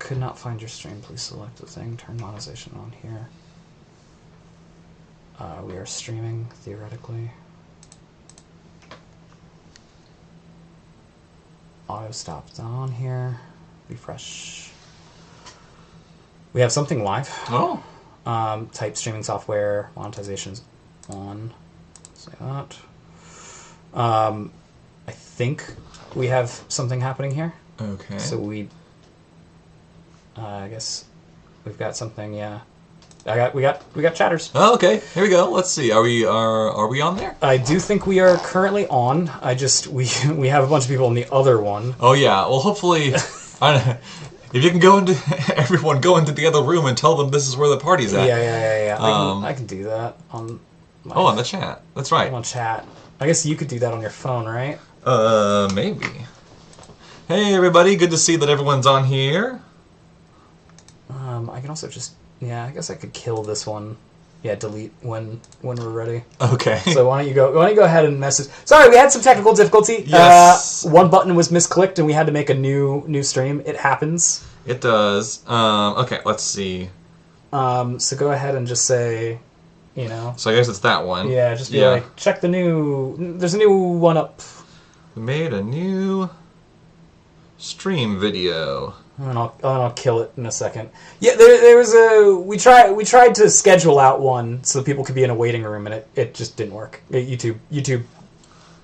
could not find your stream. Please select the thing. Turn monetization on here. We are streaming, theoretically. Auto stopped on here. Refresh. We have something live. Oh. Type streaming software. Monetization's on. Say that. I think we have something happening here. Okay. So we... I guess we've got something, yeah. We got chatters. Oh, okay. Here we go. Let's see. Are we on there? I do think we are currently on. We have a bunch of people on the other one. Oh yeah. Well, hopefully, if you can everyone go into the other room and tell them this is where the party's at. Yeah. I can do that on. On the chat. That's right. On chat. I guess you could do that on your phone, right? Maybe. Hey everybody, good to see that everyone's on here. I can also just. Yeah, I guess I could kill this one. Yeah, delete when we're ready. Okay. So why don't you go ahead and message. Sorry, we had some technical difficulty. Yes. One button was misclicked and we had to make a new stream. It happens. It does. Okay, let's see. So go ahead and just say, So I guess it's that one. Yeah, just be like, check the new. There's a new one up. We made a new stream video. And I'll kill it in a second. Yeah, there was we tried to schedule out one so people could be in a waiting room, and it just didn't work. YouTube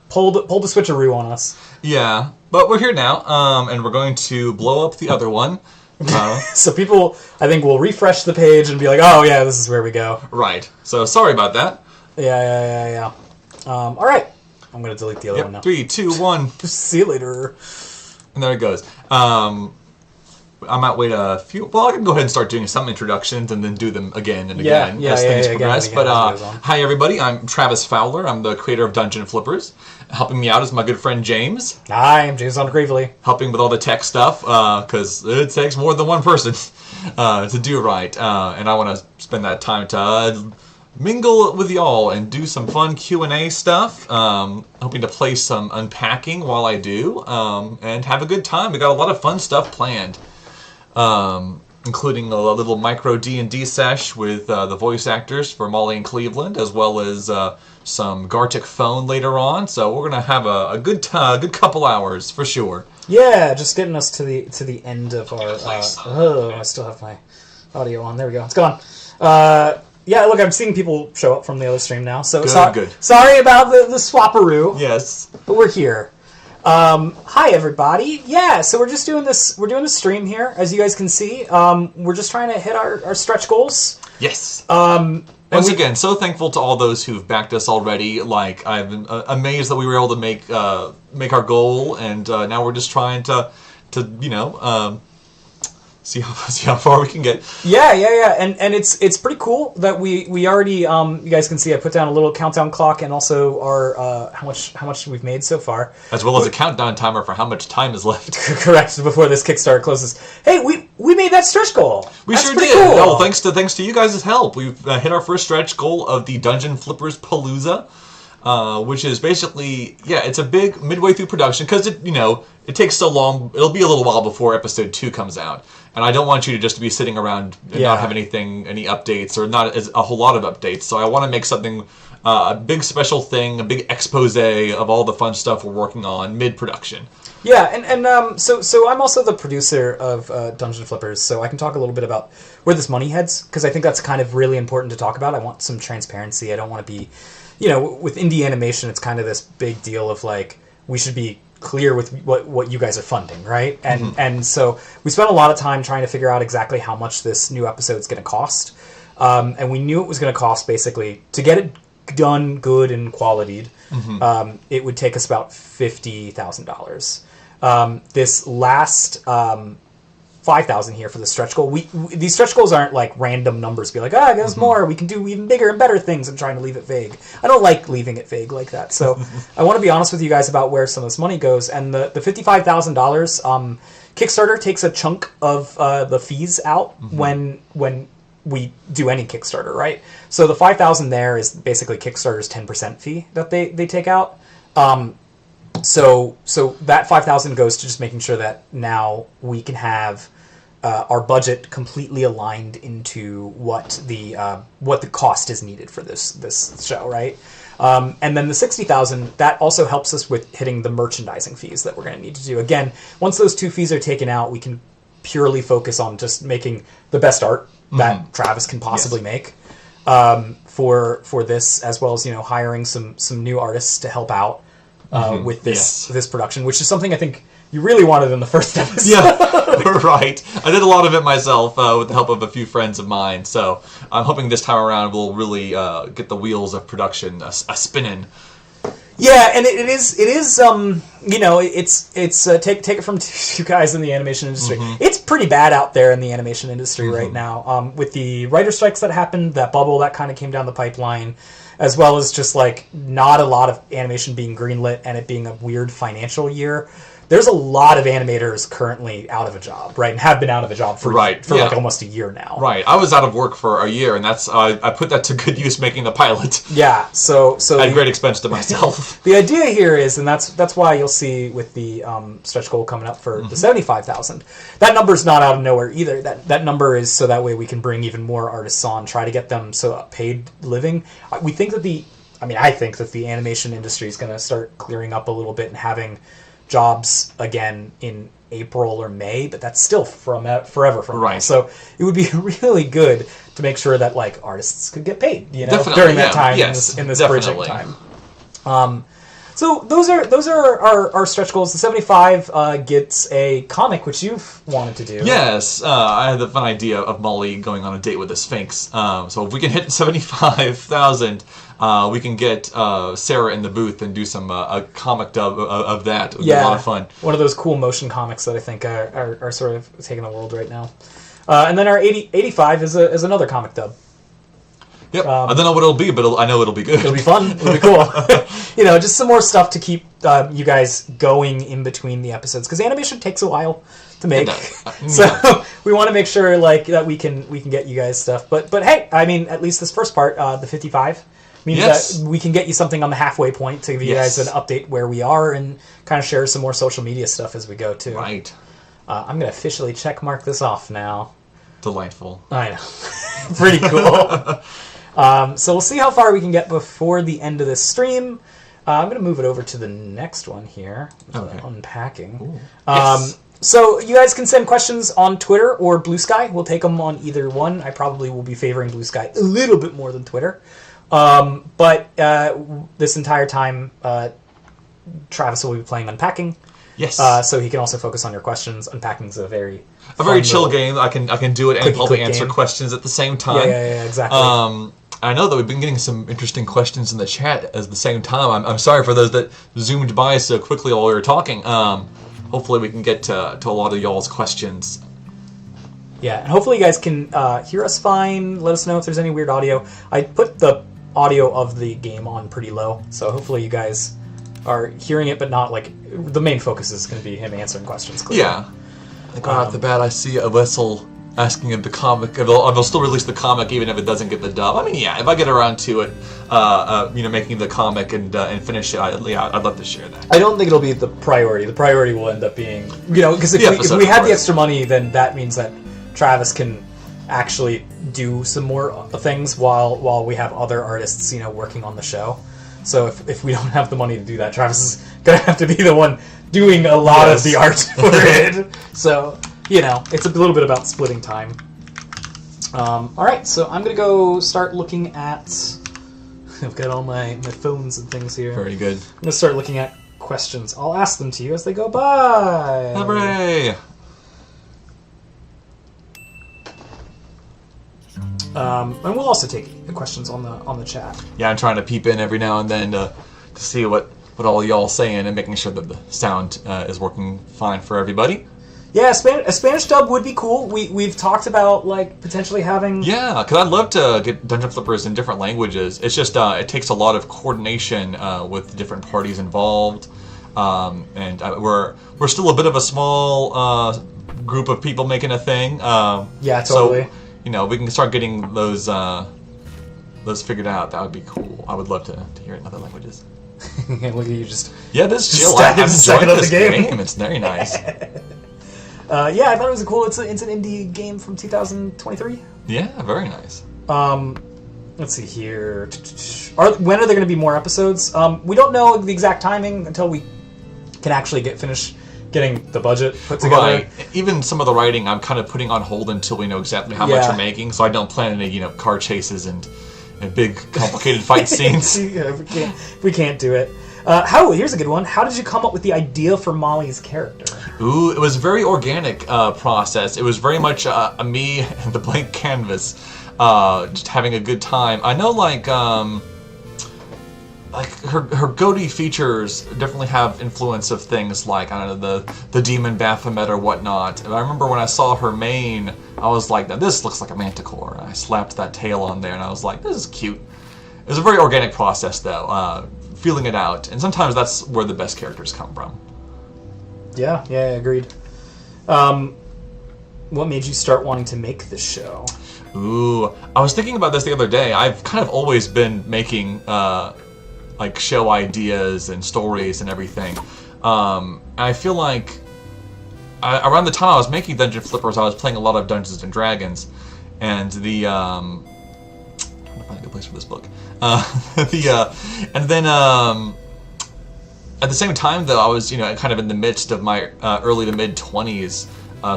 pulled the switcheroo on us. Yeah, but we're here now, and we're going to blow up the other one. So people, I think, will refresh the page and be like, oh yeah, this is where we go. Right. So sorry about that. Yeah. All right, I'm gonna delete the other one now. 3, 2, 1. See you later. And there it goes. I might wait a few... Well, I can go ahead and start doing some introductions and then do them again and again as things progress. Again, but hi, everybody. I'm Travis Fowler. I'm the creator of Dungeon Flippers. Helping me out is my good friend James. Hi, I'm James Gravely. Helping with all the tech stuff, because it takes more than one person to do right. And I want to spend that time to mingle with y'all and do some fun Q&A stuff. Hoping to play some Unpacking while I do, and have a good time. We got a lot of fun stuff planned. Including a little micro D&D sesh with the voice actors for Molly and Cleveland, as well as some Gartic Phone later on. So we're gonna have a good couple hours for sure. Yeah, just getting us to the end of our. I still have my audio on. There we go. It's gone. Yeah, look, I'm seeing people show up from the other stream now. So good. Sorry about the swapperoo. Yes, but we're here. Hi everybody. Yeah, so we're just doing this. We're doing a stream here, as you guys can see. We're just trying to hit our stretch goals. Yes. Once again, so thankful to all those who've backed us already. Like, I'm amazed that we were able to make our goal, and now we're just trying to see how far we can get. Yeah, and it's pretty cool that we already you guys can see I put down a little countdown clock and also our how much we've made so far, as well as a countdown timer for how much time is left. Correct, before this Kickstarter closes. Hey, we made that stretch goal. That's sure did. Cool. Oh, thanks to you guys' help, we've hit our first stretch goal of the Dungeon Flippers Palooza. Which is basically, it's a big midway through production, because it takes so long. It'll be a little while before episode 2 comes out, and I don't want you to just be sitting around and not have any updates, or not a whole lot of updates. So I want to make something, a big special thing, a big expose of all the fun stuff we're working on mid-production. Yeah, and so I'm also the producer of Dungeon Flippers, so I can talk a little bit about where this money heads, because I think that's kind of really important to talk about. I want some transparency. I don't want to be... with indie animation, it's kind of this big deal of like, we should be clear with what you guys are funding, right? And so we spent a lot of time trying to figure out exactly how much this new episode is going to cost. And we knew it was going to cost, basically, to get it done good and qualityed, it would take us about $50,000. This last... 5,000 here for the stretch goal. These stretch goals aren't like random numbers. Be like, there's more. We can do even bigger and better things. I'm trying to leave it vague. I don't like leaving it vague like that. So I want to be honest with you guys about where some of this money goes. And the $55,000, Kickstarter takes a chunk of the fees out when we do any Kickstarter, right? So the $5,000 there is basically Kickstarter's 10% fee that they take out. So that $5,000 goes to just making sure that now we can have our budget completely aligned into what the cost is needed for this show, right? And then the 60,000, that also helps us with hitting the merchandising fees that we're going to need to do. Again, once those 2 fees are taken out, we can purely focus on just making the best art that Travis can possibly make for this, as well as hiring some new artists to help out with this production, which is something I think you really wanted in the first episode. Yeah, right. I did a lot of it myself with the help of a few friends of mine, so I'm hoping this time around we'll really get the wheels of production a spinning. Yeah, and it is take it from 2 guys in the animation industry. It's pretty bad out there in the animation industry right now. With the writer strikes that happened, that bubble that kind of came down the pipeline, as well as just not a lot of animation being greenlit and it being a weird financial year. There's a lot of animators currently out of a job, right, and have been out of a job for almost a year now. Right. I was out of work for a year, and that's I put that to good use making the pilot. Yeah. So at great expense to myself. The idea here is, and that's why you'll see with the stretch goal coming up for the 75,000. That number's not out of nowhere either. That number is so that way we can bring even more artists on, try to get them paid living. We think that I think that the animation industry is going to start clearing up a little bit and having jobs again in April or May, but that's still forever from now. So it would be really good to make sure that artists could get paid, during that time in this bridging time. So those are our stretch goals. The 75 gets a comic, which you've wanted to do. Yes, I had the fun idea of Molly going on a date with a Sphinx. So if we can hit 75,000. We can get Sarah in the booth and do some a comic dub of that. It would be a lot of fun. One of those cool motion comics that I think are sort of taking the world right now. And then our 85 is another comic dub. Yep. I don't know what it'll be, but I know it'll be good. It'll be fun. It'll be cool. Just some more stuff to keep you guys going in between the episodes, because animation takes a while to make. So we want to make sure that we can get you guys stuff. But hey, at least this first part, the 55. Means that we can get you something on the halfway point to give you guys an update where we are and kind of share some more social media stuff as we go, too. Right. I'm going to officially check mark this off now. Delightful. I know. Pretty cool. So we'll see how far we can get before the end of this stream. I'm going to move it over to the next one here. Unpacking. So you guys can send questions on Twitter or Blue Sky. We'll take them on either one. I probably will be favoring Blue Sky a little bit more than Twitter. But this entire time, Travis will be playing Unpacking. Yes. So he can also focus on your questions. Unpacking's a very chill game. I can do it and probably answer questions at the same time. Yeah, exactly. I know that we've been getting some interesting questions in the chat at the same time. I'm sorry for those that zoomed by so quickly while we were talking. Hopefully we can get to a lot of y'all's questions. Yeah, and hopefully you guys can hear us fine. Let us know if there's any weird audio. I put the audio of the game on pretty low, so hopefully you guys are hearing it, but not the main focus is going to be him answering questions clearly. Yeah. Off the bat, I see a vessel asking if the comic, if I'll still release the comic even if it doesn't get the dub. If I get around to it, making the comic and finish it, I'd love to share that. I don't think it'll be the priority. The priority will end up being, because if we had the extra money, then that means that Travis can actually do some more things while we have other artists, working on the show. So if we don't have the money to do that, Travis is gonna have to be the one doing a lot of the art for it. So it's a little bit about splitting time. All right, so I'm gonna go start looking at. I've got all my phones and things here. Very good. I'm gonna start looking at questions. I'll ask them to you as they go by. Hooray! And we'll also take the questions on the chat. Yeah, I'm trying to peep in every now and then to see what all y'all saying and making sure that the sound is working fine for everybody. Yeah, a Spanish dub would be cool. We've talked about potentially having. Yeah, because I'd love to get Dungeon Flippers in different languages. It's just it takes a lot of coordination with the different parties involved, and we're still a bit of a small group of people making a thing. Yeah, totally. So, we can start getting those figured out. That would be cool. I would love to hear it in other languages. Look at you just. Yeah, this chill. I'm enjoying this game. It's very nice. Yeah, I thought it was cool. It's an indie game from 2023. Yeah, very nice. Let's see here. When are there going to be more episodes? We don't know the exact timing until we can actually finish getting the budget put together. Right. Even some of the writing I'm kind of putting on hold until we know exactly how much we're making, so I don't plan any, car chases and big, complicated fight scenes. Yeah, we can't do it. Here's a good one. How did you come up with the idea for Molly's character? Ooh, it was a very organic process. It was very much me and the blank canvas, just having a good time. I know, like her goatee features definitely have influence of things like, I don't know, the demon Baphomet or whatnot. And I remember when I saw her mane, I was like, now this looks like a manticore. And I slapped that tail on there, and I was like, this is cute. It was a very organic process, though, feeling it out. And sometimes that's where the best characters come from. Yeah, agreed. What made you start wanting to make this show? Ooh, I was thinking about this the other day. I've kind of always been making show ideas and stories and everything. And I feel like around the time I was making Dungeon Flippers, I was playing a lot of Dungeons and Dragons, and the I'm gonna find a good place for this book. And then at the same time, though, I was kind of in the midst of my early to mid 20s,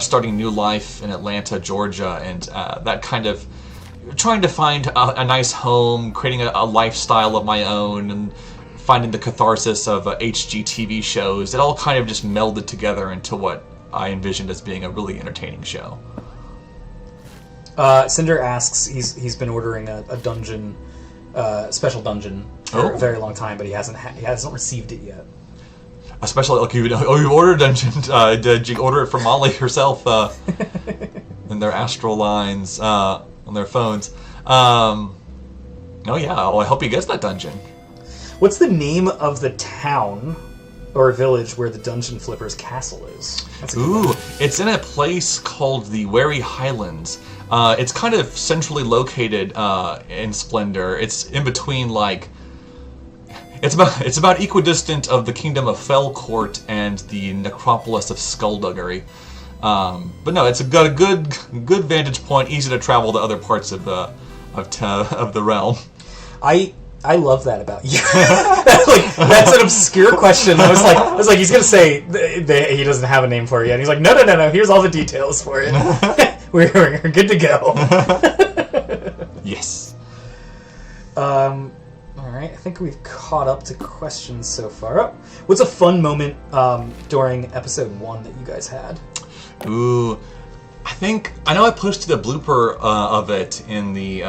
starting new life in Atlanta, Georgia, and that kind of trying to find a nice home, creating a lifestyle of my own, and finding the catharsis of HGTV shows. It all kind of just melded together into what I envisioned as being a really entertaining show. Cinder asks, he's been ordering a dungeon, special dungeon for a very long time, but he hasn't received it yet. A special, you ordered a dungeon. Did you order it from Molly herself in their astral lines on their phones? Oh yeah, well, I hope he gets that dungeon. What's the name of the town or village where the Dungeon Flippers castle is? It's in a place called the Wary Highlands. It's kind of centrally located in Splendor. It's in between, it's about equidistant of the Kingdom of Fellcourt and the Necropolis of Skullduggery. But no, it's got a good vantage point, easy to travel to other parts of the realm. I love that about you. That's an obscure question. I was like, he's gonna say he doesn't have a name for it yet. And he's like, no. Here's all the details for it. We're good to go. Yes. All right. I think we've caught up to questions so far. What's a fun moment during episode 1 that you guys had? Ooh, I know I posted a blooper of it on the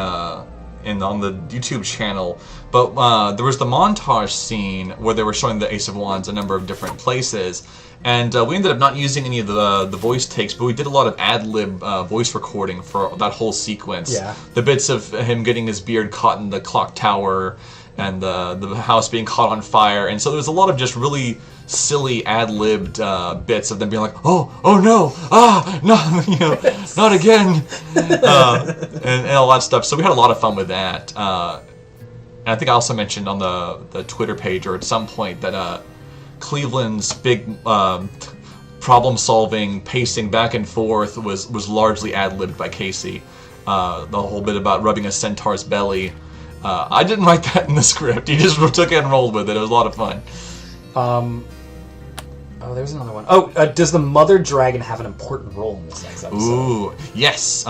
YouTube channel, but there was the montage scene where they were showing the Ace of Wands a number of different places, and we ended up not using any of the voice takes, but we did a lot of ad-lib voice recording for that whole sequence. Yeah. The bits of him getting his beard caught in the clock tower, and the house being caught on fire, and so there was a lot of just really silly ad-libbed bits of them being like, oh no, no, not again, and all that stuff. So we had a lot of fun with that. And I think I also mentioned on the Twitter page or at some point that Cleveland's big problem-solving, pacing back and forth was largely ad-libbed by Casey. The whole bit about rubbing a centaur's belly. I didn't write that in the script. He just took it and rolled with it. It was a lot of fun. There's another one. Does the mother dragon have an important role in this next episode? Ooh, yes.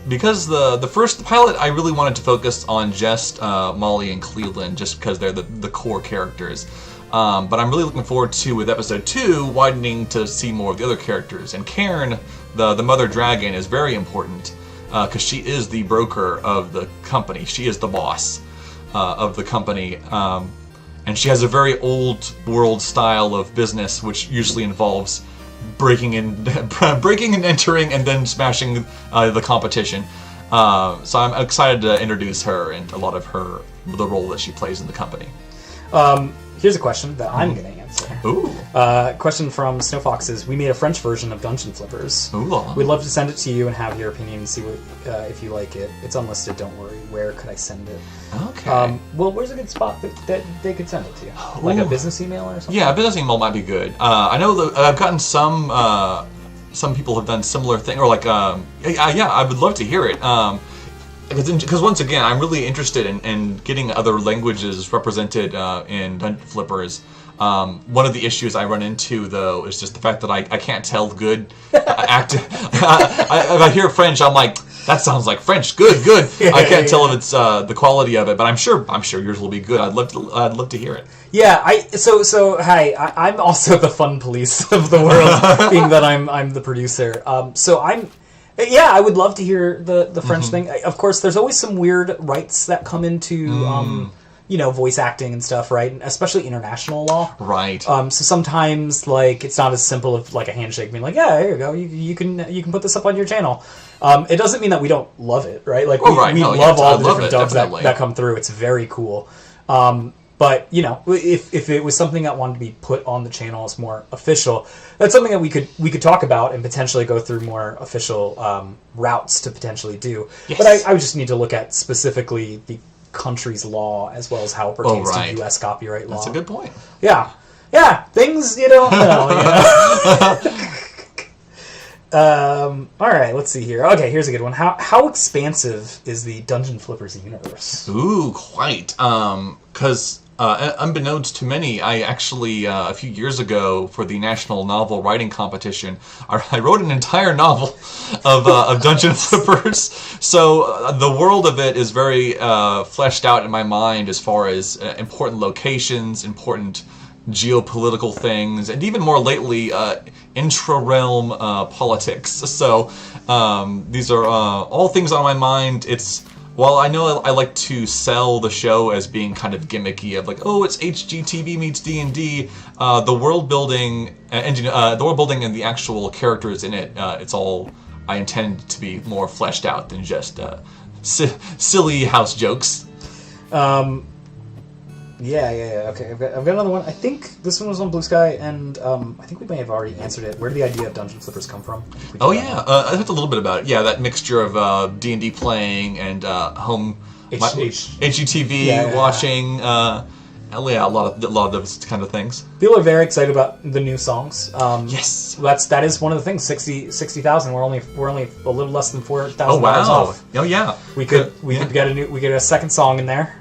Because the first pilot, I really wanted to focus on just Molly and Cleveland, just because they're the core characters. But I'm really looking forward to, with episode 2, widening to see more of the other characters. And Cairn, the mother dragon, is very important, because she is the broker of the company. She is the boss of the company. And she has a very old world style of business, which usually involves breaking and entering and then smashing the competition. So I'm excited to introduce her and a lot of the role that she plays in the company. Here's a question that I'm going to answer. Ooh. Question from Snow Fox is, we made a French version of Dungeon Flippers. Ooh. We'd love to send it to you and have your opinion and see what if you like it. It's unlisted, don't worry. Where could I send it? Okay. Well, where's a good spot that they could send it to you? Like a business email or something? Yeah, a business email might be good. I know that I've gotten some some people have done similar thing, or like yeah, I would love to hear it. Because once again, I'm really interested in getting other languages represented in Dungeon Flippers. One of the issues I run into, though, is just the fact that I can't tell good if I hear French, I'm like, that sounds like French. Good. I can't tell if it's the quality of it, but I'm sure yours will be good. I'd love to hear it. Yeah, hi, I'm also the fun police of the world, being that I'm the producer. I would love to hear the French thing. Of course, there's always some weird rights that come into voice acting and stuff, right? Especially international law. Right. So sometimes, like, it's not as simple as like a handshake being like, yeah, here you go, you can put this up on your channel. It doesn't mean that we don't love it, right? Like, we love all the different dubs that come through. It's very cool. But, if it was something that wanted to be put on the channel as more official, that's something that we could talk about and potentially go through more official routes to potentially do. Yes. But I would just need to look at specifically the country's law as well as how it pertains to U.S. copyright law. That's a good point. Yeah. Things you don't know. All right, let's see here. Okay, here's a good one. How expansive is the Dungeon Flippers universe? Ooh, quite. Because unbeknownst to many, I actually a few years ago for the National Novel Writing Competition, I wrote an entire novel of Dungeon Flippers. So the world of it is very fleshed out in my mind as far as important locations, important geopolitical things, and even more lately, intra-realm politics. So these are all things on my mind. While I know I like to sell the show as being kind of gimmicky, of like, oh, it's HGTV meets D&D, the world building and the actual characters in it, it's all I intend to be more fleshed out than just silly house jokes. Yeah. Okay, I've got another one. I think this one was on Blue Sky, and I think we may have already answered it. Where did the idea of Dungeon Flippers come from? I talked a little bit about it. Yeah, that mixture of D&D playing and home HGTV watching. A lot of those kind of things. People are very excited about the new songs. Yes, that is one of the things. 60,000. We're only a little less than $4,000 off. Oh yeah. We could get a second song in there.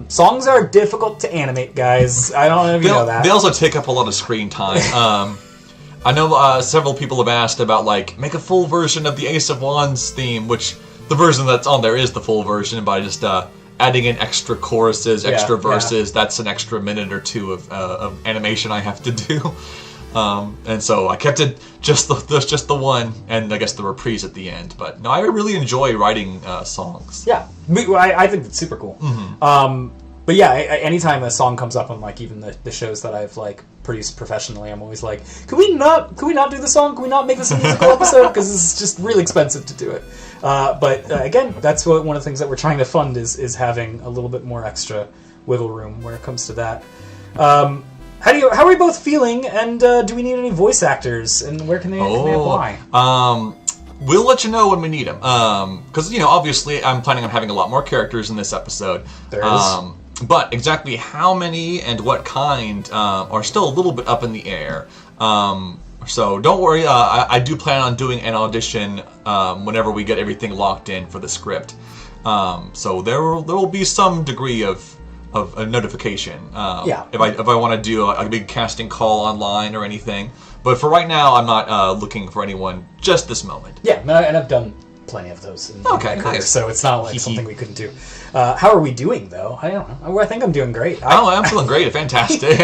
Songs are difficult to animate, guys. I don't know if you know that. They also take up a lot of screen time. I know several people have asked about make a full version of the Ace of Wands theme, which the version that's on there is the full version by just adding in extra choruses, extra verses. That's an extra minute or two of animation I have to do. And so I kept it just the one, and I guess the reprise at the end. But no, I really enjoy writing songs. Yeah, I think it's super cool. Mm-hmm. But yeah, anytime a song comes up on even the shows that I've produced professionally, I'm always like, can we not do the song? Can we not make this a musical episode? Because it's just really expensive to do it. But again, that's one of the things that we're trying to fund is having a little bit more extra wiggle room where it comes to that. How are we both feeling? And do we need any voice actors? And where can they apply? We'll let you know when we need them. Because obviously, I'm planning on having a lot more characters in this episode. There is. But exactly how many and what kind are still a little bit up in the air. So don't worry, I do plan on doing an audition whenever we get everything locked in for the script. So there will be some degree of a notification if I want to do a big casting call online or anything. But for right now, I'm not looking for anyone just this moment. Yeah, and I've done plenty of those in my career, nice. So it's not like something we couldn't do. How are we doing, though? I don't know. I think I'm doing great. I'm feeling great. Fantastic.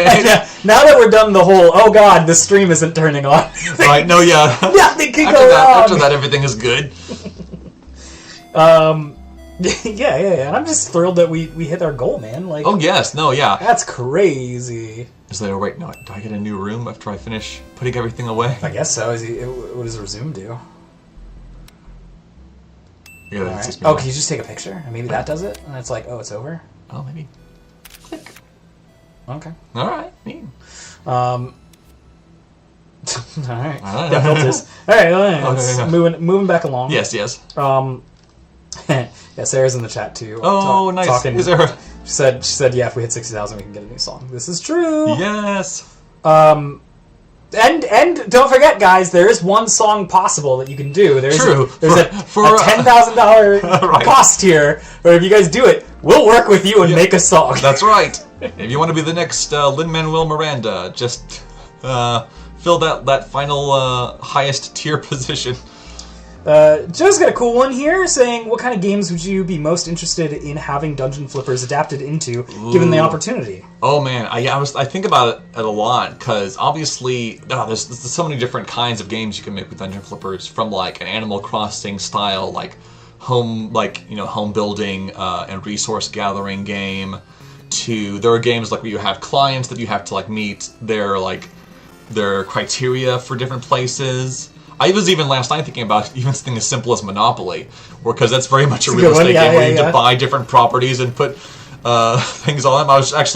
Now that we're done the whole, oh god, the stream isn't turning on. Right, no, yeah. Nothing can go wrong. After that, everything is good. Yeah, and I'm just thrilled that we hit our goal, man. Oh, yes, no, yeah. That's crazy. Is there, wait, no, do I get a new room after I finish putting everything away? I guess so. What does resume do? Yeah, right. Oh, can you just take a picture? And maybe that does it? And it's like, oh, it's over? Oh, maybe. Click. Okay. All right, neat. All right. Yeah, filters. All right, moving back along. Yes. Yeah, Sarah's in the chat too. Nice. Talking, is there? She said, yeah, if we hit 60,000, we can get a new song. This is true. Yes. And don't forget, guys, there is one song possible that you can do. There's True. There's a $10,000 cost here, where if you guys do it, we'll work with you and make a song. That's right. If you want to be the next Lin-Manuel Miranda, just fill that final highest tier position. Joe's got a cool one here, saying, what kind of games would you be most interested in having Dungeon Flippers adapted into, given the opportunity? Oh man, I think about it a lot, because obviously there's so many different kinds of games you can make with Dungeon Flippers, from like an Animal Crossing style, like home building and resource gathering game, to there are games like where you have clients that you have to like meet their criteria for different places. I was even last night thinking about even something as simple as Monopoly, because that's very much a real estate game where you need to buy different properties and put things on them.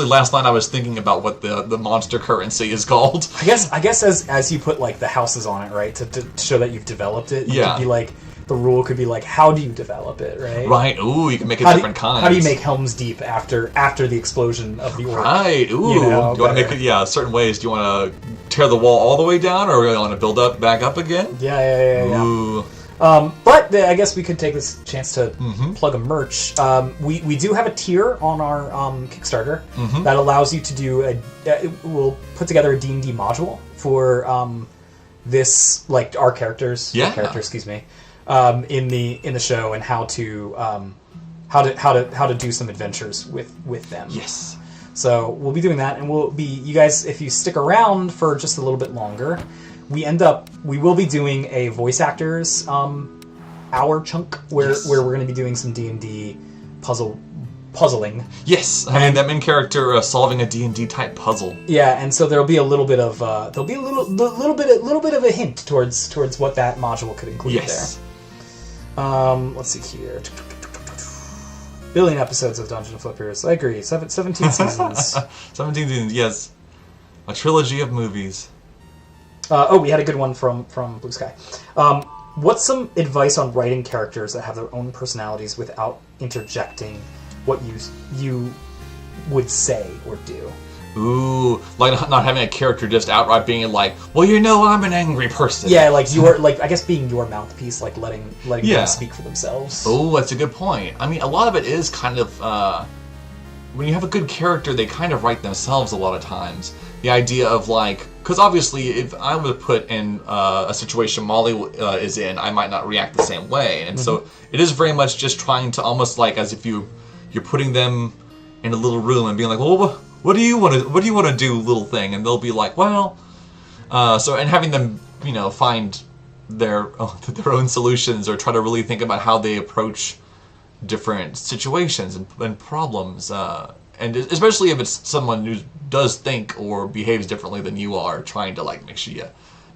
Last night I was thinking about what the monster currency is called. I guess as you put like the houses on it, right, to show that you've developed it, you could be like, the rule could be like, how do you develop it, right? Right. Ooh, you can make it different kinds. How do you make Helm's Deep after the explosion of the orc? Right. Ooh. Do you want to make it? Certain ways. Do you want to tear the wall all the way down, or do you want to build back up again? Yeah. Ooh. But I guess we could take this chance to plug a merch. We do have a tier on our Kickstarter that allows you to do we'll put together a D&D module for this, like our characters. Yeah. Excuse me. In the show, and how to do some adventures with them. Yes. So we'll be doing that, and you guys, if you stick around for just a little bit longer, we will be doing a voice actors hour chunk where we're going to be doing some D&D puzzling. Yes, having that main character solving a D&D type puzzle. Yeah, and so there'll be a little bit of a little bit of a hint towards what that module could include there. Let's see here. Billion episodes of Dungeon Flippers. I agree. 17 seasons. 17 seasons, yes. A trilogy of movies. We had a good one from Blue Sky. What's some advice on writing characters that have their own personalities without interjecting what you would say or do? Ooh, like not having a character just outright being like, well, I'm an angry person. Yeah, like I guess being your mouthpiece, like letting them speak for themselves. Oh, that's a good point. I mean, a lot of it is kind of when you have a good character, they kind of write themselves a lot of times. The idea of like, because obviously, if I were put in a situation Molly is in, I might not react the same way, and so it is very much just trying to almost like as if you're putting them in a little room and being like, well, what do you want to do, little thing? And they'll be like, well, and having them, find their own solutions or try to really think about how they approach different situations and problems, and especially if it's someone who does think or behaves differently than you are, trying to like make sure you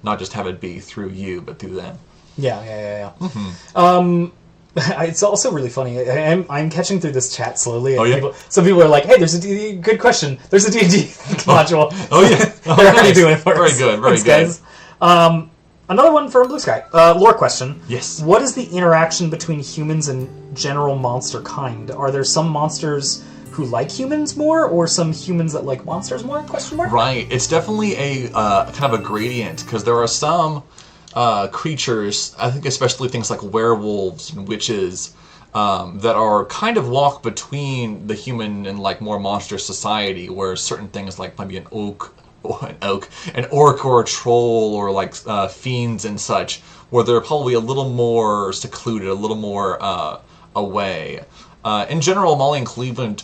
not just have it be through you, but through them. Yeah. It's also really funny. I'm catching through this chat slowly. And some people are like, "Hey, there's a good question. There's a D&D module." Oh yeah, they're already doing it for us. Very good. Guys. Another one from Blue Sky. Lore question. Yes. What is the interaction between humans and general monster kind? Are there some monsters who like humans more, or some humans that like monsters more? Question mark. Right. It's definitely a kind of a gradient, because there are some creatures, I think especially things like werewolves and witches, that are kind of walk between the human and like more monstrous society, where certain things like maybe an orc or a troll, or like fiends and such, where they're probably a little more secluded, a little more away. In general, Molly and Cleveland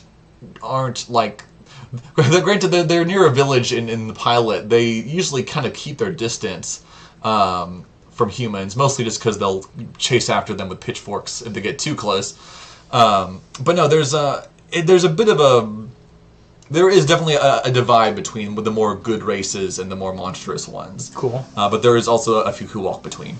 aren't like... Granted, they're near a village in the pilot. They usually kind of keep their distance from humans, mostly just because they'll chase after them with pitchforks if they get too close. But no, there is definitely a divide between the more good races and the more monstrous ones. Cool. But there is also a few who walk between.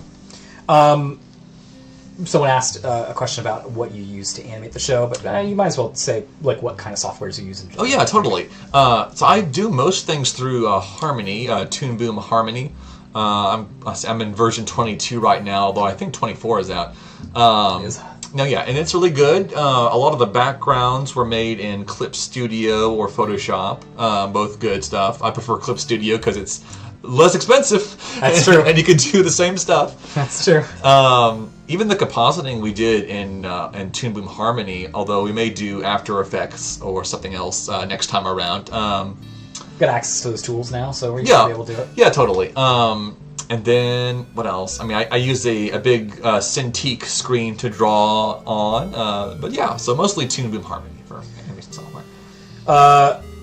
Someone asked a question about what you use to animate the show, but you might as well say like what kind of softwares you use. Oh yeah, totally. So I do most things through Harmony, Toon Boom Harmony. I'm in version 22 right now, although I think 24 is out. It is. No, yeah, and it's really good. A lot of the backgrounds were made in Clip Studio or Photoshop. Both good stuff. I prefer Clip Studio because it's less expensive. That's true. And you can do the same stuff. That's true. Even the compositing we did in Toon Boom Harmony, although we may do After Effects or something else next time around. Got access to those tools now, so we're going to be able to do it. Yeah, totally. And then, what else? I mean, I use a big Cintiq screen to draw on. But yeah, so mostly Toon Boom Harmony for animation software.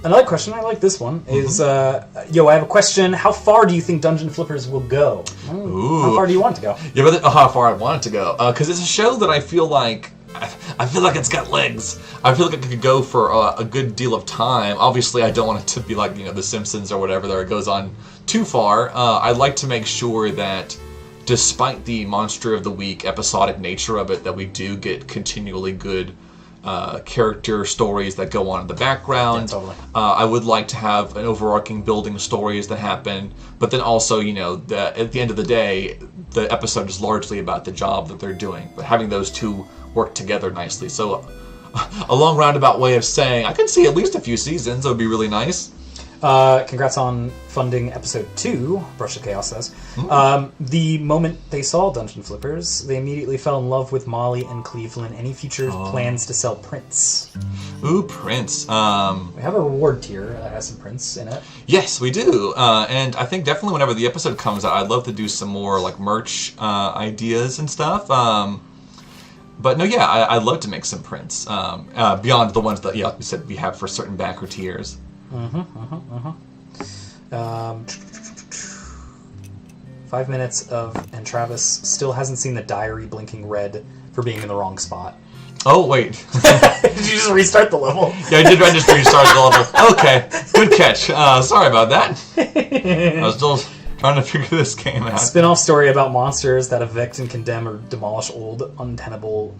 Another question, I like this one, is, I have a question. How far do you think Dungeon Flippers will go? Ooh. How far do you want it to go? Yeah, but how far I want it to go. Because it's a show that I feel like it's got legs. I feel like it could go for a good deal of time. Obviously, I don't want it to be like, The Simpsons or whatever, that it goes on too far. I'd like to make sure that despite the Monster of the Week episodic nature of it, that we do get continually good character stories that go on in the background. Yeah, totally. I would like to have an overarching building stories that happen, but then also, at the end of the day, the episode is largely about the job that they're doing, but having those two work together nicely. So a long roundabout way of saying I could see at least a few seasons. It would be really nice. Congrats on funding episode 2, Brush of Chaos says. The moment they saw Dungeon Flippers, they immediately fell in love with Molly and Cleveland. Any future plans to sell prints? Ooh, prints. We have a reward tier that has some prints in it. Yes, we do. And I think definitely whenever the episode comes out, I'd love to do some more like merch ideas and stuff. But no, yeah, I'd love to make some prints beyond the ones that, like we said, we have for certain backer tiers. 5 minutes and Travis still hasn't seen the diary blinking red for being in the wrong spot. Oh, wait. Did you just restart the level? Yeah, I did just restart the level. Okay, good catch. Sorry about that. I was still trying to figure this game out. Spin-off story about monsters that evict and condemn or demolish old, untenable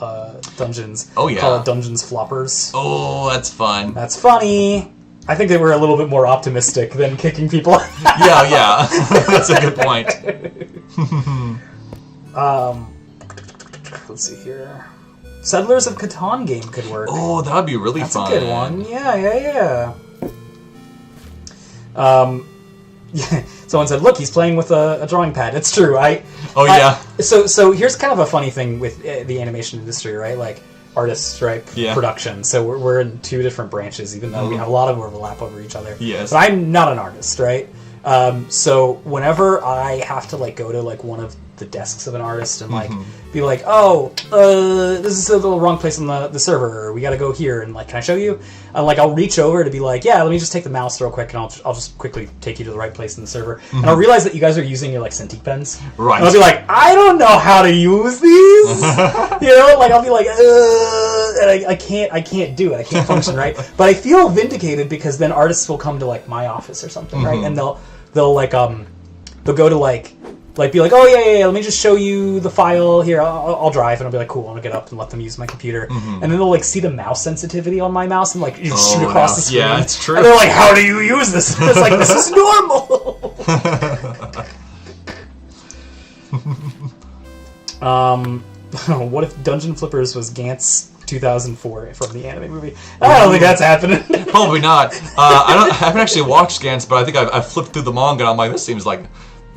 dungeons. Oh, yeah. Call it Dungeons Floppers. Oh, that's fun. That's funny. I think they were a little bit more optimistic than kicking people out. Yeah. That's a good point. Let's see here. Settlers of Catan game could work. Oh, that would be really fun. That's a good one. Yeah. Someone said, "Look, he's playing with a drawing pad." It's true. So here's kind of a funny thing with the animation industry, right? Like artists, right? Yeah. Production. So we're in two different branches, even though we have a lot of overlap over each other. Yes. But I'm not an artist, right? So whenever I have to go to one of the desks of an artist and be like, this is a little wrong place on the server, or we got to go here, and can I show you? I'll reach over to be like, yeah, let me just take the mouse real quick, and I'll just quickly take you to the right place in the server, and I'll realize that you guys are using your Cintiq pens, right? And I'll be like, I don't know how to use these, I'll be like, and I can't do it, I can't function, right? But I feel vindicated because then artists will come to my office or something, right? And they'll go to be like, oh yeah, let me just show you the file here. I'll drive, and I'll be like, cool. I'll get up and let them use my computer, and then they'll see the mouse sensitivity on my mouse and shoot across the screen. Yeah, it's true. And they're like, how do you use this? And it's like, this is normal. What if Dungeon Flippers was Gantz 2004 from the anime movie? I don't think that's happening. Probably not. I haven't actually watched Gantz, but I think I've flipped through the manga, and I'm like, this seems like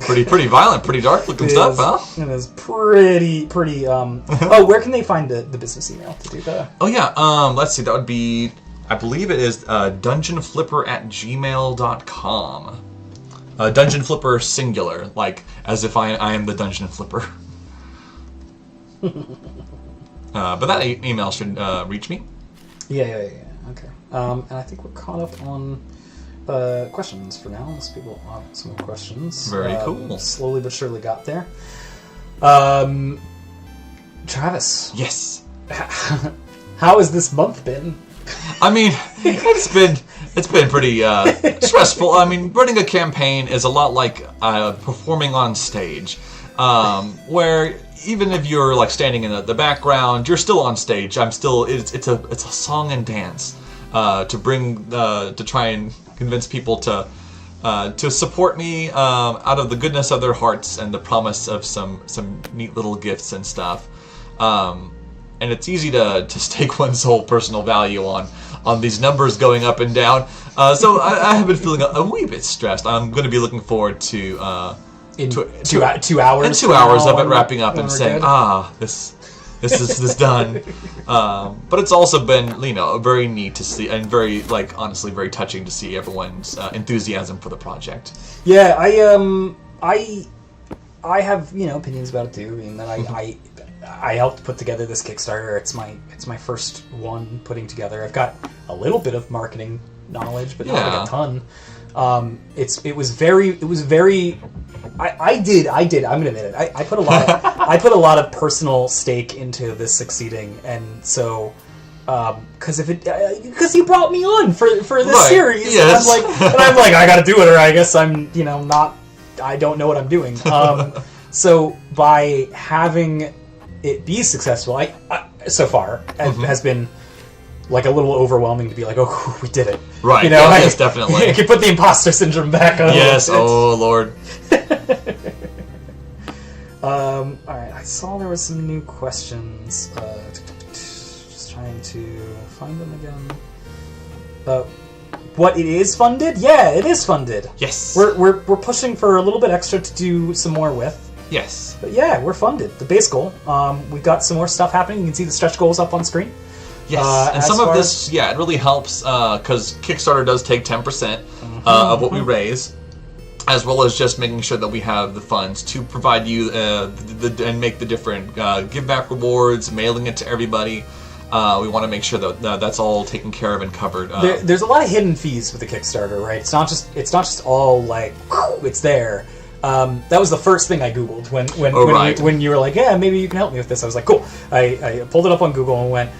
pretty violent, pretty dark looking stuff, huh? It is pretty. Oh, where can they find the business email to do that? Oh yeah, let's see. That would be, I believe it is dungeonflipper@gmail.com. Dungeon Flipper singular, as if I am the Dungeon Flipper. But that email should reach me. Yeah. Okay. And I think we're caught up on questions for now. Most people have some questions. Very cool. Slowly but surely got there. Travis. Yes. How has this month been? I mean, it's been pretty stressful. I mean, running a campaign is a lot like performing on stage, where even if you're standing in the background, you're still on stage. It's a song and dance to try and convince people to support me out of the goodness of their hearts and the promise of some neat little gifts and stuff. and it's easy to stake one's whole personal value on these numbers going up and down. So I have been feeling a wee bit stressed. I'm going to be looking forward to in 2 hours. In 2 hours of it wrapping up and saying, this is done. But it's also been, very neat to see, and very, honestly, very touching to see everyone's enthusiasm for the project. Yeah, I have, opinions about it too. I mean, that I helped put together this Kickstarter. It's my first one putting together. I've got a little bit of marketing knowledge, but not a ton. It was very. I did. I'm gonna admit it. I put a lot. I put a lot of personal stake into this succeeding, and so because you brought me on for this series, yes. and I'm like I gotta do it, or I guess I'm not. I don't know what I'm doing. So by having it be successful, I so far has been like a little overwhelming to be like, oh, we did it. Right. Yes, definitely. You can put the imposter syndrome back on. Yes. Oh, Lord. All right. I saw there was some new questions. Just trying to find them again. What, it is funded? Yeah, it is funded. Yes. We're pushing for a little bit extra to do some more with. Yes. But yeah, we're funded. The base goal. We've got some more stuff happening. You can see the stretch goals up on screen. Yes, and some of this, it really helps because Kickstarter does take 10% of what we raise, as well as just making sure that we have the funds to provide you and make the different give back rewards, mailing it to everybody. We want to make sure that that's all taken care of and covered. There's a lot of hidden fees with the Kickstarter, right? It's not just all like it's there. That was the first thing I Googled when you were like, yeah, maybe you can help me with this. I was like, cool. I pulled it up on Google and went,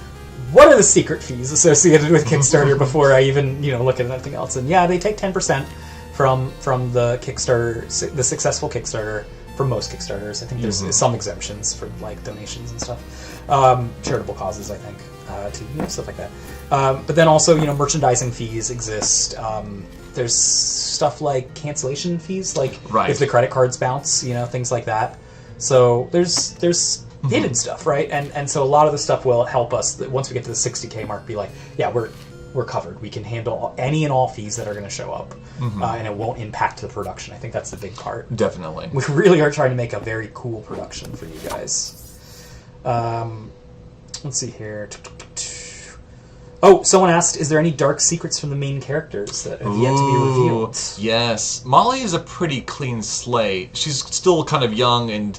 what are the secret fees associated with Kickstarter before I even look at anything else? And yeah, they take 10% from the Kickstarter, the successful Kickstarter. For most Kickstarters, I think there's some exemptions for like donations and stuff, charitable causes, I think, to stuff like that. But then also, merchandising fees exist. There's stuff like cancellation fees, like if the credit cards bounce, things like that. So there's hidden stuff, right? And so a lot of the stuff will help us once we get to the 60K mark. Be like, yeah, we're covered. We can handle any and all fees that are going to show up, and it won't impact the production. I think that's the big part. Definitely. We really are trying to make a very cool production for you guys. Let's see here. Oh, someone asked, is there any dark secrets from the main characters that have yet to be revealed? Yes. Molly is a pretty clean slate. She's still kind of young and...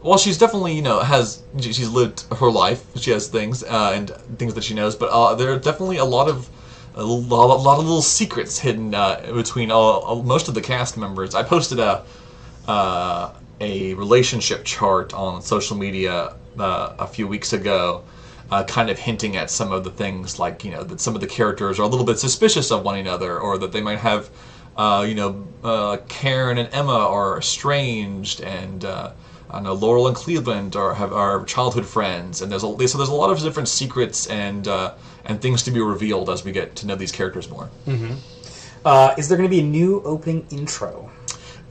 Well, she's definitely, she's lived her life. She has things and things that she knows, but there are definitely a lot of little secrets hidden between most of the cast members. I posted a relationship chart on social media a few weeks ago, kind of hinting at some of the things like that some of the characters are a little bit suspicious of one another, or that they might have, Karen and Emma are estranged, and I know Laurel and Cleveland are childhood friends, and there's a lot of different secrets and things to be revealed as we get to know these characters more. Is there going to be a new opening intro?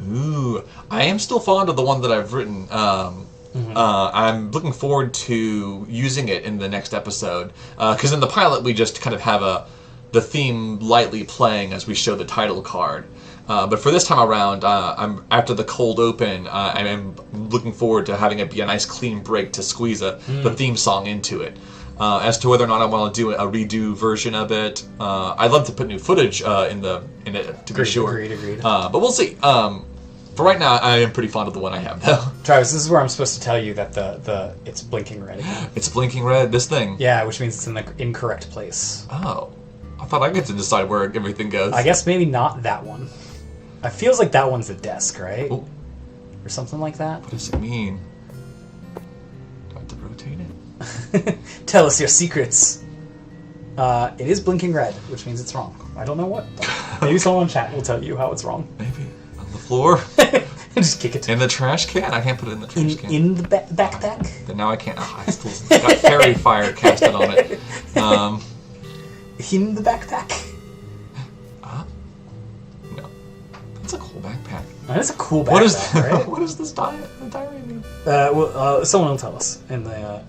Ooh, I am still fond of the one that I've written. I'm looking forward to using it in the next episode, because in the pilot we just kind of have the theme lightly playing as we show the title card. But for this time around, I'm after the cold open. I'm looking forward to having it be a nice clean break to squeeze the theme song into it. As to whether or not I want to do a redo version of it, I'd love to put new footage in it to be sure. Agreed. But we'll see. For right now, I am pretty fond of the one I have, though. Travis, this is where I'm supposed to tell you that it's blinking red again. It's blinking red. This thing. Yeah, which means it's in the incorrect place. Oh, I thought I get to decide where everything goes. I guess maybe not that one. It feels like that one's a desk, right? Ooh. Or something like that. What does it mean? Do I have to rotate it? Tell us your secrets. It is blinking red, which means it's wrong. I don't know what. Maybe someone in chat will tell you how it's wrong. Maybe. On the floor? Just kick it. In the trash can? I can't put it in the trash can. In the backpack? Then now I can't. I still got fairy fire casted on it. In the backpack? No. That's a cool backpack. That's a cool background, right? What is this diary mean? Someone will tell us in the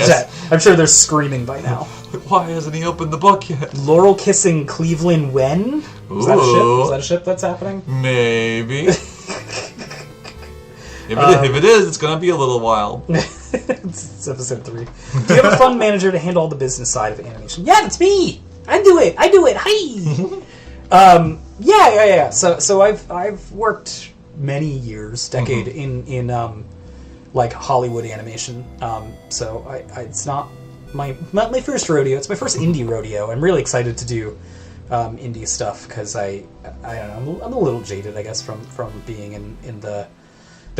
chat. I'm sure they're screaming by now. Why hasn't he opened the book yet? Laurel kissing Cleveland when? Is that a ship? Is that a ship that's happening? Maybe. If it is, it's gonna be a little while. It's episode 3. Do you have a fund manager to handle all the business side of animation? Yeah, that's me. I do it. Hi. Yeah. So I've worked many years, decade in like Hollywood animation. So it's not my first rodeo. It's my first indie rodeo. I'm really excited to do indie stuff because I don't know. I'm a little jaded, I guess, from being in the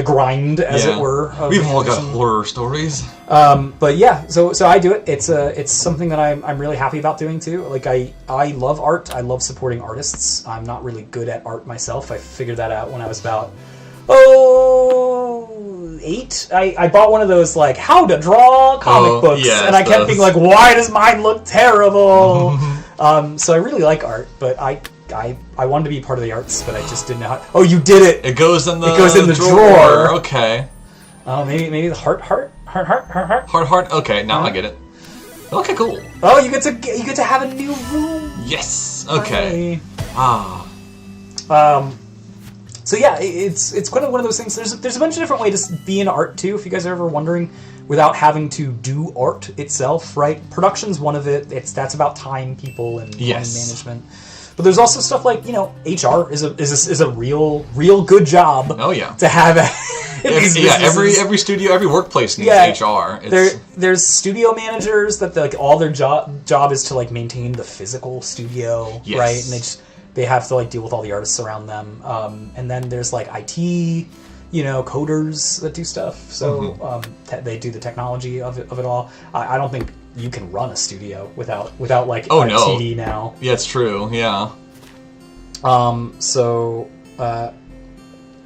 grind, as it were. We've all got horror stories. But yeah, so I do it. It's something that I'm really happy about doing too. Like I love art. I love supporting artists. I'm not really good at art myself. I figured that out when I was about 8. I bought one of those like how to draw comic books, and I kept being like, why does mine look terrible? So I really like art, but I wanted to be part of the arts, but I just didn't know how. Oh, you did it! It goes in the drawer. Okay. Oh, maybe the heart. Heart. Okay, now I get it. Okay, cool. Oh, you get to have a new room. Yes. Okay. So yeah, it's kind of one of those things. There's a bunch of different ways to be in art too. If you guys are ever wondering, without having to do art itself, right? Production's one of it. That's about time, people, and money management. But there's also stuff like, HR is a real good job. Oh yeah. To have every studio, every workplace needs HR. There's studio managers that all their job is to like maintain the physical studio, right? And they have to like deal with all the artists around them. And then there's like IT, coders that do stuff. So they do the technology of it all. I don't think you can run a studio without like TD now. Yeah, it's true. Yeah.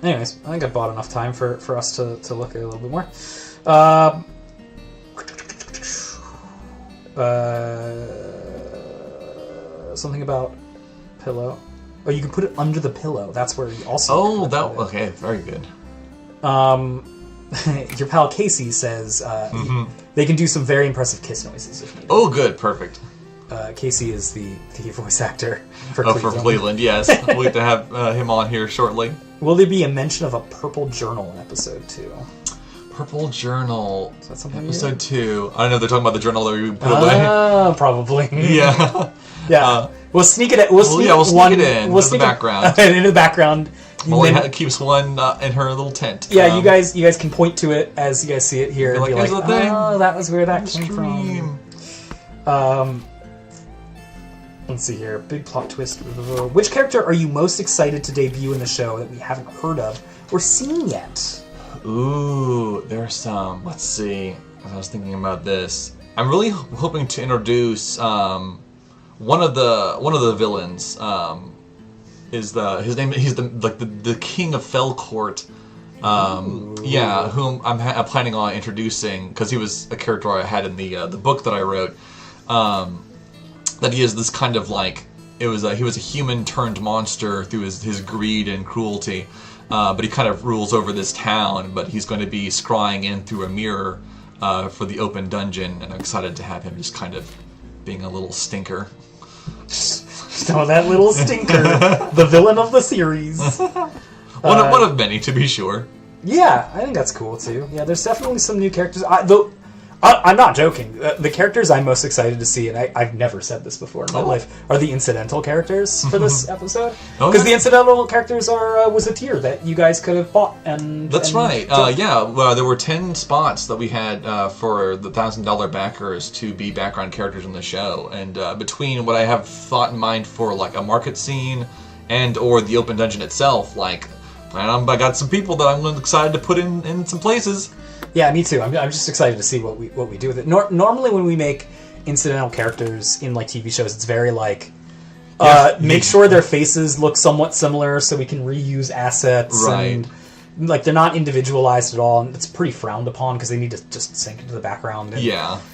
Anyways, I think I bought enough time for us to look at it a little bit more. Something about pillow. Oh, you can put it under the pillow. That's where you also. Okay, very good. Your pal Casey says they can do some very impressive kiss noises if needed. Oh, good, perfect. Casey is the voice actor for Cleveland. For Cleveland, yes. We'll get to have him on here shortly. Will there be a mention of a purple journal in episode 2? Purple journal. Is that something? Episode 2. I don't know. They're talking about the journal that we put away. Probably. Yeah. Yeah. We'll sneak it. We'll sneak it in. We'll sneak the background. Into the background. Molly keeps one in her little tent. Yeah, you guys can point to it as you guys see it here and be like, "Oh, that was where that came from." Let's see here. Big plot twist. Which character are you most excited to debut in the show that we haven't heard of or seen yet? Ooh, there's some. Let's see. As I was thinking about this, I'm really hoping to introduce one of the villains. His name? He's the king of Fellcourt. Whom I'm planning on introducing because he was a character I had in the book that I wrote. That he is this kind of like he was a human turned monster through his greed and cruelty, but he kind of rules over this town. But he's going to be scrying in through a mirror for the open dungeon, and I'm excited to have him just kind of being a little stinker. So that little stinker, the villain of the series. One of many, to be sure. Yeah, I think that's cool too. Yeah, there's definitely some new characters. I'm not joking. The characters I'm most excited to see, and I've never said this before in my life, are the incidental characters for this episode. Because the incidental characters was a tier that you guys could have bought. That's right. There were 10 spots that we had for the $1,000 backers to be background characters in the show. And between what I have thought in mind for like a market scene and or the open dungeon itself, I got some people that I'm excited to put in some places. Yeah, me too. I'm just excited to see what we do with it. Normally, when we make incidental characters in like TV shows, it's very like make sure their faces look somewhat similar so we can reuse assets. Right. And like they're not individualized at all, and it's pretty frowned upon because they need to just sink into the background. And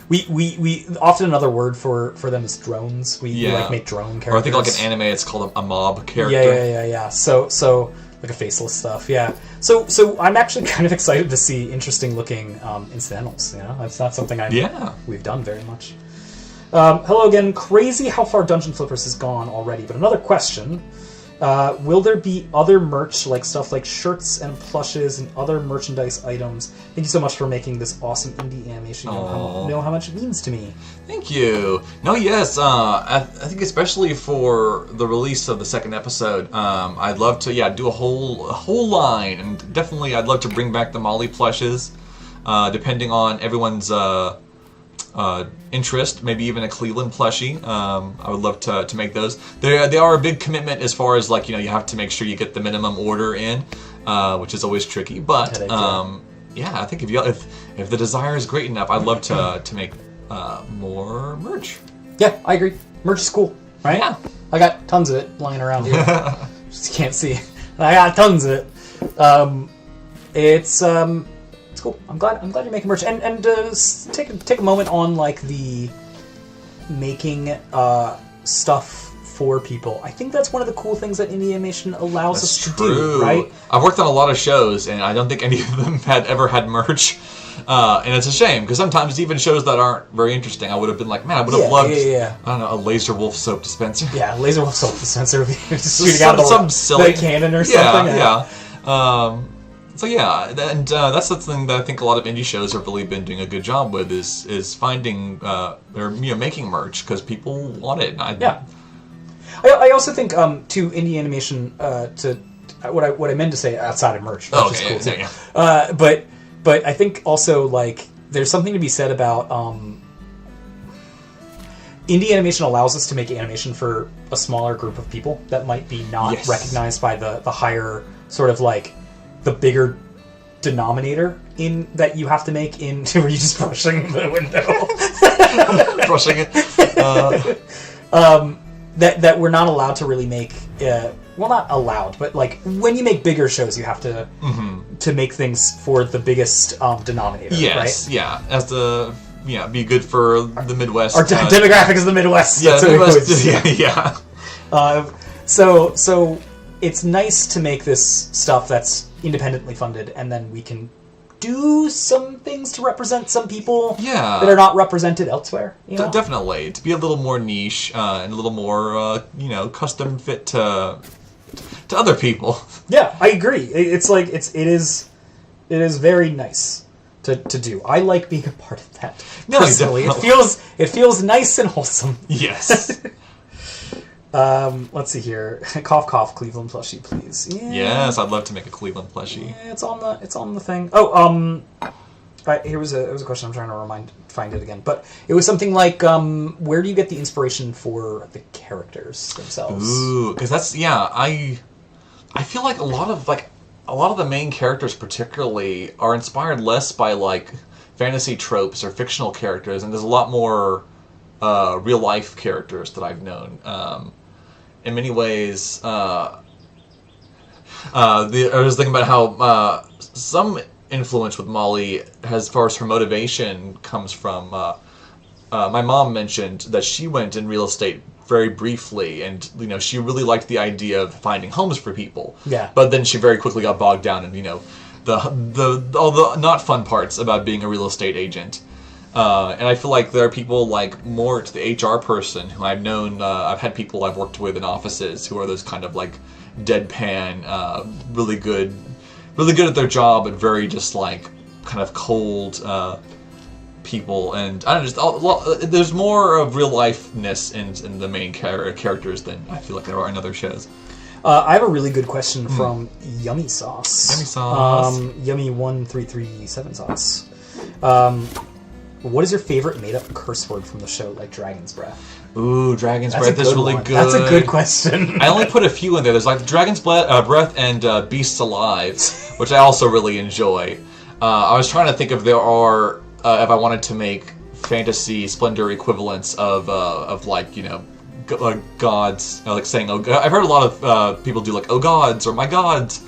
we often another word for them is drones. We like make drone characters. Or I think like an anime, it's called a mob character. Yeah. So like a faceless stuff. Yeah. So I'm actually kind of excited to see interesting looking incidentals. You know, that's not something we've done very much. Hello again. Crazy how far Dungeon Flippers has gone already. But another question. Will there be other merch, like stuff like shirts and plushes and other merchandise items? Thank you so much for making this awesome indie animation. You know how much it means to me. Thank you. No, yes. I think especially for the release of the second episode, I'd love to do a whole line, and definitely I'd love to bring back the Molly plushes, depending on everyone's interest, maybe even a Cleveland plushie. I would love to make those. They are a big commitment as far as like, you have to make sure you get the minimum order in, which is always tricky. But I think if the desire is great enough, I'd love to make more merch. Yeah, I agree. Merch is cool, right? Yeah. I got tons of it lying around here. Just can't see. I got tons of it. It's cool. I'm glad you're making merch, and take a moment on like the making stuff for people. I think that's one of the cool things that indie animation allows us to do. Right? I've worked on a lot of shows, and I don't think any of them had ever had merch, and it's a shame because sometimes even shows that aren't very interesting, I would have been like, man, I would have loved. I don't know, a Laser Wolf soap dispenser. Yeah, Laser Wolf soap dispenser would be shooting out some silly cannon or something. Yeah. So yeah, and that's something that I think a lot of indie shows have really been doing a good job with is finding or making merch because people want it. I also think to indie animation to what I meant to say outside of merch, which is cool too. Yeah. But I think also like there's something to be said about indie animation allows us to make animation for a smaller group of people that might be not recognized by the higher sort of like the bigger denominator in that you have to make in. Were you just brushing the window? Brushing it. That we're not allowed to really make. Well, not allowed, but like when you make bigger shows, you have to make things for the biggest denominator. Yes, right? Yeah, as to be good for the Midwest. Our demographic is the Midwest. Yeah, the Midwest. So it's nice to make this stuff that's independently funded, and then we can do some things to represent some people that are not represented elsewhere. Definitely, to be a little more niche and a little more, custom fit to other people. Yeah, I agree. It's like it is very nice to do. I like being a part of that. Personally, it feels nice and wholesome. Yes. Let's see here. Cough, cough. Cleveland plushie, please. Yeah. Yes, I'd love to make a Cleveland plushie. Yeah, it's on the thing. Oh, here was a question. I'm trying to find it again, but it was something like, where do you get the inspiration for the characters themselves? Ooh, because that's I feel like a lot of the main characters, particularly, are inspired less by like fantasy tropes or fictional characters, and there's a lot more real life characters that I've known. In many ways, I was thinking about how some influence with Molly, as far as her motivation, comes from. My mom mentioned that she went in real estate very briefly, and she really liked the idea of finding homes for people. Yeah. But then she very quickly got bogged down in all the not fun parts about being a real estate agent. And I feel like there are people like more to the HR person who I've known. I've had people I've worked with in offices who are those kind of like deadpan, really good at their job, but very just like kind of cold people. And I don't know, there's more of real lifeness in the main characters than I feel like there are in other shows. I have a really good question from Yummy Sauce. Yummy Sauce. Yummy1337 Sauce. What is your favorite made-up curse word from the show, like Dragon's Breath? Ooh, Dragon's Breath is really good. That's a good question. I only put a few in there. There's like Dragon's Breath and Beasts Alive, which I also really enjoy. I was trying to think if there are, if I wanted to make fantasy splendor equivalents of like, gods, like saying, oh, God. I've heard a lot of people do like, oh gods, or my gods,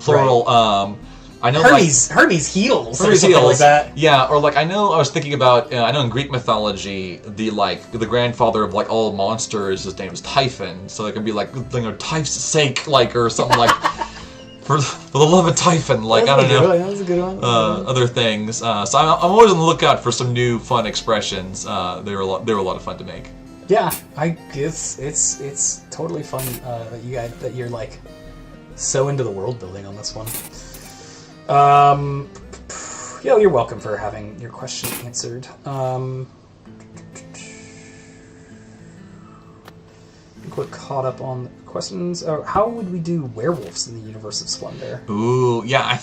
plural. Right. I know Hermes heals or something like that. Yeah, or like I was thinking about I know in Greek mythology the grandfather of like all monsters, his name is Typhon, so it could be like Typh's sake, like, or something like for the love of Typhon, like, I don't know. That was a good one. Other things. So I'm always on the lookout for some new fun expressions. They were a lot of fun to make. Yeah, it's totally fun that you're like so into the world building on this one. Yeah, you're welcome for having your question answered. I think we're caught up on questions. How would we do werewolves in the universe of Splendor? Ooh, yeah,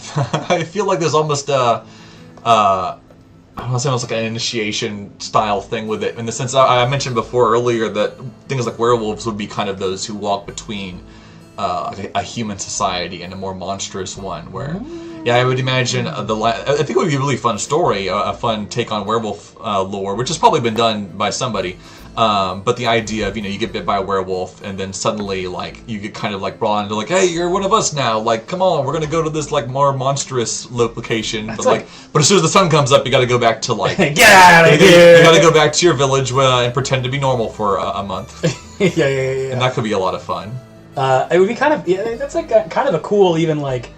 I feel like there's almost I don't want to say almost like an initiation style thing with it, in the sense I mentioned before earlier that things like werewolves would be kind of those who walk between a human society and a more monstrous one, where yeah, I would imagine I think it would be a really fun story, a fun take on werewolf lore, which has probably been done by somebody. But the idea of, you get bit by a werewolf and then suddenly, like, you get kind of, like, brought into, like, hey, you're one of us now. Like, come on, we're going to go to this, like, more monstrous location. But as soon as the sun comes up, you got to go back to, like... Get out of here! You got to go back to your village and pretend to be normal for a month. Yeah. And that could be a lot of fun. It would be kind of... Yeah, that's, like, kind of a cool, even, like...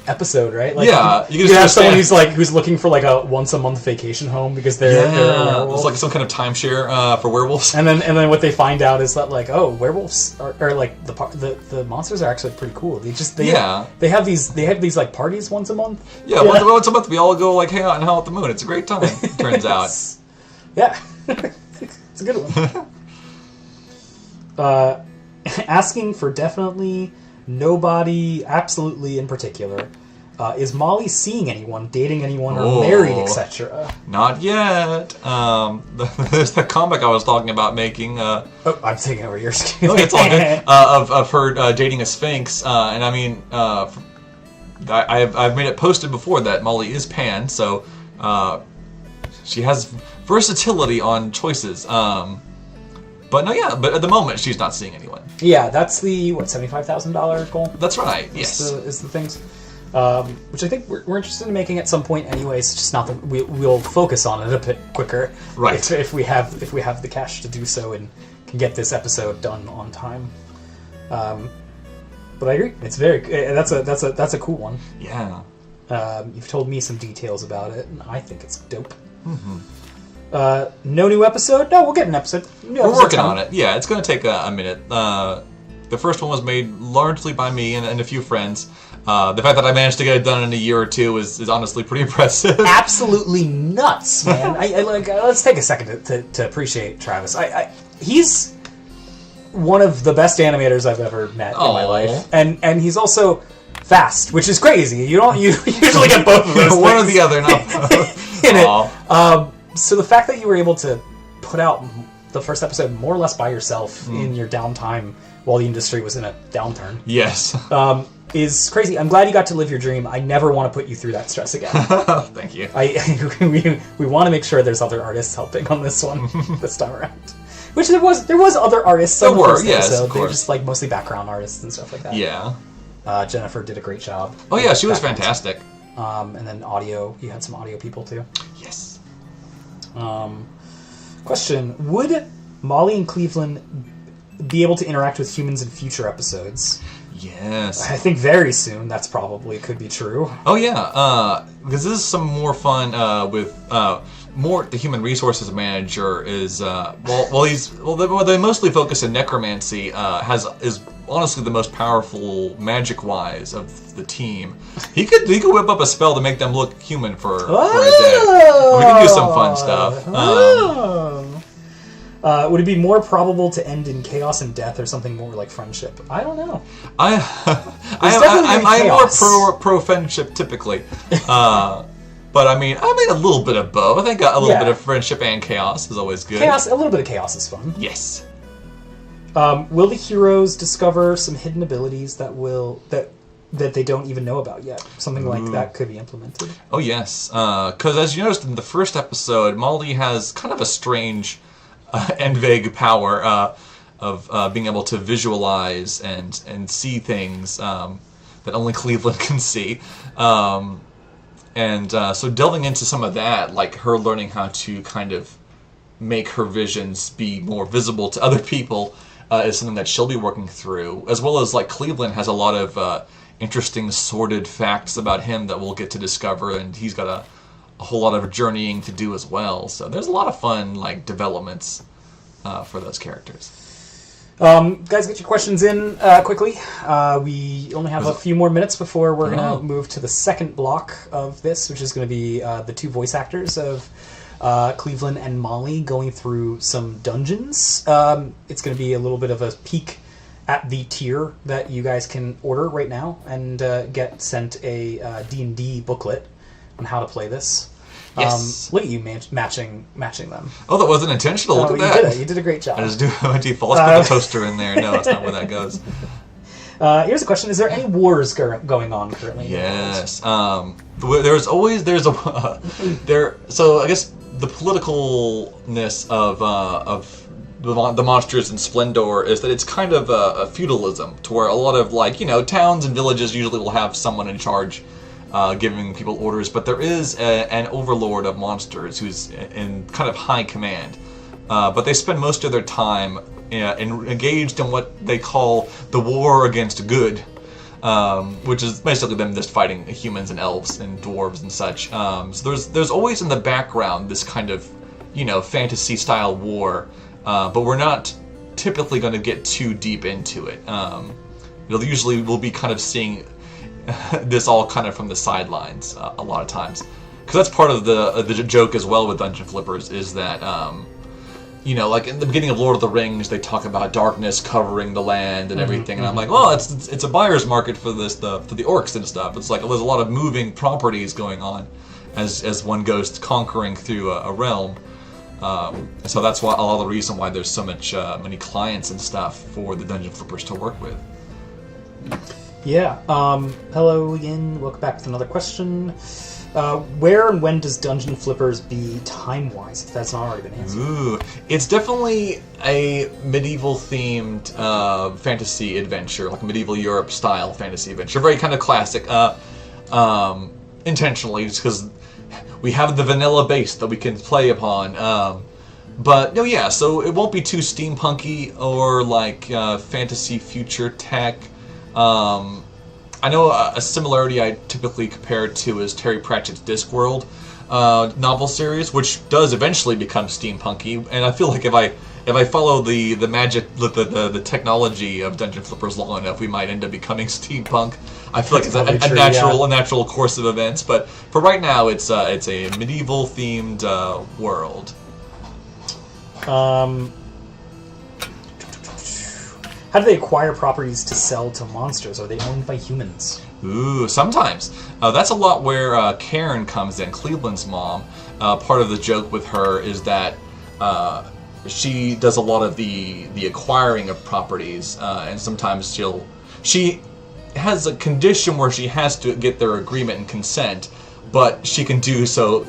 episode, right? Like, yeah, you can have someone who's looking for like a once-a-month vacation home because they're a werewolf. It's like some kind of timeshare for werewolves. And then what they find out is that, like, oh, werewolves are like the monsters are actually pretty cool. They have these like parties once a month. Yeah, once a month we all go like hang out and howl at the moon. It's a great time. Turns out. Yeah, it's a good one. Asking for definitely. Nobody, absolutely in particular. Is Molly seeing anyone, dating anyone, or married, etc.? Not yet. There's the comic I was talking about making. I'm taking over yours. It's all good. Of her dating a Sphinx, and I mean, I've made it posted before that Molly is pan, so she has versatility on choices. But at the moment she's not seeing anyone. Yeah, that's the $75,000 goal. That's right. Yes, is the things, which I think we're interested in making at some point. Anyways, just not that we'll focus on it a bit quicker. Right. If we have the cash to do so and can get this episode done on time. But I agree. It's that's a cool one. Yeah. You've told me some details about it, and I think it's dope. Mm-hmm. No new episode? No, we'll get an episode. We're working on it. Yeah, it's going to take a minute. The first one was made largely by me and a few friends. The fact that I managed to get it done in a year or two is honestly pretty impressive. Absolutely nuts, man. Let's take a second to appreciate Travis. He's one of the best animators I've ever met in my life, and he's also fast, which is crazy. You usually get both of those. One or the other, not both. In it. So the fact that you were able to put out the first episode more or less by yourself in your downtime while the industry was in a downturn, yes, is crazy. I'm glad you got to live your dream. I never want to put you through that stress again. Thank you. We want to make sure there's other artists helping on this one this time around. Which there was other artists. There were, yes, of course. They were just like mostly background artists and stuff like that. Yeah. Jennifer did a great job. Oh yeah, she was fantastic. And then audio, you had some audio people too. Yes. Question: would Molly and Cleveland be able to interact with humans in future episodes? Yes. I think very soon. That's probably could be true. Oh yeah, because this is some more fun with the human resources manager is they mostly focus in necromancy. Is honestly the most powerful magic wise of the team. He could whip up a spell to make them look human for a day. We could do some fun stuff. Would it be more probable to end in chaos and death, or something more like friendship? I don't know. I'm more pro friendship typically, but I mean a little bit of both. I think a little bit of friendship and chaos is always good. A little bit of chaos is fun. Yes. Will the heroes discover some hidden abilities that they don't even know about yet? Something like that could be implemented. Oh yes, because as you noticed in the first episode, Molly has kind of a strange and vague power of being able to visualize and see things that only Cleveland can see. So delving into some of that, like her learning how to kind of make her visions be more visible to other people, is something that she'll be working through, as well as like Cleveland has a lot of interesting, sordid facts about him that we'll get to discover, and he's got a whole lot of journeying to do as well. So there's a lot of fun developments for those characters. Guys, get your questions in quickly. We only have a few more minutes before we're going to move to the second block of this, which is going to be the two voice actors of Cleveland and Molly going through some dungeons. It's going to be a little bit of a peek at the tier that you guys can order right now and get sent a D&D booklet on how to play this. Yes. Look at you matching them. Oh, that wasn't intentional. Look at that. Did it. You did a great job. I just do my default. Let's put the toaster in there. No, that's not where that goes. Here's a question: is there any wars going on currently? Yes. So I guess the politicalness of the monsters in Splendor is that it's kind of a feudalism, to where a lot of towns and villages usually will have someone in charge. Giving people orders, but there is an overlord of monsters who's in kind of high command. But they spend most of their time engaged in what they call the war against good, which is basically them just fighting humans and elves and dwarves and such. So there's always in the background this kind of fantasy style war, but we're not typically going to get too deep into it. Usually we'll be kind of seeing this all kind of from the sidelines a lot of times, because that's part of the joke as well with Dungeon Flippers is that like in the beginning of Lord of the Rings they talk about darkness covering the land and everything, and I'm like, well, it's a buyer's market for this for the orcs and stuff. It's like there's a lot of moving properties going on as one goes conquering through a realm. So that's why a lot of the reason why there's so many clients and stuff for the Dungeon Flippers to work with. Yeah. Hello again. Welcome back with another question. Where and when does Dungeon Flippers be time-wise, if that's not already been answered? Ooh. It's definitely a medieval-themed fantasy adventure, like a medieval Europe-style fantasy adventure. Very kind of classic. Intentionally, just because we have the vanilla base that we can play upon. But, no, yeah, so it won't be too steampunky or fantasy future tech. I know a similarity I typically compare it to is Terry Pratchett's Discworld novel series, which does eventually become steampunky. And I feel like if I follow the magic, the technology of Dungeon Flippers long enough, we might end up becoming steampunk. I feel like it's a natural course of events. But for right now, it's a medieval themed world. How do they acquire properties to sell to monsters? Are they owned by humans? Ooh, sometimes. That's a lot where Karen comes in, Cleveland's mom. Part of the joke with her is that she does a lot of the acquiring of properties, and sometimes she has a condition where she has to get their agreement and consent, but she can do so,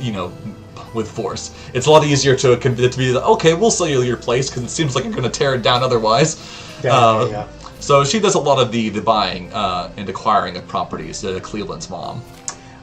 with force. It's a lot easier to be like, okay, we'll sell you your place because it seems like you're going to tear it down otherwise. Yeah. So she does a lot of the buying and acquiring of properties, Cleveland's mom.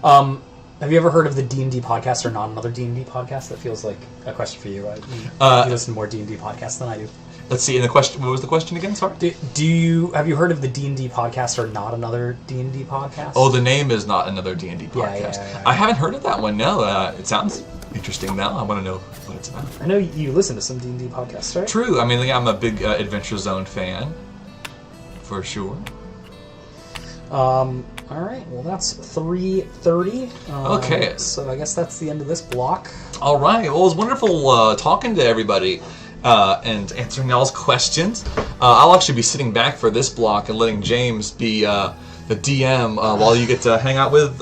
Have you ever heard of the D&D podcast or Not Another D&D podcast? That feels like a question for you. You listen to more D&D podcasts than I do. Let's see. What was the question again? Sorry. Have you heard of the D&D podcast or Not Another D&D podcast? Oh, the name is Not Another D&D podcast. Yeah. I haven't heard of that one. No, it sounds interesting now. I want to know what it's about. I know you listen to some D&D podcasts, right? True. I mean, I'm a big Adventure Zone fan, for sure. All right. Well, that's 3:30. Okay. So I guess that's the end of this block. All right. Well, it was wonderful talking to everybody and answering y'all's questions. I'll actually be sitting back for this block and letting James be the DM while you get to hang out with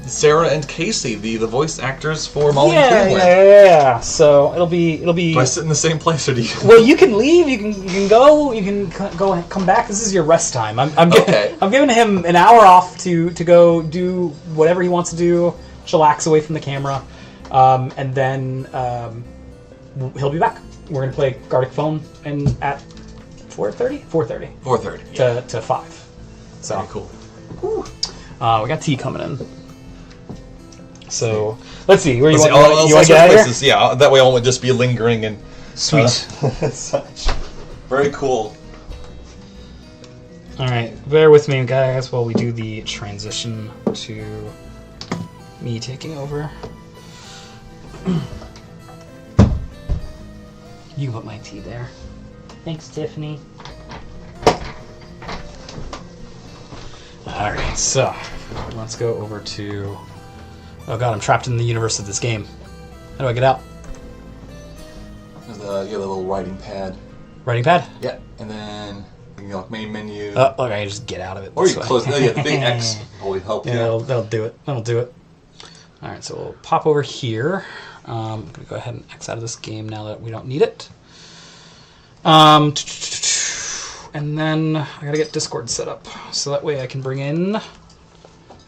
Sarah and Casey, the voice actors for Molly and Cleveland. Yeah. So it'll be. Do I sit in the same place, or do you? Well, you can leave. You can go. You can go. Come back. This is your rest time. I'm giving him an hour off to go do whatever he wants to do. Chillax away from the camera, and then he'll be back. We're gonna play Gartic Phone and at 4:30. 4:30. Yeah. To 5. So very cool. We got tea coming in. So let's see. Where you want to get out of here? Yeah, that way I won't just be lingering and sweet. Such. Very cool. All right, bear with me, guys, while we do the transition to me taking over. You put my tea there. Thanks, Tiffany. All right, so let's go over to. Oh god, I'm trapped in the universe of this game. How do I get out? There's the little writing pad. Writing pad? Yeah, and then you know, main menu. Oh, okay, just get out of it. Or you can close the big X will help. Yeah, that'll do it. That'll do it. All right, so we'll pop over here. I'm gonna go ahead and X out of this game now that we don't need it. And then I gotta get Discord set up so that way I can bring in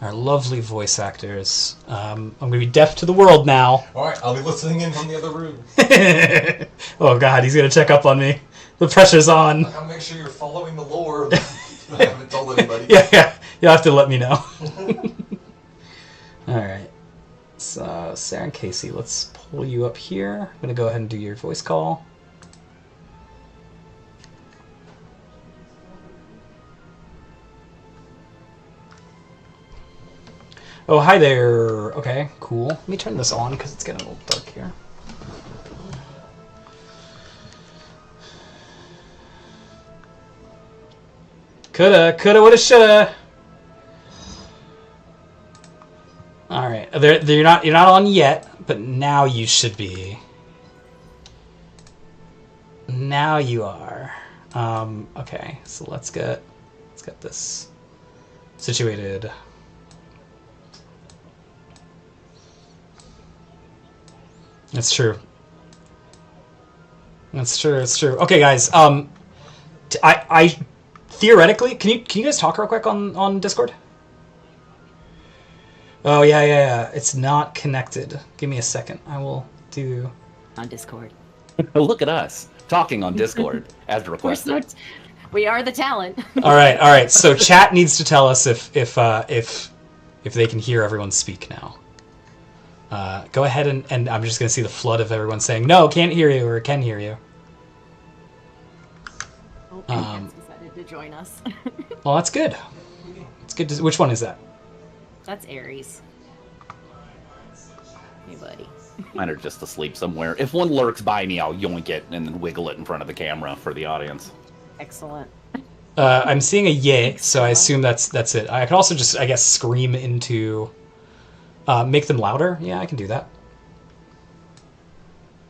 our lovely voice actors. I'm gonna be deaf to the world now. All right, I'll be listening in from the other room. Oh god, he's gonna check up on me. The pressure's on. I gotta make sure you're following the lore. I haven't told anybody. Yeah, you'll have to let me know. All right. So Sarah and Casey, let's pull you up here. I'm gonna go ahead and do your voice call. Oh, hi there. Okay, cool. Let me turn this on because it's getting a little dark here. Coulda, woulda, shoulda. All right, you're not on yet, but now you should be. Now you are. Okay, so let's get this situated. That's true. That's true. It's true. Okay, guys. I theoretically, can you guys talk real quick on Discord? Oh yeah. It's not connected. Give me a second. I will do on Discord. Look at us talking on Discord as requested. We are the talent. All right. So chat needs to tell us if they can hear everyone speak now. Go ahead and I'm just going to see the flood of everyone saying, no, can't hear you, or can hear you. Oh, and decided to join us. Well, that's good. It's good. Which one is that? That's Aries. Hey, buddy. Mine are just asleep somewhere. If one lurks by me, I'll yoink it and then wiggle it in front of the camera for the audience. Excellent. I'm seeing a yay, so I assume that's it. I could also just, I guess, scream into... make them louder? Yeah, I can do that.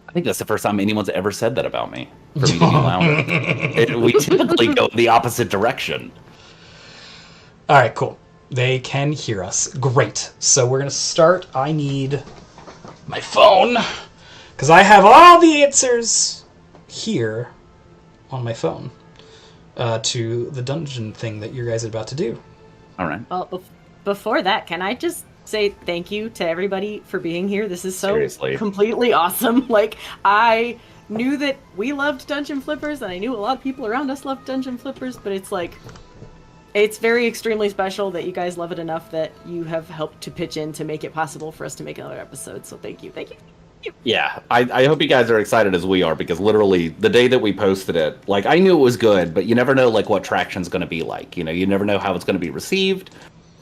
I think that's the first time anyone's ever said that about me. For me to be louder. We typically go the opposite direction. All right, cool. They can hear us. Great. So we're going to start. I need my phone, because I have all the answers here on my phone to the dungeon thing that you guys are about to do. All right. Well, before that, can I just say thank you to everybody for being here? This is so Seriously. Completely awesome. Like, I knew that we loved Dungeon Flippers, and I knew a lot of people around us loved Dungeon Flippers, but it's like, it's very extremely special that you guys love it enough that you have helped to pitch in to make it possible for us to make another episode. So thank you. Yeah, I hope you guys are excited as we are, because literally the day that we posted it, like, I knew it was good, but you never know like what traction's going to be like. You know, you never know how it's going to be received.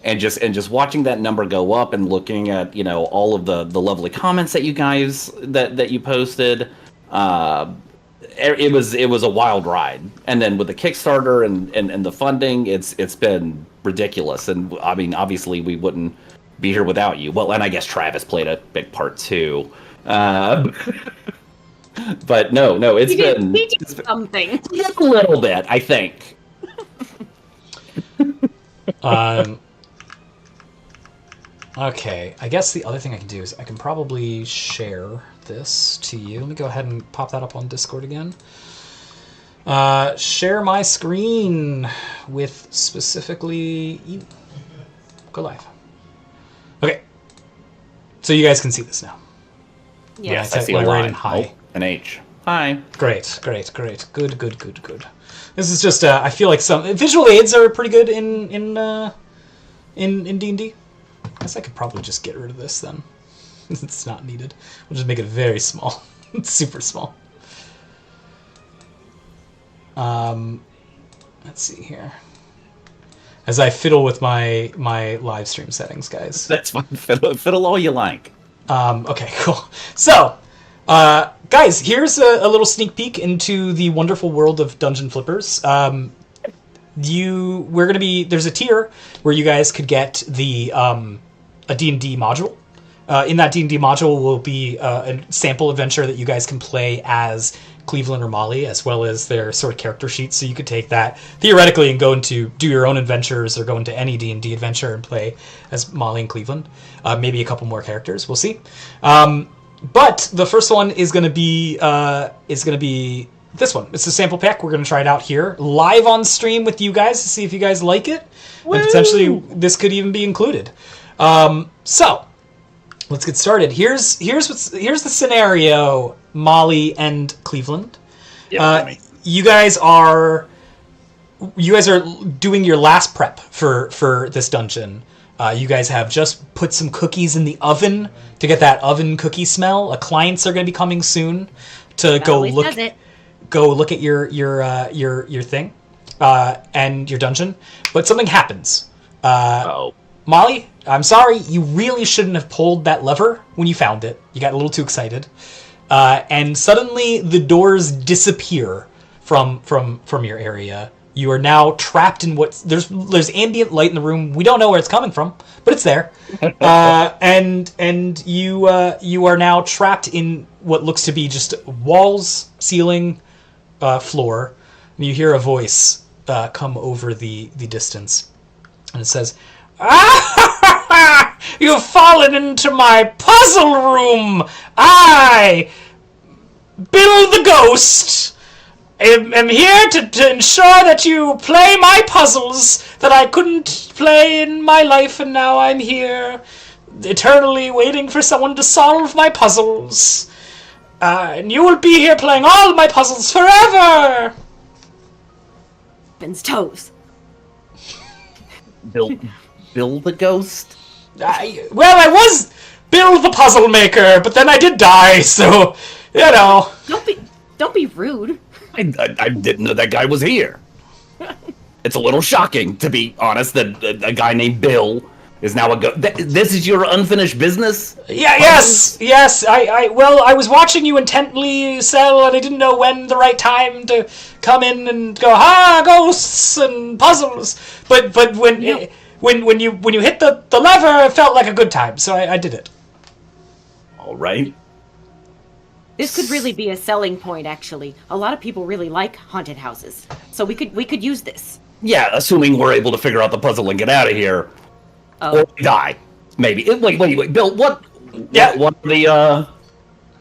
And just watching that number go up and looking at, you know, all of the lovely comments that you guys that you posted, it was a wild ride. And then with the Kickstarter and the funding, it's been ridiculous. And I mean, obviously we wouldn't be here without you. Well, and I guess Travis played a big part too. But no, it's been something. Just a little bit, I think. Okay, I guess the other thing I can do is I can probably share this to you. Let me go ahead and pop that up on Discord again. Share my screen with specifically you. Go live. Okay. So you guys can see this now. Yes. I see a line. line. High. Oh, an H. Hi. Great. Good. This is just, I feel like some visual aids are pretty good in D&D. I guess I could probably just get rid of this then. It's not needed. We'll just make it very small. It's super small. Let's see here. as I fiddle with my live stream settings, guys. That's fine. Fiddle all you like. Okay, cool. So, guys, here's a little sneak peek into the wonderful world of Dungeon Flippers. There's a tier where you guys could get the a D&D module. In that D&D module will be a sample adventure that you guys can play as Cleveland or Molly, as well as their sort of character sheets. So you could take that theoretically and do your own adventures, or go into any D&D adventure and play as Molly and Cleveland. Maybe a couple more characters. We'll see. But the first one is going to be this one. It's a sample pack. We're going to try it out here live on stream with you guys to see if you guys like it. Woo! And potentially this could even be included. So let's get started. Here's the scenario, Molly and Cleveland. You guys are doing your last prep for this dungeon. You guys have just put some cookies in the oven to get that oven cookie smell. Clients are going to be coming soon to go look at your thing and your dungeon. But something happens. Molly, I'm sorry, you really shouldn't have pulled that lever when you found it. You got a little too excited. And suddenly the doors disappear from your area. You are now trapped in there's ambient light in the room. We don't know where it's coming from, but it's there. And you are now trapped in what looks to be just walls, ceiling, floor. And you hear a voice come over the distance. And it says, "You've fallen into my puzzle room! I, Bill the Ghost, am here to ensure that you play my puzzles that I couldn't play in my life, and now I'm here, eternally waiting for someone to solve my puzzles. And you will be here playing all my puzzles forever!" Ben's toes. Bill the Ghost? I was Bill the Puzzle Maker, but then I did die, so, you know. Don't be rude. I didn't know that guy was here. It's a little shocking, to be honest, that a guy named Bill is now a ghost. This is your unfinished business? Yes. I was watching you intently sell, and I didn't know when the right time to come in and go, ghosts and puzzles. But when you hit the lever, it felt like a good time, so I did it. All right. This could really be a selling point, actually. A lot of people really like haunted houses, so we could use this. Yeah, assuming we're able to figure out the puzzle and get out of here. Oh. Or die, maybe. Wait, Bill, what are the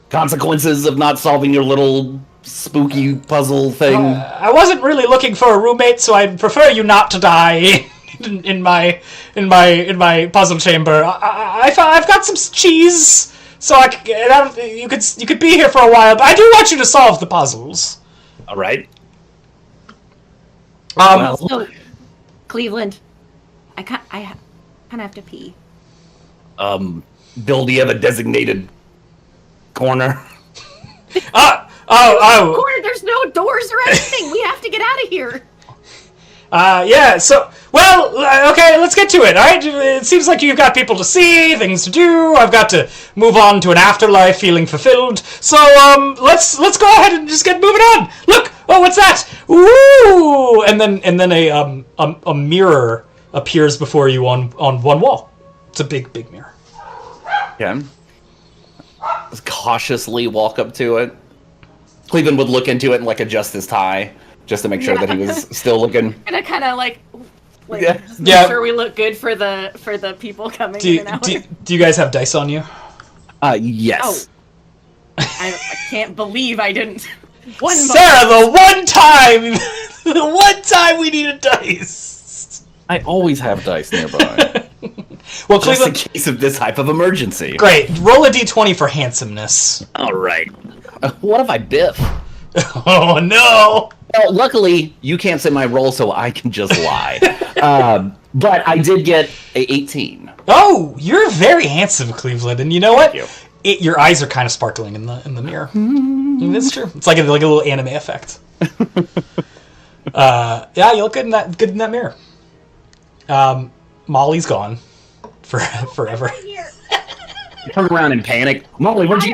consequences of not solving your little spooky puzzle thing? I wasn't really looking for a roommate, so I'd prefer you not to die in my puzzle chamber. I've got some cheese, so you could be here for a while, but I do want you to solve the puzzles. All right. So, Cleveland, I kind of have to pee. Bill, do you have a designated corner? Corner, there's no doors or anything. We have to get out of here. Okay, let's get to it, alright? It seems like you've got people to see, things to do. I've got to move on to an afterlife feeling fulfilled. So, let's go ahead and just get moving on. Look! Oh, what's that? Ooh! And then a mirror appears before you on one wall. It's a big mirror. Yeah. Just cautiously walk up to it. Cleveland would look into it and adjust his tie just to make sure that he was still looking. And I kind of make sure we look good for the people coming in and out. Do you guys have dice on you? Yes. Oh. I can't believe I didn't. Sarah, the one time we needed dice. I always have dice nearby. Well, just Cleveland, in case of this type of emergency. Great. Roll a d20 for handsomeness. All right. What if I biff? Oh, no. Well, luckily, you can't say my roll, so I can just lie. But I did get a 18. Oh, you're very handsome, Cleveland. And you know what? Thank you. Your eyes are kind of sparkling in the mirror. That's true. It's like a little anime effect. Yeah, you look good in that mirror. Molly's gone forever. Turn around in panic. Molly, where'd you?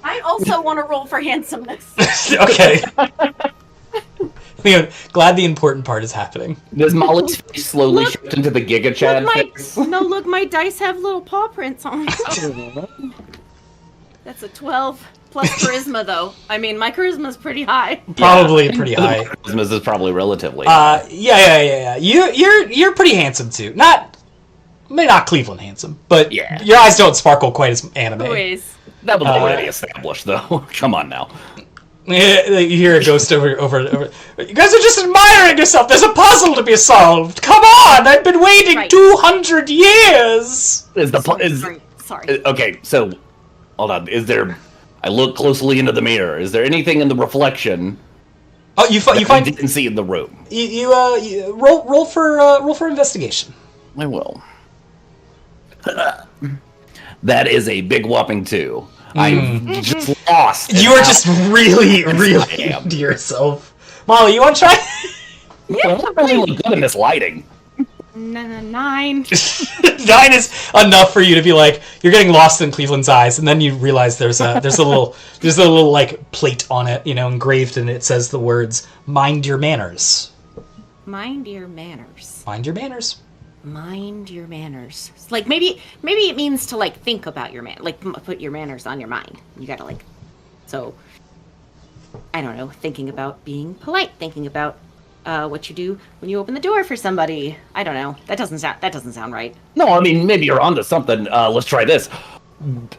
I also want to roll for handsomeness. Okay. Glad the important part is happening. Does Molly's face slowly shift into the Giga Chad face? Look, my dice have little paw prints on them. That's a 12 plus charisma, though. I mean, my charisma's pretty high. Probably pretty high. Charisma is probably relatively high. Yeah. You're pretty handsome too. Maybe not Cleveland handsome, but your eyes don't sparkle quite as anime. Anyways. That was already established, though. Come on now. You hear a ghost over. You guys are just admiring yourself. There's a puzzle to be solved. Come on! I've been waiting 200 years. Sorry. Okay, so hold on. I look closely into the mirror. Is there anything in the reflection? Oh, you find I didn't see in the room. You roll for investigation. I will. That is a big whopping 2. I'm just lost. You are just really into yourself. Molly, you want to try? Yeah, I really look good in this lighting. 9. 9 is enough for you to be like, you're getting lost in Cleveland's eyes, and then you realize there's a little like plate on it, engraved, and it says the words "Mind your manners." Mind your manners. Mind your manners. Mind your manners. It's like maybe it means to like think about your put your manners on your mind. You gotta so I don't know, thinking about being polite, thinking about what you do when you open the door for somebody. I don't know. That doesn't sound right. No, I mean maybe you're onto something. Let's try this.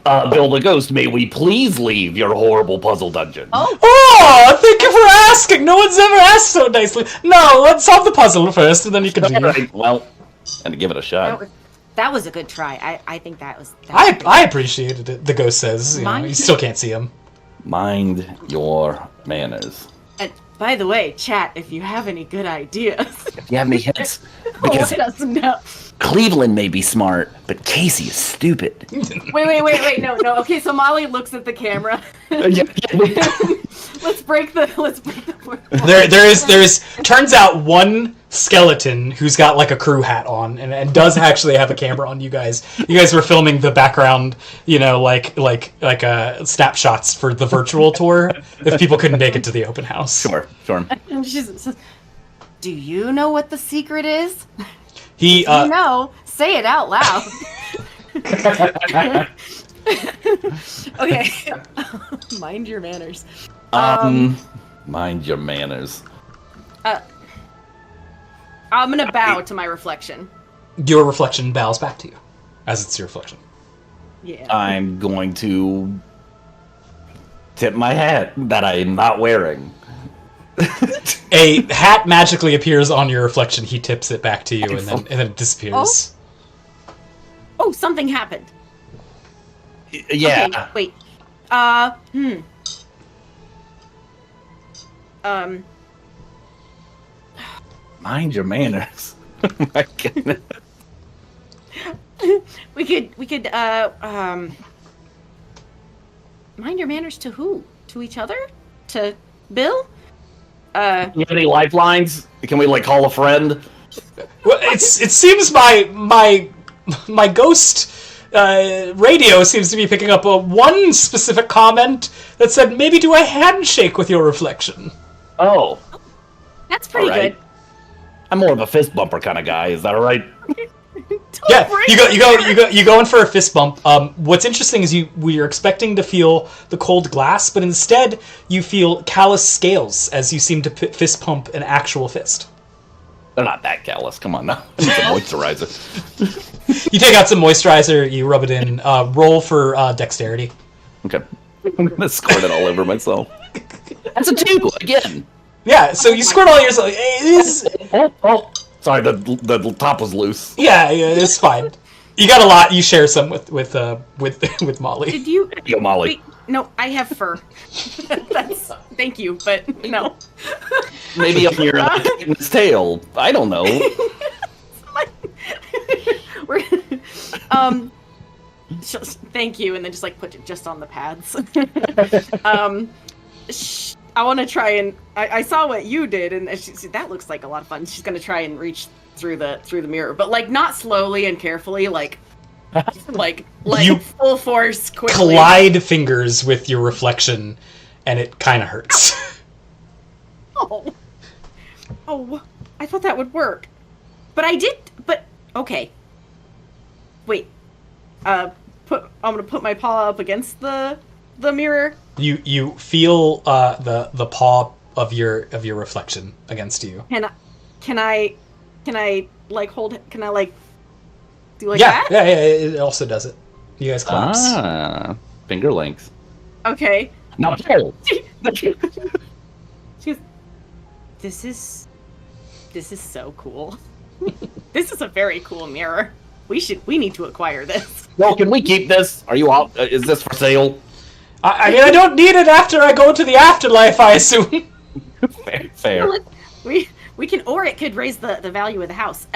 Bill the Ghost, may we please leave your horrible puzzle dungeon? Oh, thank you for asking. No one's ever asked so nicely. No, let's solve the puzzle first, and then you can do it. Well. And to give it a shot. That was a good try. I think that was. I appreciated it. The ghost says, you still can't see him. Mind your manners. And by the way, chat, if you have any good ideas, if you have any hints, because let us know. Cleveland may be smart, but Casey is stupid. Wait, no. Okay, so Molly looks at the camera. Let's break the There's turns out one skeleton who's got like a crew hat on and does actually have a camera on you guys. You guys were filming the background, like snapshots for the virtual tour if people couldn't make it to the open house. Sure. And she says, "Do you know what the secret is?" He say it out loud. Okay. Mind your manners. Mind your manners. I'm gonna bow to my reflection. Your reflection bows back to you, as it's your reflection. Yeah. I'm going to tip my hat that I'm not wearing. A hat magically appears on your reflection. He tips it back to you, and then it disappears. Oh, something happened. Yeah. Okay, wait. Mind your manners. Oh my goodness. We could mind your manners to who? To each other? To Bill? You have any lifelines? Can we call a friend? Well, it seems my ghost radio seems to be picking up one specific comment that said maybe do a handshake with your reflection. Oh, that's pretty good. I'm more of a fist bumper kind of guy. Is that all right? Yeah, you go in for a fist bump. What's interesting is we're expecting to feel the cold glass, but instead you feel callous scales as you seem to fist pump an actual fist. They're not that callous. Come on now. I need some moisturizer. You take out some moisturizer, you rub it in. Roll for dexterity. Okay. I'm gonna squirt it all over myself. That's a 2 again. Yeah, so you squirt all yourself. It is. Oh. Sorry, the top was loose. Yeah, it's fine. You got a lot. You share some with Molly. Did you? Yo, Molly. Wait, no, I have fur. Thank you, but no. Maybe on your tail. I don't know. Thank you, and then just put it just on the pads. I want to try and I saw what you did, and that looks like a lot of fun. She's gonna try and reach through the mirror, but like not slowly and carefully, like You full force, quickly. collide fingers with your reflection, and it kind of hurts. Oh, I thought that would work, but I did. But okay, wait. I'm gonna put my paw up against the mirror. You feel the paw of your reflection against you. Can I like hold? Can I like do like Yeah, that? yeah, it also does it. You guys clamps. Finger length. Okay. Now, She goes, this is so cool. This is a very cool mirror. We need to acquire this. well, can we keep this? Are you out? Is this for sale? I mean, I don't need it after I go to the afterlife, I assume. Fair. Well, we can, or it could raise the value of the house.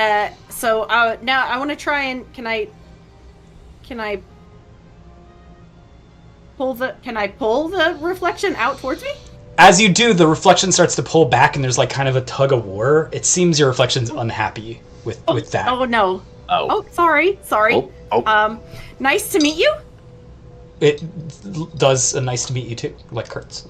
So now I want to try and can I pull the reflection out towards me? As you do, the reflection starts to pull back, and there's like kind of a tug of war. It seems your reflection's unhappy with that. Oh no. Oh. Sorry. Oh. Nice to meet you. It does a nice to meet you too, like Kurt's.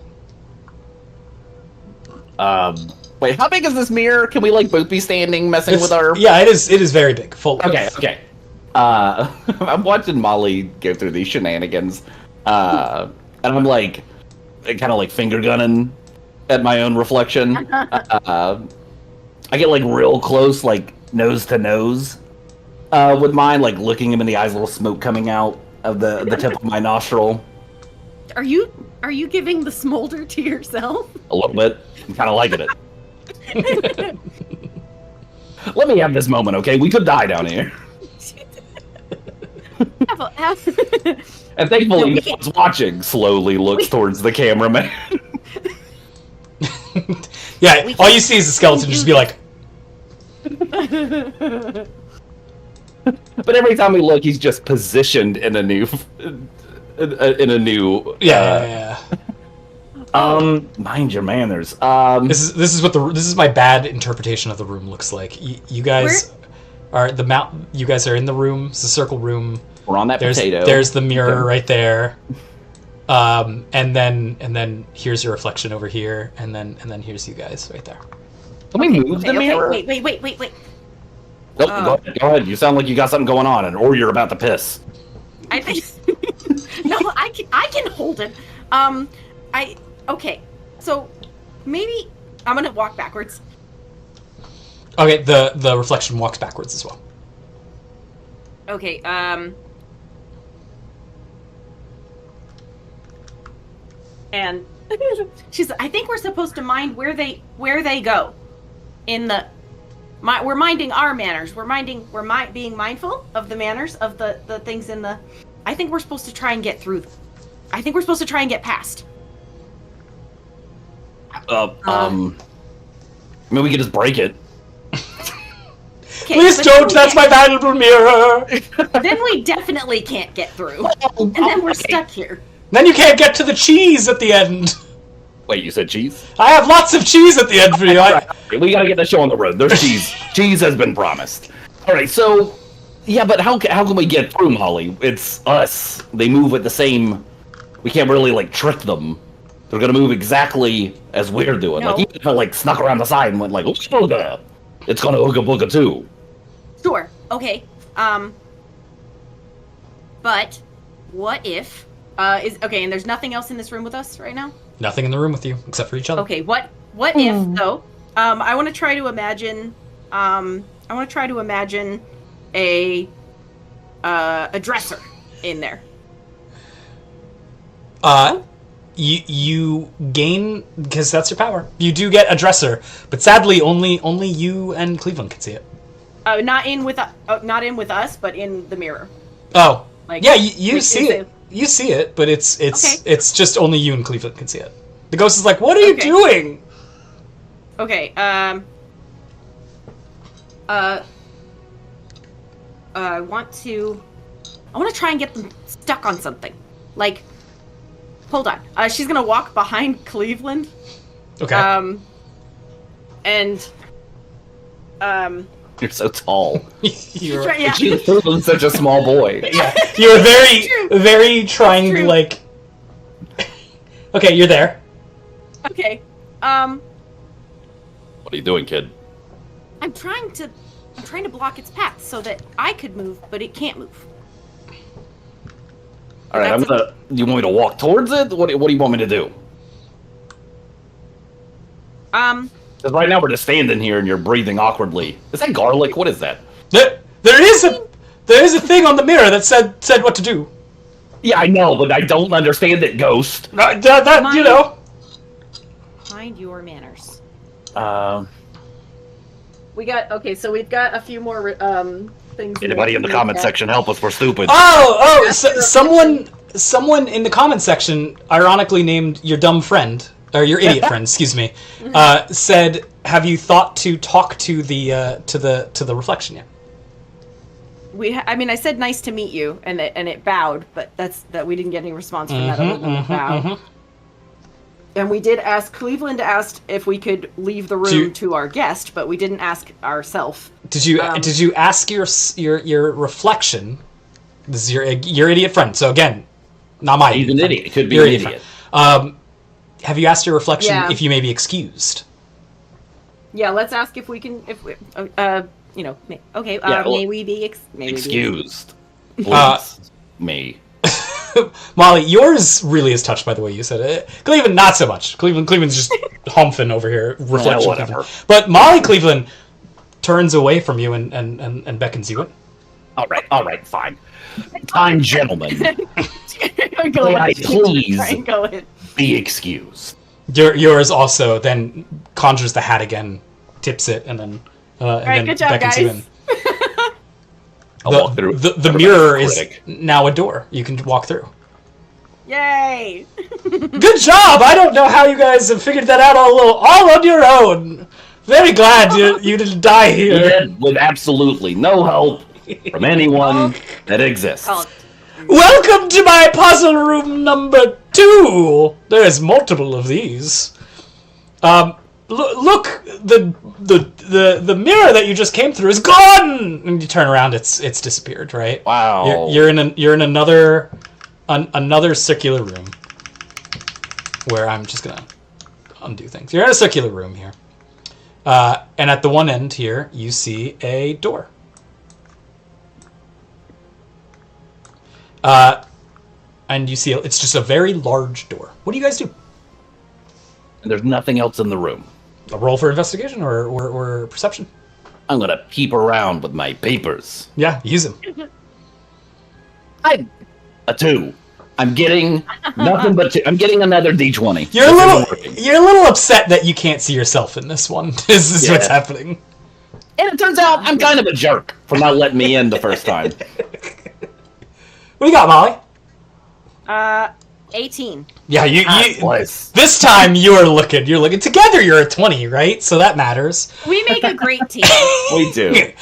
Wait, how big is this mirror? Can we like both be standing messing with our? Yeah, it is very big. Full. Okay. I'm watching Molly go through these shenanigans, and I'm like, kind of like finger gunning at my own reflection. I get like real close, like nose to nose, with mine, like looking him in the eyes, little smoke coming out of the tip of my nostril. Are you giving the smolder to yourself? A little bit. I'm kind of liking it. Let me have this moment, okay? We could die down here. And thankfully, no one's watching. Slowly looks towards the cameraman. Yeah, all you see is the skeleton just be like. But every time we look, he's just positioned in a new. Yeah. Mind your manners. This is my bad interpretation of the room looks like. You guys are You guys are in the room. It's a circle room. We're on that potato. There's the mirror right there. And then here's your reflection over here, and then here's you guys right there. Can we move the mirror? Wait. Oh, go ahead. You sound like you got something going on, or you're about to piss. I think. No, I can hold it. Okay. So maybe I'm gonna walk backwards. Okay, the reflection walks backwards as well. Okay. And I think we're supposed to mind where they go. We're minding our manners. We're being mindful of the manners of the things in the. I think we're supposed to try and get through. I think we're supposed to try and get past. I mean, we could just break it. Okay, please don't. That's my valuable mirror. Then we definitely can't get through, and then we're stuck here. Then you can't get to the cheese at the end. Wait, you said cheese? I have lots of cheese at the end for you. We gotta get the show on the road. There's cheese. Cheese has been promised. All right, so yeah, but how can we get through, Molly? It's us. They move at the same. We can't really like trick them. They're gonna move exactly as we're doing. No. Like even if I like snuck around the side and went like, ooga booga, it's gonna ooga booga too. Sure. Okay. But what if and there's nothing else in this room with us right now? Nothing in the room with you except for each other. Okay, what if though? I want to try to imagine a dresser in there. You gain, because that's your power. You do get a dresser, but sadly only you and Cleveland can see it. Not in with us, but in the mirror. Oh, like, yeah, you see it. You see it, but it's Okay. it's just only you and Cleveland can see it. The ghost is like, "What are you doing?" Okay. I want to try and get them stuck on something. Like, hold on. She's gonna walk behind Cleveland. Okay. And You're so tall. You're, Yeah. You're such a small boy. yeah, you're very, true. very trying to true. like. Okay, you're there. Okay. What are you doing, kid? I'm trying to block its path so that I could move, but it can't move. All right, you want me to walk towards it? What do you want me to do? Because right now we're just standing here and you're breathing awkwardly. Is that garlic? What is that? There is a thing on the mirror that said what to do. Yeah, I know, but I don't understand it, Ghost. That you know. Mind your manners. Um, We've got a few more things. Anybody in the comment section, help us, we're stupid. Someone in the comment section, ironically named your dumb friend, or your idiot friend, excuse me, said, "Have you thought to talk to the reflection yet?" I said nice to meet you, and it bowed, but we didn't get any response from that other than the bow. And we did ask, Cleveland asked if we could leave the room to our guest, but we didn't ask ourselves. Did you ask your reflection? This is your idiot friend. So again, not my. He's an idiot. It could be an an idiot. Have you asked your reflection if you may be excused? Yeah, let's ask if we can. May we be excused? Please, me. Molly, yours really is touched by the way you said it. Cleveland, not so much. Cleveland's just humping over here. Reflection. Yeah, whatever. But Molly Cleveland turns away from you and beckons you in. All right, fine. Fine, gentlemen. Go ahead. Please Go ahead. be excused. Yours also then conjures the hat again, tips it, and then good job, beckons guys. you in. I'll walk through. The mirror is now a door. You can walk through. Yay! Good job! I don't know how you guys have figured that out all on your own. Very glad you didn't die here. With absolutely no help from anyone that exists. Welcome to my puzzle room number 2. There's multiple of these. Look, the mirror that you just came through is gone. And you turn around, it's disappeared. Right? Wow. You're in another circular room where I'm just gonna undo things. You're in a circular room here, and at the one end here you see a door. And you see it's just a very large door. What do you guys do? And there's nothing else in the room. A roll for investigation or perception? I'm gonna peep around with my papers. Yeah, use them. A 2. I'm getting nothing but 2. I'm getting another D20. You're a little upset that you can't see yourself in this one. This is what's happening. And it turns out I'm kind of a jerk for not letting me in the first time. What do you got, Molly? 18. Yeah, you Nice. this time you're looking together. You're a 20, right? So that matters. We make a great team. We do.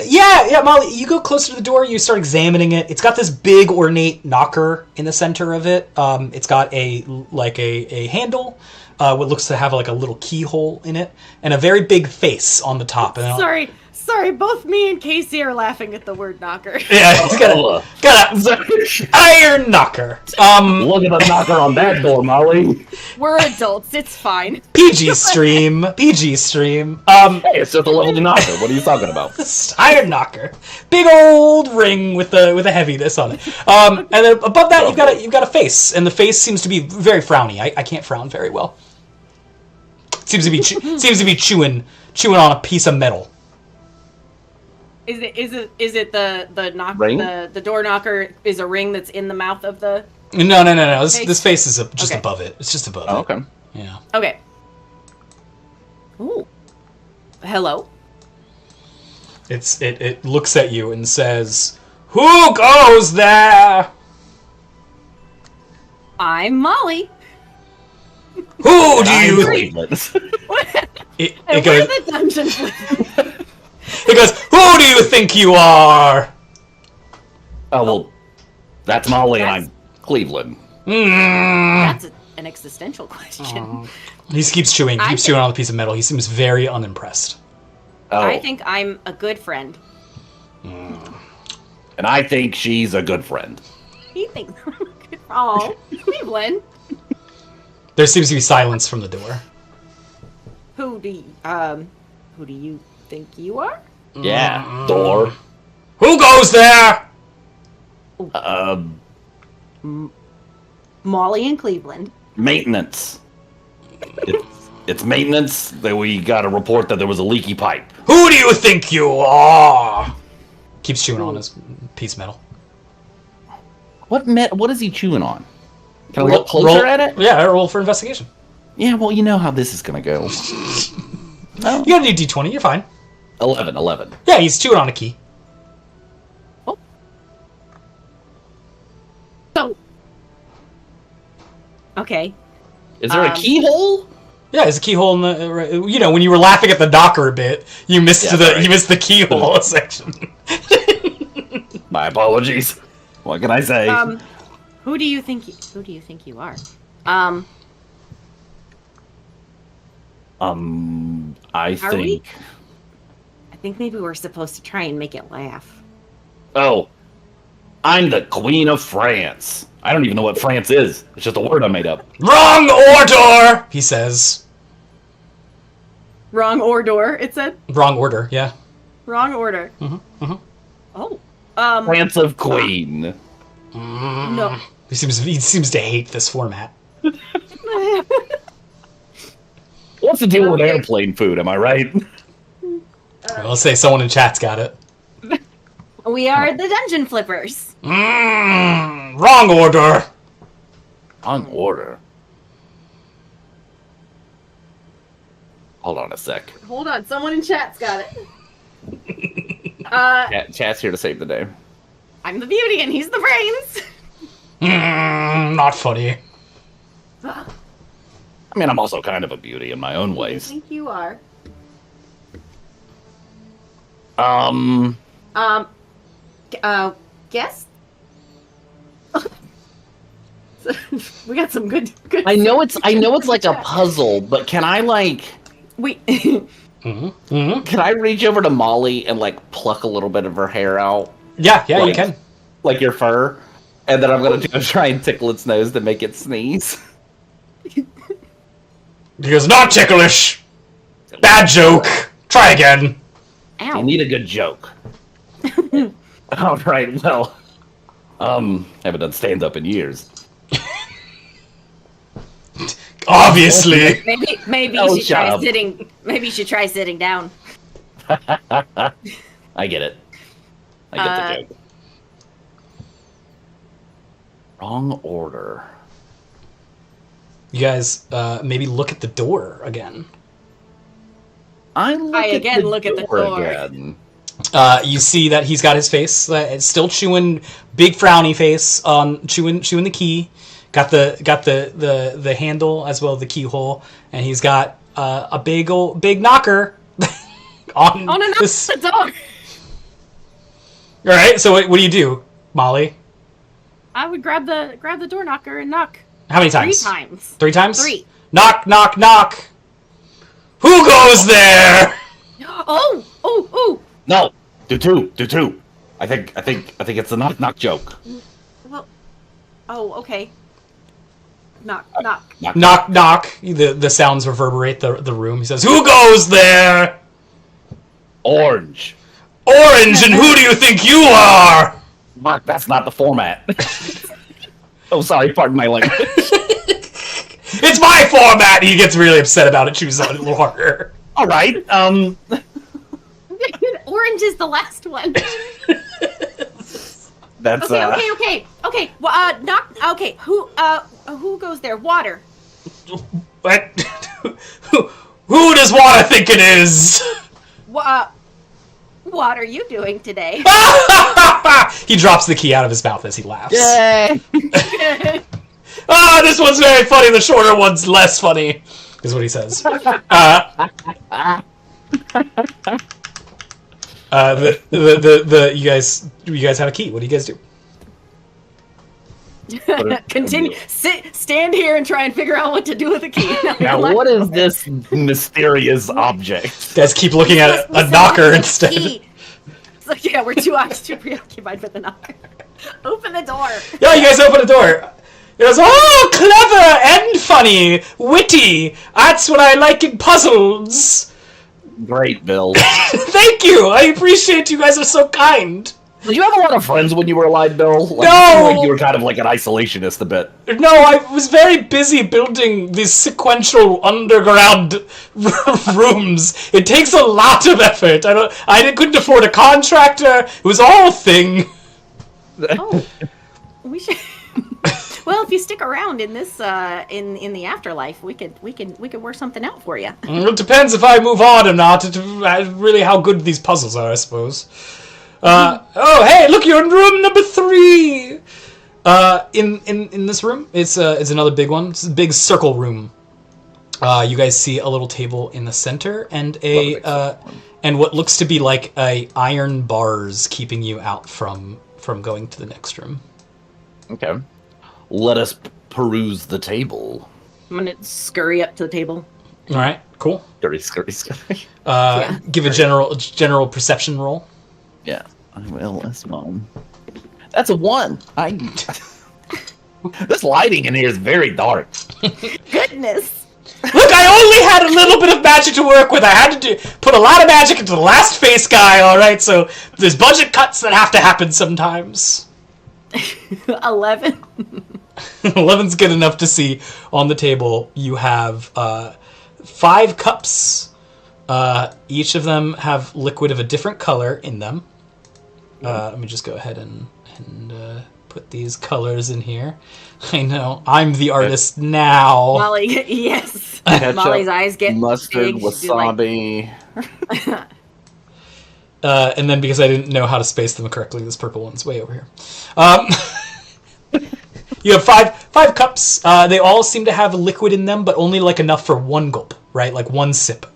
Yeah, Molly, you go closer to the door, you start examining it. It's got this big ornate knocker in the center of it. It's got a handle, what looks to have like a little keyhole in it, and a very big face on the top. And Sorry, both me and Casey are laughing at the word knocker. yeah, it's got a iron knocker. Look at the knocker on that door, Molly. We're adults, it's fine. PG stream. Hey, it's just a little knocker. What are you talking about? Iron knocker, big old ring with a heaviness on it. And then above that you've got a face, and the face seems to be very frowny. I can't frown very well. Seems to be chewing on a piece of metal. Is it the knock Ring? the door knocker is a ring that's in the mouth of the No. This face is just above it. It's just above it. Okay. Yeah. Okay. Ooh. Hello? It looks at you and says, "Who goes there?" I'm Molly. Who do you Cleveland. It And goes, we're the dungeon flipper. it goes, "Who do you think you are?" Oh, well, that's Molly and I'm Cleveland. That's an existential question. He keeps chewing on the piece of metal. He seems very unimpressed. Oh, I think I'm a good friend. and I think she's a good friend. He thinks I'm a good. Oh, Cleveland. There seems to be silence from the door. Who do you think you are? Yeah, door. Who goes there? Molly and Cleveland. Maintenance. It's maintenance that we got a report that there was a leaky pipe. Who do you think you are? Keeps chewing on his piece of metal. What is he chewing on? Can I look closer at it? Yeah, roll for investigation. Yeah, well, you know how this is gonna go. Oh. You got a D20, you're fine. 11. Yeah, he's chewing on a key. So. Okay. Is there a keyhole? Yeah, there's a keyhole in the. You know, when you were laughing at the Docker bit, you missed you missed the keyhole section. My apologies. What can I say? Who do you think you are? I think. I think maybe we're supposed to try and make it laugh. Oh, I'm the Queen of France. I don't even know what France is. It's just a word I made up. Wrong order, he says. Wrong order, it said. Wrong order, yeah. Wrong order. Oh. France of Queen. No. He seems to hate this format. What's the deal with airplane food? Am I right? Let's say someone in chat's got it. We are the Dungeon Flippers. Wrong order. Wrong order. Hold on a sec. Hold on, someone in chat's got it. Chat's here to save the day. I'm the beauty and he's the brains. Not funny. I mean, I'm also kind of a beauty in my own I ways. think you are. Guess? We got some good. I know it's like a puzzle, but can I can I reach over to Molly and like pluck a little bit of her hair out? Yeah, you Like- can. Like your fur? And then I'm gonna try and tickle its nose to make it sneeze. He goes, not ticklish. Bad joke. Try again. You need a good joke. Alright, well. Haven't done stand up in years. Obviously. Maybe Oh, you should shut try up. sitting. Maybe you should try sitting down. I get it. I get the joke. Wrong order. You guys maybe look at the door again. I again look at the door. Again. You see that he's got his face still chewing, big frowny face, chewing the key. Got the handle as well as the keyhole, and he's got a big knocker on. Oh no, this. the door! All right, so what do you do, Molly? I would grab the door knocker and knock. How many times? 3 times. 3 times? 3. Knock, knock, knock. Who goes there? Oh! No, do two. I think it's a knock joke. Well, okay. Knock. Knock, knock. The sounds reverberate the room. He says, "Who goes there?" Orange. Orange, and who do you think you are? Mark, that's not the format. Oh, sorry, pardon my language. It's my format. He gets really upset about it. Chooses a little harder. All right. Orange is the last one. That's Okay. Well, knock. Okay, who goes there? Water. What? Who does Water think it is? What are you doing today? He drops the key out of his mouth as he laughs. Yay! This one's very funny. The shorter one's less funny, is what he says. You guys have a key. What do you guys do? Continue. Stand here and try and figure out what to do with the key. Now, what is this mysterious object? Guys keep looking at a knocker instead. It's like, yeah, we're too preoccupied with the knocker. Open the door. Yeah, you guys open the door. It was, oh, clever and funny, witty. That's what I like in puzzles. Great, Bill. Thank you. I appreciate you guys are so kind. Did you have a lot of friends when you were alive, Bill? Like, No! I feel like you were kind of like an isolationist a bit. No, I was very busy building these sequential underground rooms. It takes a lot of effort. I couldn't afford a contractor. It was all a thing. Oh, we should. Well, if you stick around in this in the afterlife, we could work something out for you. It depends if I move on or not. It's really how good these puzzles are, I suppose. Oh, hey, look, you're in room number 3. In this room, it's another big one. It's a big circle room. You guys see a little table in the center and and what looks to be like iron bars keeping you out from going to the next room. Okay. Let us peruse the table. I'm gonna scurry up to the table. All right, cool. Scurry. Give a general perception roll. Yeah, I will as well. That's a 1. This lighting in here is very dark. Goodness. Look, I only had a little bit of magic to work with. I had to put a lot of magic into the last face guy, all right? So there's budget cuts that have to happen sometimes. 11. 11's good enough to see on the table. You have 5 cups. Each of them have liquid of a different color in them. Let me just go ahead and put these colors in here. I know, I'm the artist now. Molly, yes. Ketchup, Molly's eyes get mustard, big. wasabi. And then because I didn't know how to space them correctly, this purple one's way over here. You have five cups. They all seem to have liquid in them, but only like enough for one gulp, right? Like one sip.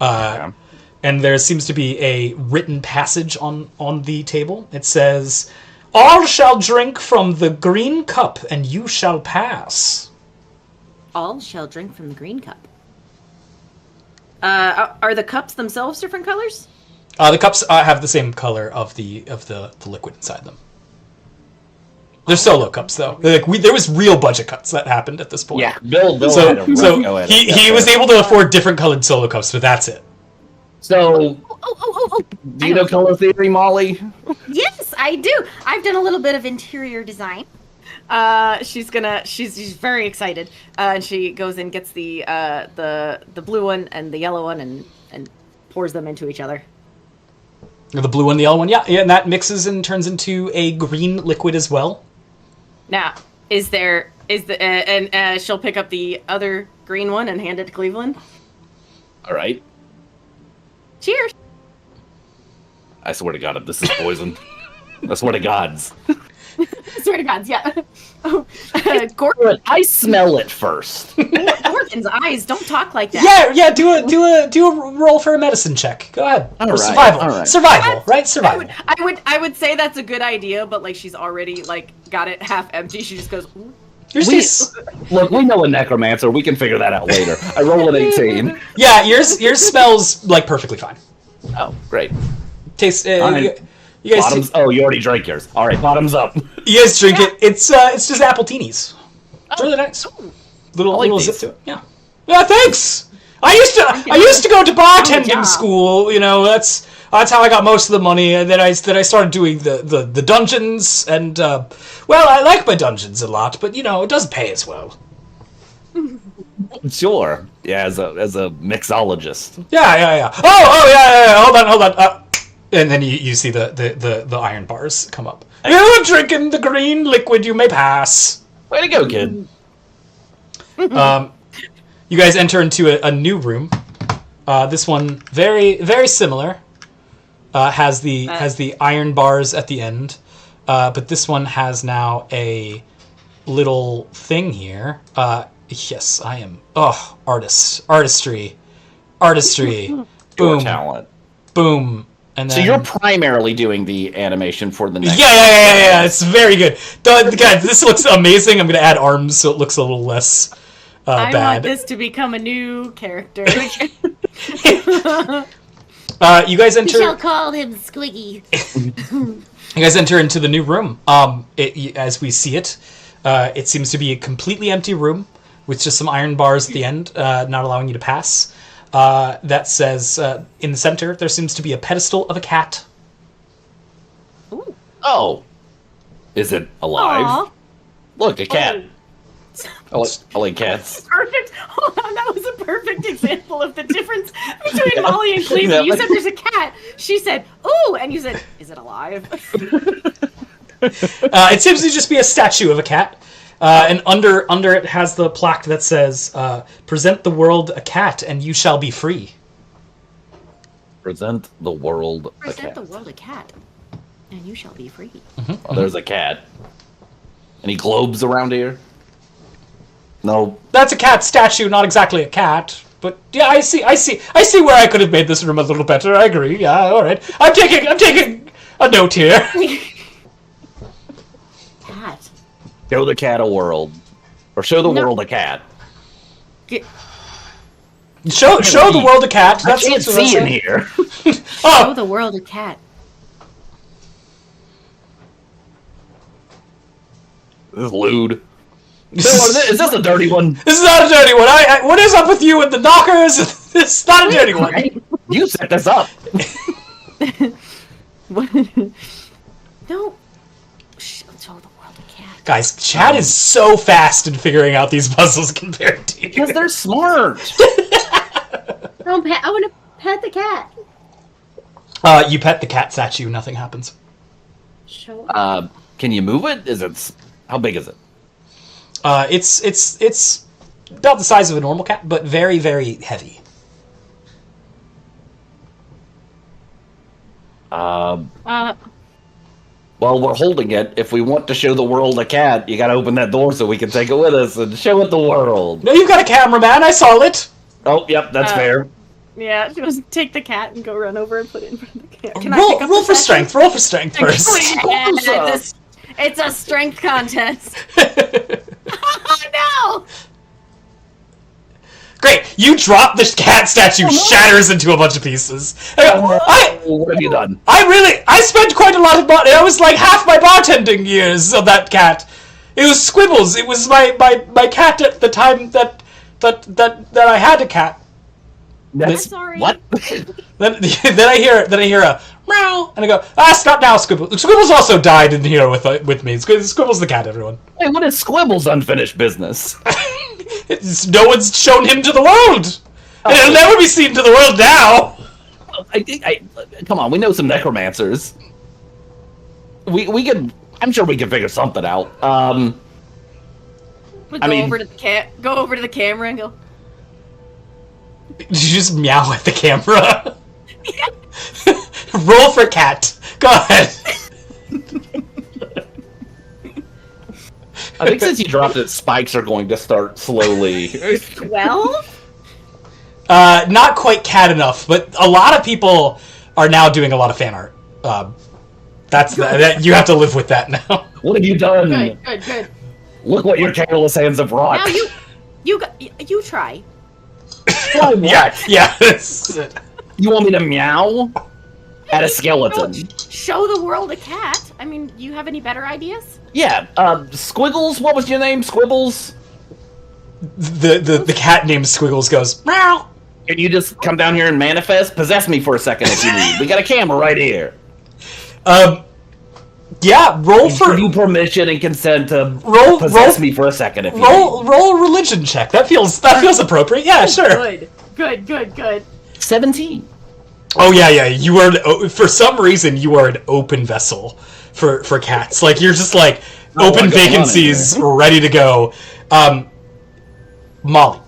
And there seems to be a written passage on the table. It says, "All shall drink from the green cup, and you shall pass." All shall drink from the green cup. Are the cups themselves different colors? The cups have the same color of the liquid inside them. They're solo cups, though. There was real budget cuts that happened at this point. Yeah, Bill So go ahead. he was able to afford different colored solo cups, but that's it. So, do you know color theory, Molly? Yes, I do. I've done a little bit of interior design. She's very excited. And she goes and gets the blue one and the yellow one and pours them into each other. The blue one, the yellow one, yeah, and that mixes and turns into a green liquid as well. Now, she'll pick up the other green one and hand it to Cleveland. All right. Cheers. I swear to God, if this is poison. I swear to gods. Swear to gods, yeah. I smell it first. Gordon's eyes, don't talk like that. Yeah. Do a roll for a medicine check. Go ahead. All or right, survival. all right. Survival, right? Survival. I would say that's a good idea, but like she's already like got it half empty. She just goes. Ooh. Look, we know a necromancer. We can figure that out later. I roll an 18. Yeah, yours smells like perfectly fine. Oh, great. Tastes. You guys Bottoms. Oh, you already drank yours. All right, bottoms up. You guys drink it. It's just apple teenies. It's really nice. Little zip to it. Yeah. Yeah. Thanks. I used to go to bartending school. You know, that's how I got most of the money. And then I started doing the dungeons. And well, I like my dungeons a lot, but you know, it doesn't pay as well. Sure. Yeah, as a mixologist. Yeah. Oh yeah. Hold on. And then you see the iron bars come up. You're drinking the green liquid, you may pass. Way to go, kid. You guys enter into a new room. This one very very similar. Has the iron bars at the end, but this one has now a little thing here. Yes, I am. Artistry. Boom. Pure talent. Boom. And So then, you're primarily doing the animation for the next. Yeah. It's very good. God, this looks amazing. I'm going to add arms so it looks a little less I bad. want this to become a new character. You guys We shall enter. call him Squiggy. You guys enter into the new room. As we see it, it seems to be a completely empty room with just some iron bars at the end, not allowing you to pass. That says, in the center, there seems to be a pedestal of a cat. Ooh. Oh, is it alive? Aw. Look, a cat. I like cats. Perfect. Hold on, that was a perfect example of the difference between Molly and Cleveland. Yeah. You said there's a cat. She said, "Ooh," and you said, "Is it alive?" It seems to just be a statue of a cat. And under it has the plaque that says, "Present the world a cat, and you shall be free." Present the world a Present cat. the world a cat, and you shall be free. Oh, there's a cat. Any globes around here? No. That's a cat statue, not exactly a cat. But yeah, I see where I could have made this room a little better. I agree. Yeah, all right. I'm taking a note here. Cat. Show the cat a world. Or show the No. world a cat. Get, Show the world a cat. I That's can't what I'm see in saying. here. show Oh, the world a cat. This is lewd. Is this a dirty one? this is not a dirty one. What is up with you and the knockers? It's not a dirty one. You set this up. No. Show the world a cat. Guys, Chad is so fast in figuring out these puzzles compared to you. Because they're smart. I want to pet the cat. You pet the cat statue, nothing happens. Show. Can you move it? How big is it? It's about the size of a normal cat, but very, very heavy. Uh, Well, we're holding it. If we want to show the world a cat, you gotta open that door so we can take it with us and show it the world. No, you've got a cameraman. I saw it. Oh, yep, that's fair. yeah, just take the cat and go run over and put it in front of the cat. Can I Roll, pick up roll the for statue? strength. Roll for strength first. It's a strength contest. Oh no! Great. You drop the cat statue, shatters into a bunch of pieces. What have you done? I spent quite a lot of money. That was like half my bartending years on that cat. It was Squibbles. It was my cat at the time that I had a cat. That's, sorry. What? Then I hear a meow, and I go, stop now, Squibbles. Squibbles also died in here with me. Squibbles the cat, everyone. Hey, what is Squibble's unfinished business? No one's shown him to the world. And it'll never be seen to the world now. Come on, we know some necromancers. We can. I'm sure we can figure something out. Go over to the camera and go. Did you just meow at the camera? Roll for cat. Go ahead. I think since you dropped it, spikes are going to start slowly. 12? Not quite cat enough, but a lot of people are now doing a lot of fan art. That you have to live with that now. What have you done? Good. Look what your careless hands have wrought. Now you try. Yeah. You want me to meow at a skeleton? Show the world a cat. I mean, do you have any better ideas? Yeah. Squiggles. What was your name? Squibbles. The cat named Squiggles goes meow. Can you just come down here and manifest? Possess me for a second if you need. We got a camera right here. Yeah. Roll for Give you permission and consent to roll possess me for a second if you need. roll a religion check. That feels appropriate. Yeah, sure. Good. 17. Oh yeah. You are for some reason you are an open vessel for cats. Like you're just like open vacancies ready to go. Molly,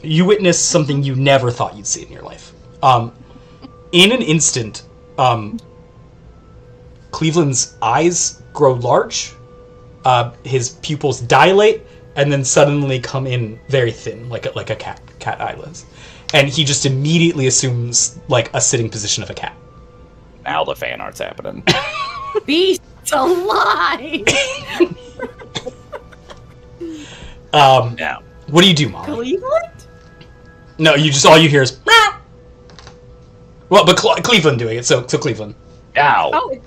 you witness something you never thought you'd see in your life. In an instant, Cleveland's eyes grow large, his pupils dilate, and then suddenly come in very thin, like a cat eyelids. And he just immediately assumes like a sitting position of a cat. Now the fan art's happening. Beast alive! Now. What do you do, Molly? Cleveland? No, you just all you hear is meow. Well, but Cleveland doing it, so Cleveland. Now. Oh,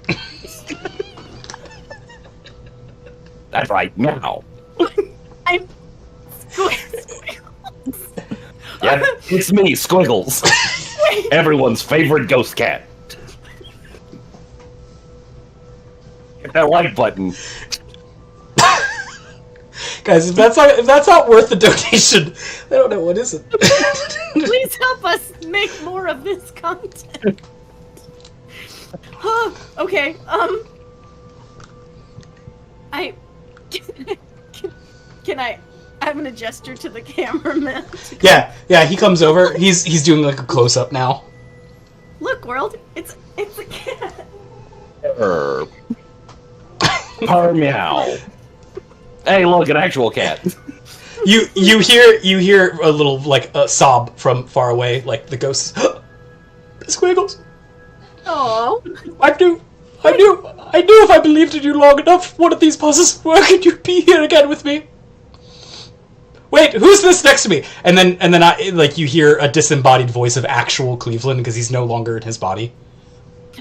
That's right. Now. I'm... Yeah, it's me, Squiggles. Everyone's favorite ghost cat. Hit that like button. Guys, if that's not worth the donation, I don't know what is it. Please help us make more of this content. Okay, I'm gonna gesture to the cameraman. Yeah, he comes over. He's doing like a close up now. Look, world, it's a cat. Meow. Hey, look, an actual cat. You hear a little like a sob from far away, like the ghost. Squiggles. Oh. I knew if I believed in you long enough, one of these puzzles would work and you'd be here again with me. Wait, who's this next to me? And then I like you hear a disembodied voice of actual Cleveland because he's no longer in his body.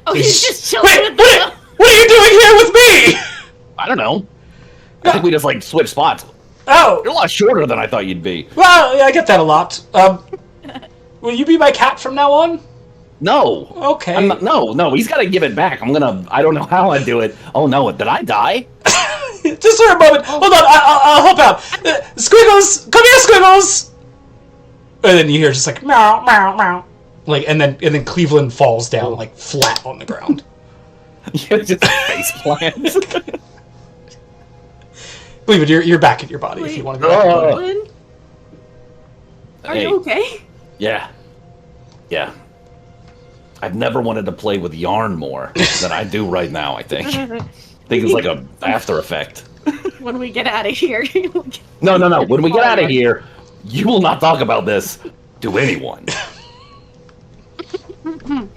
Oh, he's just chilling Wait, with the... what are you doing here with me? I don't know. I think we just like switched spots. Oh, You're a lot shorter than I thought you'd be. well, yeah, I get that a lot. Will you be my cat from now on? No. Okay. No, he's got to give it back. I don't know how I do it. Oh no, did I die? Just for a moment. Hold on, I'll help out. Squiggles, come here, Squiggles. And then you hear just like meow, meow, meow. Like, and then Cleveland falls down like flat on the ground. You just face plant. Cleveland, you're back in your body if you want to go back. Cleveland? Are Hey. you okay? Yeah. I've never wanted to play with yarn more than I do right now, I think. I think it's like a after effect. When we get out of here. No. When we get out of here, you will not talk about this to anyone.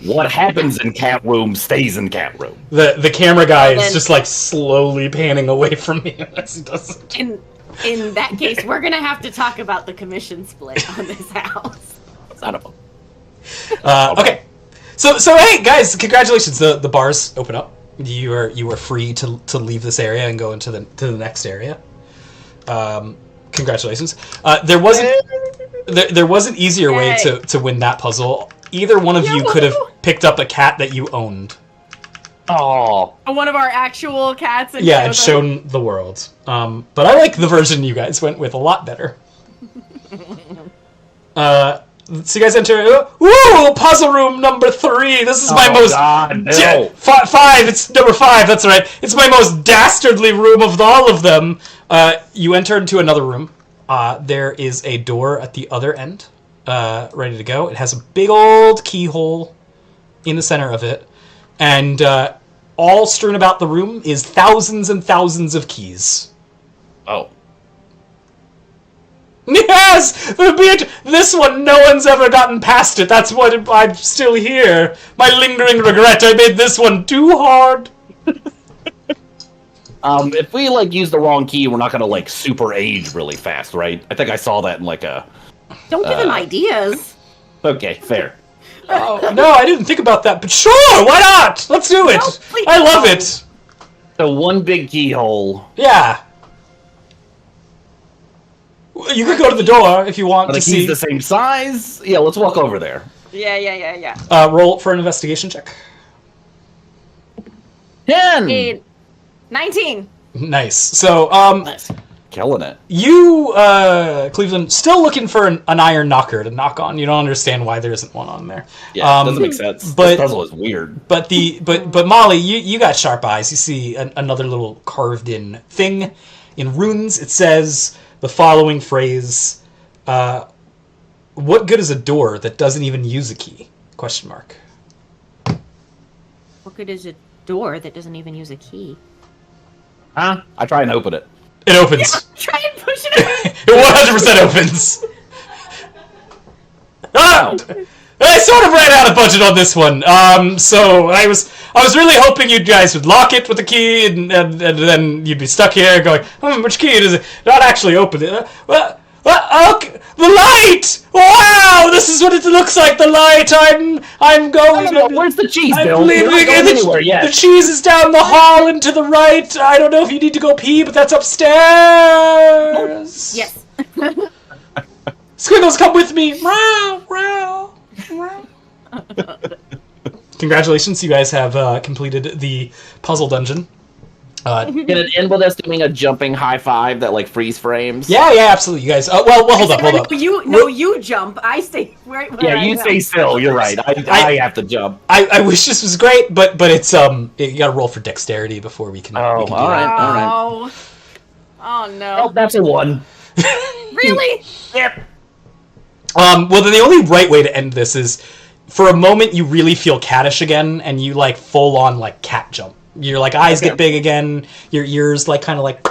What happens in cat room stays in cat room. The camera guy Well, is just like slowly panning away from me as he does it. In that case, we're gonna have to talk about the commission split on this house. Son of a... Okay. So hey guys, congratulations. The bars open up. You are free to leave this area and go into the next area. Congratulations. There was an easier way to win that puzzle. Either one of you could have picked up a cat that you owned. Oh. One of our actual cats. And Yeah, and shown the world. But I like the version you guys went with a lot better. So you guys enter. Ooh, puzzle room number 3. This is my most. God, no. 5. It's number 5. That's right. It's my most dastardly room of all of them. You enter into another room. There is a door at the other end, ready to go. It has a big old keyhole in the center of it, and all strewn about the room is thousands and thousands of keys. Oh. Yes! This one, no one's ever gotten past it. That's why I'm still here. My lingering regret, I made this one too hard. If we, like, use the wrong key, we're not gonna, like, super age really fast, right? I think I saw that in, like, a... Don't give him ideas. Okay, fair. Oh, no, I didn't think about that, but sure, why not? Let's do it. No, please I love don't. it. So one big keyhole. Yeah. You could go to the door if you want Are to the keys see. the same size? Yeah, let's walk over there. Yeah. Roll for an investigation check. 10! 19. Nice. So, Nice. Killing it. you, Cleveland, still looking for an iron knocker to knock on. You don't understand why there isn't one on there. Yeah, doesn't make sense. but- This puzzle is weird. But but Molly, you got sharp eyes. You see another little carved in thing in runes. It says the following phrase: "What good is a door that doesn't even use a key?" Question mark. What good is a door that doesn't even use a key? Huh? I try and open it. It opens. Try and push it away. It 100% opens. Ah! I sort of ran out of budget on this one. So I was really hoping you guys would lock it with the key, and then you'd be stuck here going, which key is it? Not actually open it. Okay, the light! Wow, this is what it looks like. The light. I'm going. Where's the cheese, I'm Bill? leaving. You're not going anywhere yet. The cheese is down the hall and to the right. I don't know if you need to go pee, but that's upstairs. Yes. Squiggles, come with me. Meow, meow, meow. Congratulations, you guys have completed the puzzle dungeon. Can it end with us doing a jumping high five that like freeze frames? Yeah, absolutely, you guys. Well, hold up. You jump. I stay right where Yeah, I you am. stay still. You're right. I have to jump. I wish this was great, but it's you got to roll for dexterity before we can. Oh, we can do all right, that. all right. Oh no. Oh, that's a 1. Really? Yep. Well, then the only right way to end this is, for a moment, you really feel cattish again, and you like full on like cat jump. Your like eyes get big again. Your ears like kind of like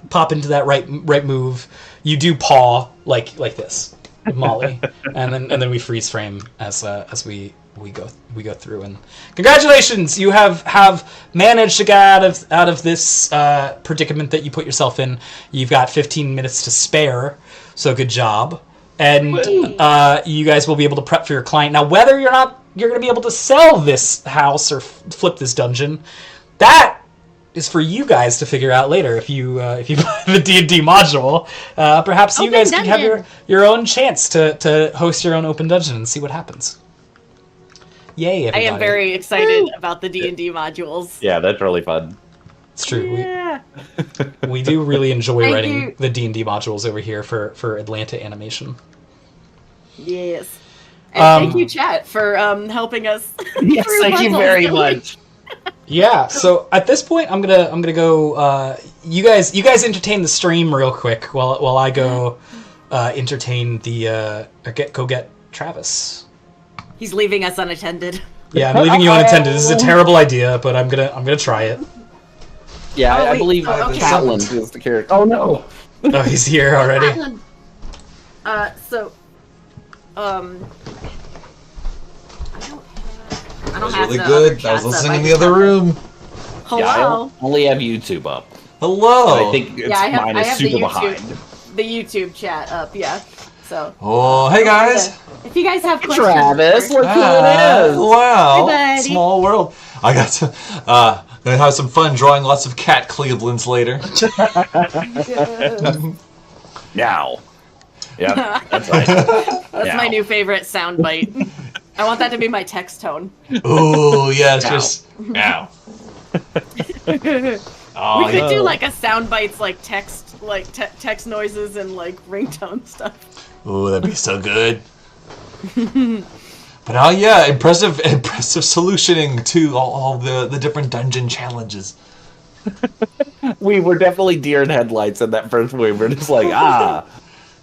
pop into that right move. You do paw like this with Molly, and then we freeze frame as we go through. And congratulations, you have managed to get out of this predicament that you put yourself in. You've got 15 minutes to spare, so good job. And you guys will be able to prep for your client. Now, whether you're going to be able to sell this house or flip this dungeon, that is for you guys to figure out later. If you buy the D&D module, perhaps you guys can have your own chance to host your own open dungeon and see what happens. Yay, everybody. I am very excited about the D&D modules. Yeah, that's really fun. It's true. Yeah. We do really enjoy Thank writing you. the D&D modules over here for Atlanta Animation. Yes. And thank you, chat, for helping us. Yes, through thank you puzzles. very much. Yeah, so at this point, I'm gonna go. You guys entertain the stream real quick while I go entertain the go get Travis. He's leaving us unattended. Yeah, I'm leaving you unattended. This is a terrible idea, but I'm gonna try it. Yeah, Oh, I wait. believe Oh, okay. Catland is the character. Oh no! Oh, he's here already. So, I don't That was have really the good. other I was chats up. listening I in the just other have room. Hello. Yeah, I only have YouTube up. Hello. I think it's, Yeah, I mine is have super the behind. YouTube chat up. Yeah. So. Oh, hey guys. If you guys have questions, Travis, look who Ah, it is. wow. Hey, buddy. Small world. I got to gonna have some fun drawing lots of cat Clevelands later. Now. Yeah, that's right. That's my new favorite soundbite. I want that to be my text tone. Ooh, yeah, it's Meow. just meow. Oh, We could yeah. do like a soundbites, like text noises and like ringtone stuff. Ooh, that'd be so good. But oh yeah, impressive solutioning to all the different dungeon challenges. We were definitely deer in headlights in that first movie. We're just like,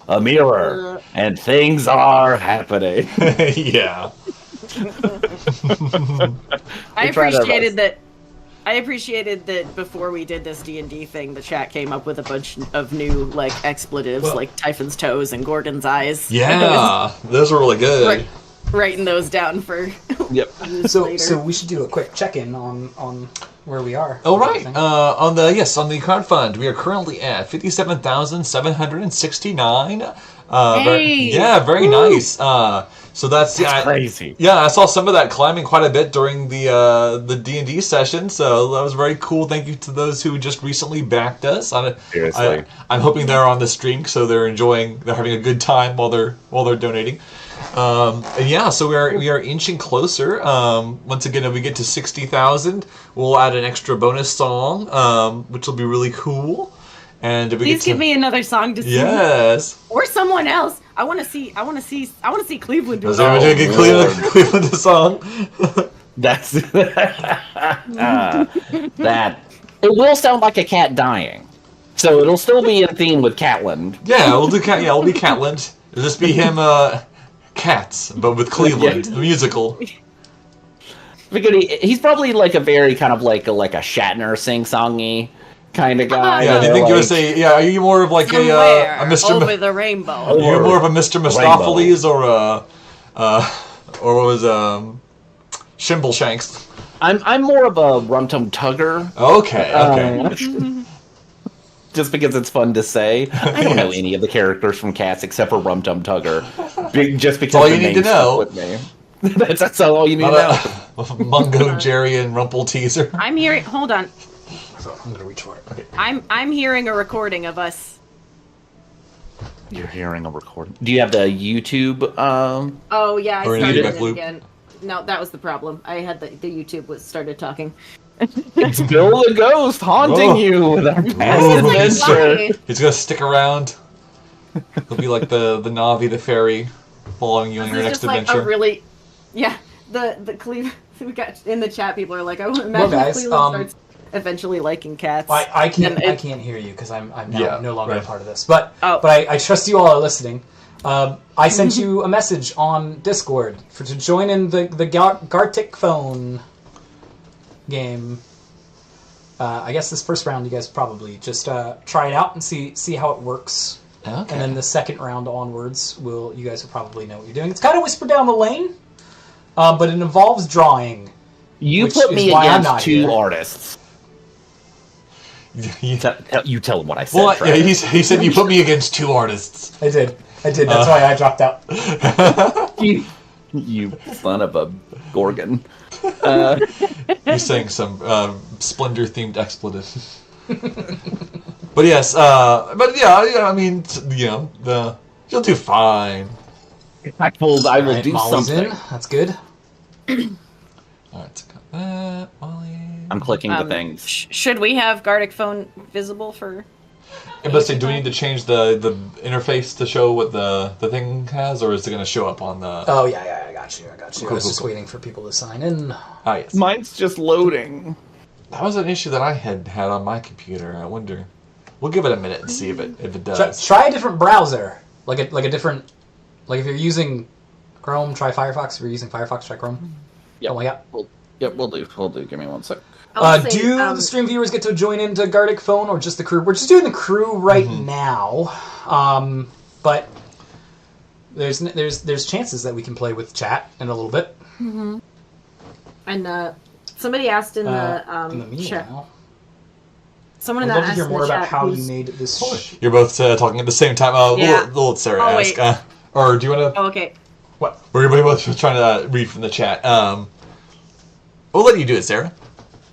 a mirror, and things are happening. Yeah. I We tried our appreciated that. I appreciated that before we did this D&D thing, the chat came up with a bunch of new like expletives, Well- like Typhon's toes and Gorgon's eyes. Yeah, those were really good. Writing those down for Yep. use So later. we should do a quick check-in on where we are. Oh right, on the crowdfund, we are currently at 57,769. Very nice. So that's Crazy. Yeah, I saw some of that climbing quite a bit during the D&D session, so that was very cool. Thank you to those who just recently backed us. Seriously. I'm hoping they're on the stream, so they're having a good time while they're donating. And yeah, so we are inching closer. Once again, if we get to 60,000, we'll add an extra bonus song, which will be really cool. And if we Please give me another song to sing. yes. Or someone else. I want to see Cleveland do Is it. there going to get Cleveland a song? That's that. It will sound like a cat dying, so it'll still be in theme with Catland. Yeah, we'll do cat. Yeah, it'll be Catland. It'll just be him, Cats, but with Cleveland, the musical. Because he's probably like a very kind of like a Shatner sing-songy kind of guy. Yeah, do you think you would say? Yeah, are you more of like Somewhere a Mr. over the rainbow. You're more of a Mr. Mistopheles or a Or what was Shimbleshanks? I'm more of a Rumtum Tugger. Okay. Just because it's fun to say. I don't know any of the characters from Cats except for Rumtum Tugger. Just because all the you need name to know. stuck with me. That's all you need to know. Mungo, Jerry, and Rumple Teaser. I'm hearing. Hold on. So I'm gonna reach for it. Okay. I'm hearing a recording of us. You're hearing a recording. Do you have the YouTube? Oh yeah, I Or started feedback it loop. again. No, that was the problem. I had the YouTube was started talking. It's Bill the Ghost haunting Whoa. you with our past It's adventure. like He's gonna stick around. He'll be like the Navi, the fairy, following you on your This is next just like adventure. a really, yeah. The Cleveland we got in the chat. People are like, I would imagine Well, guys, Cleveland starts eventually liking cats. I can't And I it- can't hear you because I'm now Yeah, no longer right. a part of this. But Oh. I trust you all are listening. I sent you a message on Discord to join in the Gartic Phone game. I guess this first round you guys probably just try it out and see how it works. Okay. And then the second round onwards, you guys will probably know what you're doing. It's kind of whispered down the lane, but it involves drawing. You Which put is me why I'm against not two here. artists. Yeah. You tell him what I said. Well, yeah, Travis. he said you put me against two artists. I did. That's why I dropped out. You son of a Gorgon. He's saying some Splendor-themed expletive. But yes, but yeah, I mean, you'll do fine. I will Alright, do Molly's something. in. That's good. Alright, so got that, Molly. I'm clicking the things. Should we have Gartic Phone visible for? Yeah, but say, do we need to change the interface to show what the thing has, or is it going to show up on the... Oh yeah, I got you. I Cool, was cool, just cool. waiting for people to sign in. Ah, yes. Mine's just loading. That was an issue that I had on my computer. I wonder... We'll give it a minute and see if it does. Try a different browser, like a different, like if you're using Chrome, try Firefox. If you're using Firefox, try Chrome. Yep. Oh my god. We'll do. Give me 1 sec. Do the stream viewers get to join into Gartic Phone or just the crew? We're just doing the crew right now, but there's chances that we can play with chat in a little bit. Mm-hmm. And somebody asked in In the the chat. meanwhile, Someone I'd in love that to asked hear in more the about chat how you who's- made this. You're both talking at the same time. Yeah. We'll let Sarah Oh, ask. wait. Or do you want to... Oh, okay. What? We're both trying to read from the chat. We'll let you do it, Sarah.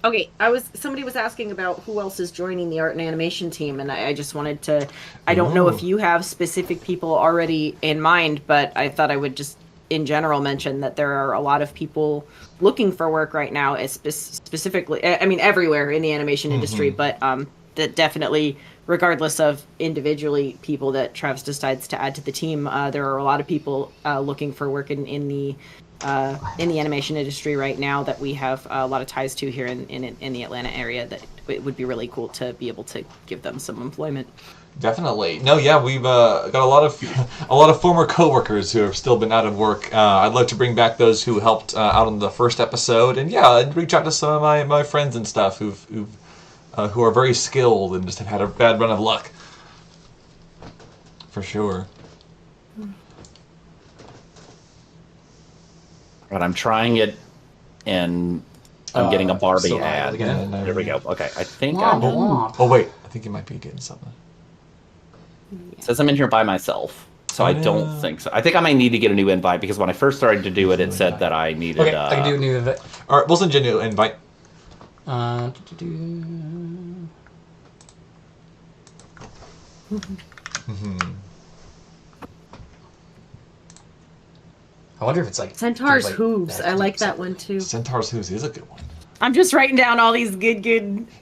Okay, somebody was asking about who else is joining the art and animation team, and I just wanted to. I don't know if you have specific people already in mind, but I thought I would just, in general, mention that there are a lot of people looking for work right now, specifically. I mean, everywhere in the animation industry, but that definitely, regardless of individually people that Travis decides to add to the team, there are a lot of people looking for work in the animation industry right now that we have a lot of ties to here in the Atlanta area. That it would be really cool to be able to give them some employment. Definitely. No, yeah, we've got a lot of former coworkers who have still been out of work. I'd like to bring back those who helped out on the first episode, and yeah, I'd reach out to some of my friends and stuff who are very skilled and just have had a bad run of luck. For sure. But I'm trying it, and I'm getting a Barbie still not ad. able to get it? There we go. Okay, I think Womp I'm. womp. Oh wait, I think you might be getting something. It says I'm in here by myself, so I don't think so. I think I might need to get a new invite because when I first started to do it, it said that I needed. Okay, I can do a new invite. All right, we'll send you a new invite. I wonder if it's like Centaur's like Hooves. that I like deep that set. one too. Centaur's Who's is a good one. I'm just writing down all these good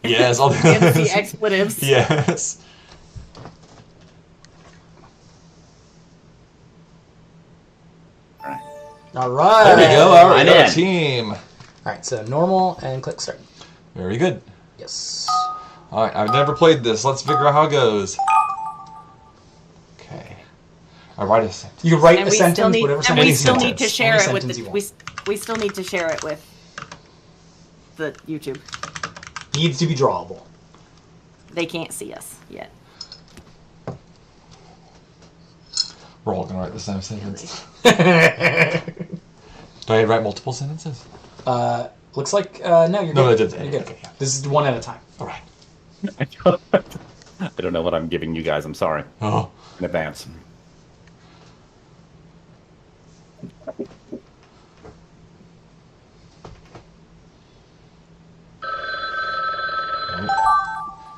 Yes, all the fancy expletives. Yes. All right. There we go. All right, I'm our in. team. All right, so normal and click start. Very good. Yes. All right, I've never played this. Let's figure out how it goes. Okay. I write a sentence. You can write And a we sentence, still need, whatever and sentence. we Any still need sentence. to share Any it with sentence the you we still need to share it with the YouTube. Needs to be drawable. They can't see us yet. We're all gonna write the same sentence. Do I write multiple sentences? Looks like no, you're good. That's it. You're good. Okay, yeah. This is one at a time. All right. I don't know what I'm giving you guys. I'm sorry Oh. in advance.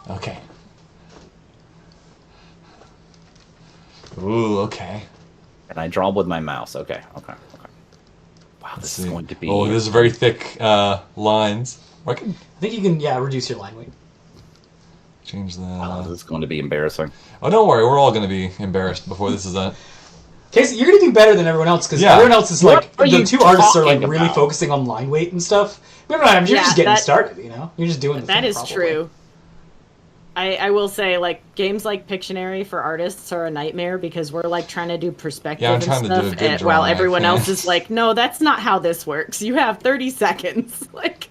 Okay. Ooh, okay. And I draw with my mouse. Okay. Wow, this is going to be. Oh, this is very thick lines. I can I think you can reduce your line weight. change Oh, that. this is going to be embarrassing. Oh, don't worry. We're all going to be embarrassed before this is done. Casey, you're gonna do better than everyone else because Yeah. everyone else is What like are the you two artists are like talking really about? focusing on line weight and stuff. You're just getting that- started. You're just doing the That thing is probably. true. I will say, like, games like Pictionary for artists are a nightmare because we're, like, trying to do perspective Yeah, I'm and trying to do a stuff, good while drawing, I everyone can't. else is like, no, that's not how this works. You have 30 seconds. Like,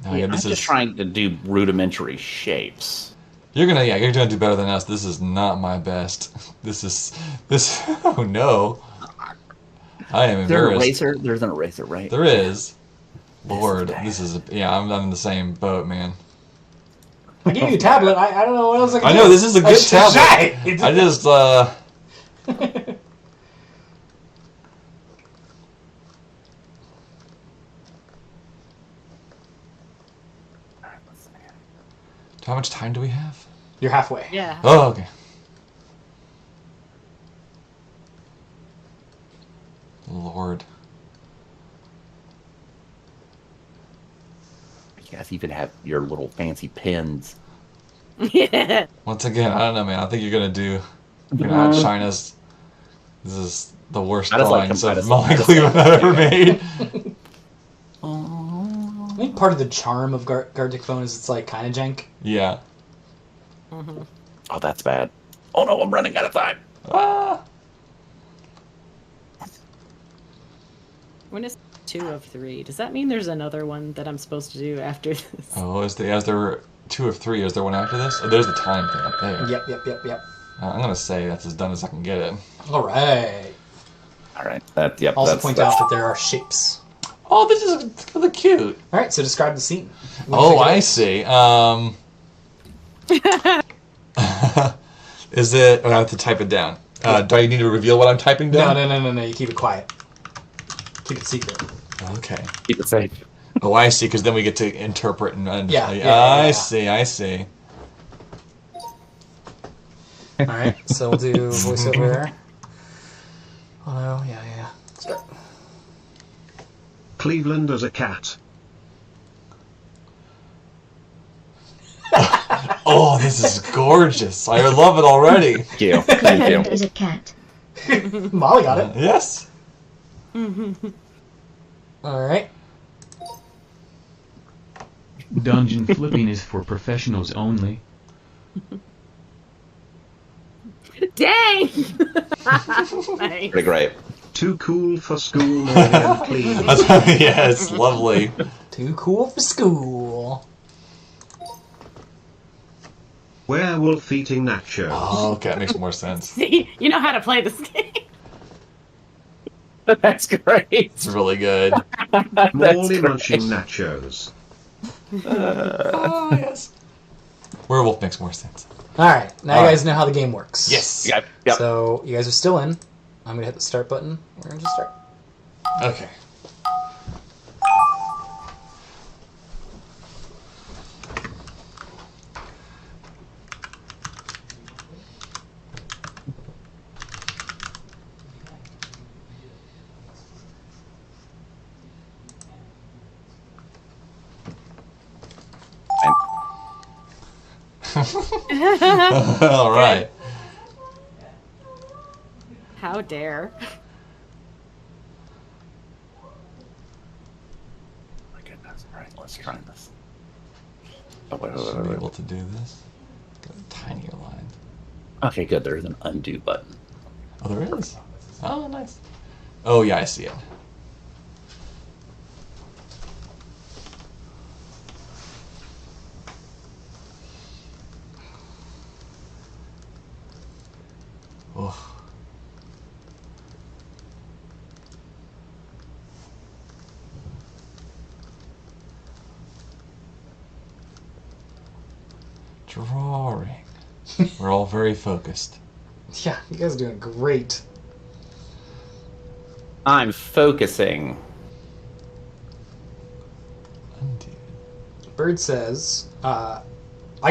Oh, yeah, I'm this just is. trying to do rudimentary shapes. You're gonna do better than us. This is not my best. This. Oh no. I am Is there an embarrassed. eraser? There's an eraser, right? There is. Lord, bad. this is. Yeah, I'm in the same boat, man. I gave you a tablet. I don't know what else I can I do. know this is a good should try. tablet. I just. How much time do we have? You're halfway. yeah. Oh, okay. Lord. You guys even have your little fancy pens. Yeah. Once again, I don't know, man. I think you're gonna outshine us. This is the worst I just like drawings I of just- Molly I just Cleveland like- I've ever made. I think part of the charm of Gartic Phone is it's like kind of jank. Yeah. Oh, that's bad. Oh no, I'm running out of time. Ah. When it's 2 of 3, does that mean there's another one that I'm supposed to do after this? Oh, is there 2 of 3? Is there one after this? Oh, there's the time thing up there. Yep. I'm gonna say that's as done as I can get it. All right. All right. That. Yep. Also that's, point that's, out that there are shapes. Oh, this is really cute. All right, so describe the scene. Oh, I see. Is it? Oh, I have to type it down. Do I need to reveal what I'm typing down? No. You keep it quiet. Keep it secret. Okay. keep it safe. Oh, I see. Because then we get to interpret and Yeah, I yeah. see. I see. All right, so we'll do voiceover. Oh no, yeah. Start. Cleveland as a cat. Oh, this is gorgeous. I love it already. Thank you. Cleveland is a cat. Molly got it. Yes. All right. Dungeon flipping is for professionals only. Dang! Nice. Pretty great. Too cool for school and clean. Yeah, it's lovely. Too cool for school. Werewolf eating nachos. Oh, okay, that makes more sense. See, you know how to play this game. That's great. It's really good. Morley munching nachos. Oh, yes. Werewolf makes more sense. All right, now All you right. guys know how the game works. Yes. Yep. Yep. So you guys are still in. I'm gonna hit the start button. We're gonna just start. Okay. All right. How dare. My goodness. All right, let's try this. Oh, wait. Should be able to do this. Got a tinier line. Okay, good. There's an undo button. Oh, there is. Oh, nice. Oh, yeah, I see it. Oh. Drawing. We're all very focused. Yeah, you guys are doing great. I'm focusing. Bird says, I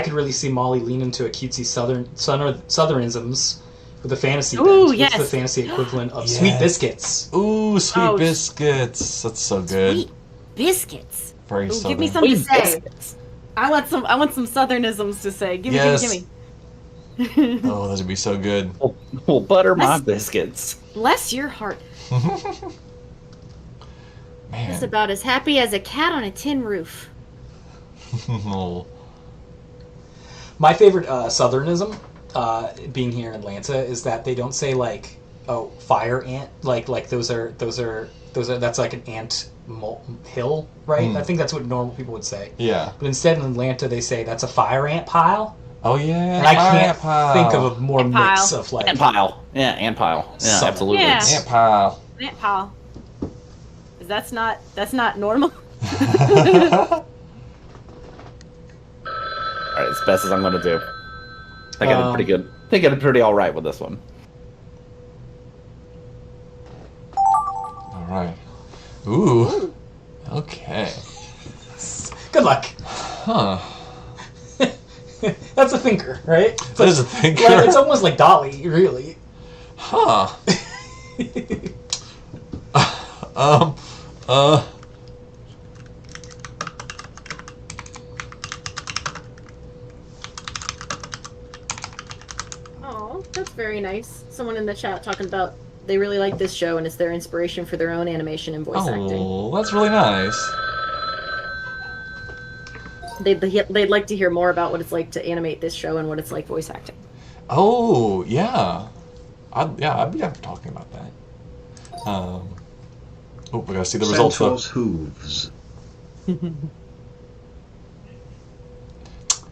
could really see Molly lean into a cutesy southernisms with a fantasy Ooh, bent. yes. What's the fantasy equivalent of Yes. sweet biscuits? Ooh, sweet Oh, biscuits. That's so good. Sweet biscuits. Very Ooh, southern. give me some to Sweet say. biscuits. I want some southernisms to say. Gimme, Yes. gimme. Oh, those would be so good. Well, butter my That's- biscuits. Bless your heart. Man. It's about as happy as a cat on a tin roof. Oh. My favorite southernism, being here in Atlanta, is that they don't say like, "Oh, fire ant." Like those are that's like an ant hill, right? Mm. I think that's what normal people would say. Yeah. But instead in Atlanta they say that's a fire ant pile, Oh yeah. and I fire can't ant pile. think of a more Ant mix pile. of like. Ant pile. Yeah, ant pile. Yeah, Something. absolutely. Yeah. Ant pile. Ant pal. 'Cause that's not normal. Alright, as best as I'm gonna do. I think I did pretty good. I think I did pretty alright with this one. All right. Ooh. Okay. Good luck. Huh. That's a thinker, right? It's That is a thinker. Like, it's almost like Dolly, really. Huh. Oh, that's very nice. Someone in the chat talking about they really like this show and it's their inspiration for their own animation and voice acting. Oh, that's really nice. They'd like to hear more about what it's like to animate this show and what it's like voice acting. Oh, yeah. I'd be up for talking about that. Oh, we gotta see the results though. Centaur's hooves.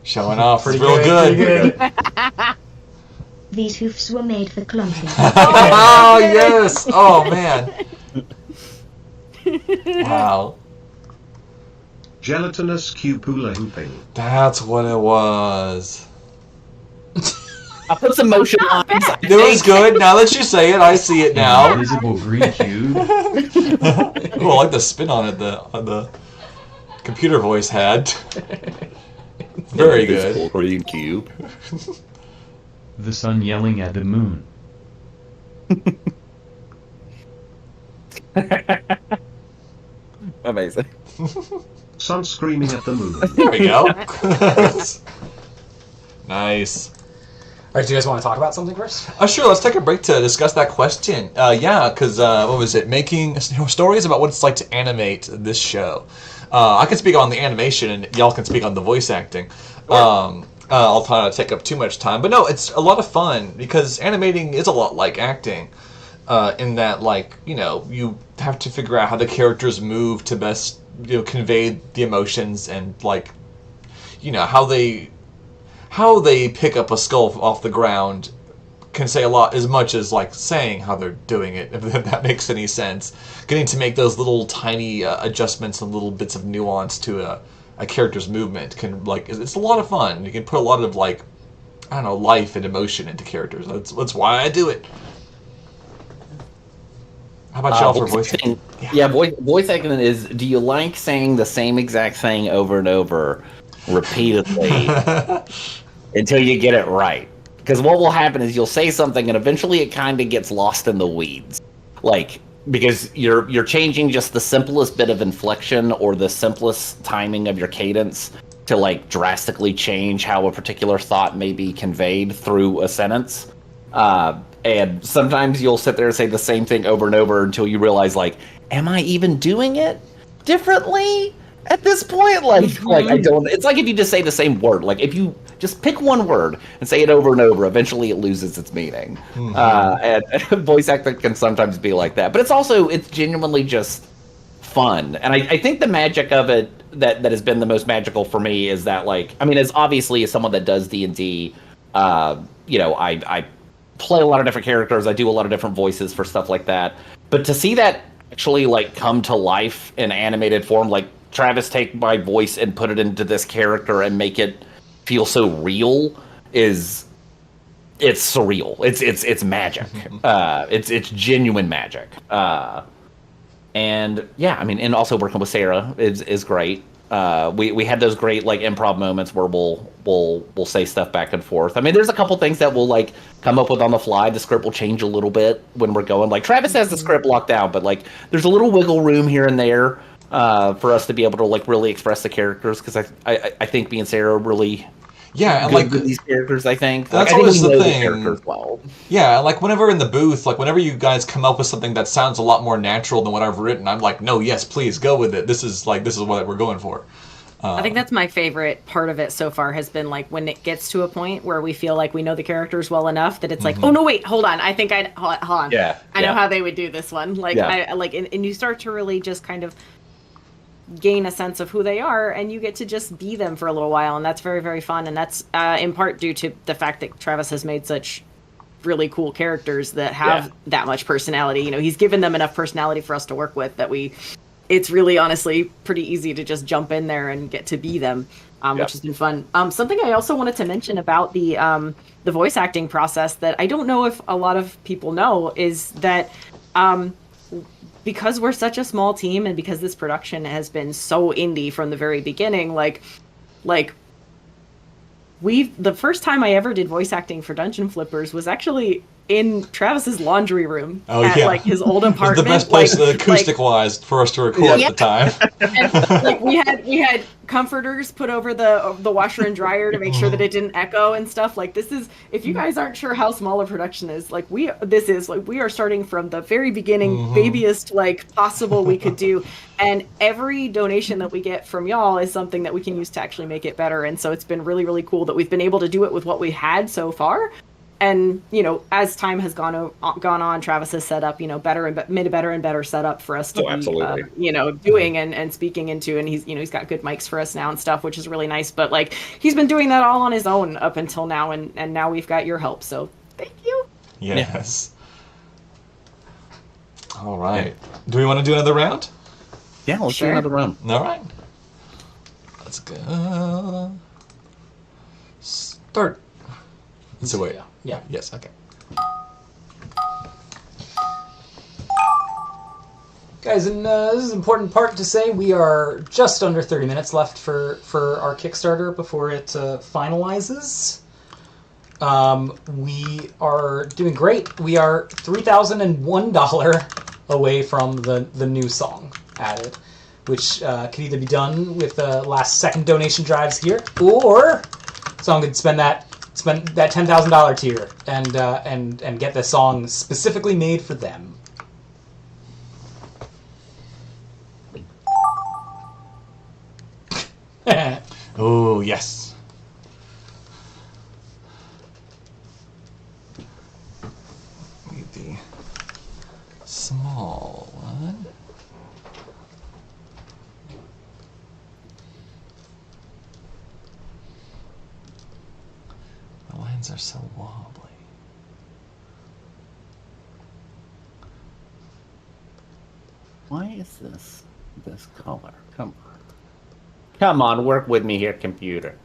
Showing off. Pretty It's real good, good. pretty good. These hoofs were made for clumping. Oh, yes. Oh, man. Wow. Gelatinous cupula hooping. That's what it was. I put some motion lines. It was good. Now that you say it, I see it An now. invisible green cube. Ooh, I like the spin on it the computer voice had. Very good. Green cube. The sun yelling at the moon. Amazing. Sun screaming at the moon. There we go. Nice. All right, do you guys want to talk about something first? Sure, let's take a break to discuss that question. Yeah, because, what was it? Making stories about what it's like to animate this show. I can speak on the animation, and y'all can speak on the voice acting. I'll try not to take up too much time. But no, it's a lot of fun, because animating is a lot like acting. In that, like, you know, you have to figure out how the characters move to best, you know, convey the emotions and, like, you know, how they pick up a skull off the ground can say a lot, as much as like saying how they're doing it, if that makes any sense. Getting to make those little tiny adjustments and little bits of nuance to a character's movement can, like, it's a lot of fun. You can put a lot of, like, I don't know, life and emotion into characters. That's why I do it. How about y'all for voice acting? Yeah, voice acting is, do you like saying the same exact thing over and over repeatedly until you get it right? Because what will happen is you'll say something and eventually it kind of gets lost in the weeds. Like, because you're changing just the simplest bit of inflection or the simplest timing of your cadence to, like, drastically change how a particular thought may be conveyed through a sentence. And sometimes you'll sit there and say the same thing over and over until you realize, like, am I even doing it differently at this point? Like I don't. It's like if you just say the same word. Like, if you just pick one word and say it over and over, eventually it loses its meaning. And voice acting can sometimes be like that. But it's genuinely just fun. And I think the magic of it that has been the most magical for me is that, like, I mean, as obviously as someone that does D&D, you know, I play a lot of different characters. I do a lot of different voices for stuff like that. But to see that actually, like, come to life in animated form, like Travis take my voice and put it into this character and make it feel so real is it's surreal. It's magic. It's genuine magic. And yeah, I mean, and also working with Sarah is great. We had those great like improv moments where we'll say stuff back and forth. I mean, there's a couple things that we'll like come up with on the fly. The script will change a little bit when we're going. Like Travis has the script locked down, but like there's a little wiggle room here and there for us to be able to like really express the characters, because I think me and Sarah are really and good like with these characters. I think that's I think always we the know thing. characters well. Yeah, like whenever in the booth, like whenever you guys come up with something that sounds a lot more natural than what I've written, I'm like, no, yes, please go with it. This is what we're going for. I think that's my favorite part of it so far, has been like when it gets to a point where we feel like we know the characters well enough that it's like, oh no, wait, hold on, I think hold on. Yeah, I know how they would do this one. Like, I like, and you start to really just kind of gain a sense of who they are, and you get to just be them for a little while, and that's very, very fun. And that's in part due to the fact that Travis has made such really cool characters that have that much personality. You know, he's given them enough personality for us to work with that it's really honestly pretty easy to just jump in there and get to be them, which has been fun. Something I also wanted to mention about the voice acting process that I don't know if a lot of people know is that because we're such a small team, and because this production has been so indie from the very beginning, like the first time I ever did voice acting for Dungeon Flippers was actually in Travis's laundry room at like his old apartment. It was the best place, acoustic-wise, for us to record at the time. And, like we had comforters put over the washer and dryer to make sure that it didn't echo and stuff. Like, this is, if you guys aren't sure how small a production is, like we are starting from the very beginning, babyest like possible we could do, and every donation that we get from y'all is something that we can use to actually make it better. And so it's been really, really cool that we've been able to do it with what we had so far. And, you know, as time has gone on, Travis has set up, you know, made a better and better setup for us to be, you know, doing and speaking into. And he's got good mics for us now and stuff, which is really nice. But like, he's been doing that all on his own up until now. And now we've got your help. So thank you. Yes. All right. Do we want to do another round? Yeah, let's do another round. All right. Let's go. Start. So wait. Yeah. Yes. Okay. Guys, and this is an important part to say. We are just under 30 minutes left for our Kickstarter before it finalizes. We are doing great. We are $3,001 away from the new song added, which could either be done with last-second donation drives here, or someone could spend that $10,000 tier and get the song specifically made for them. Oh yes. Need the small one. The lines are so wobbly. Why is this color? Come on, work with me here, computer.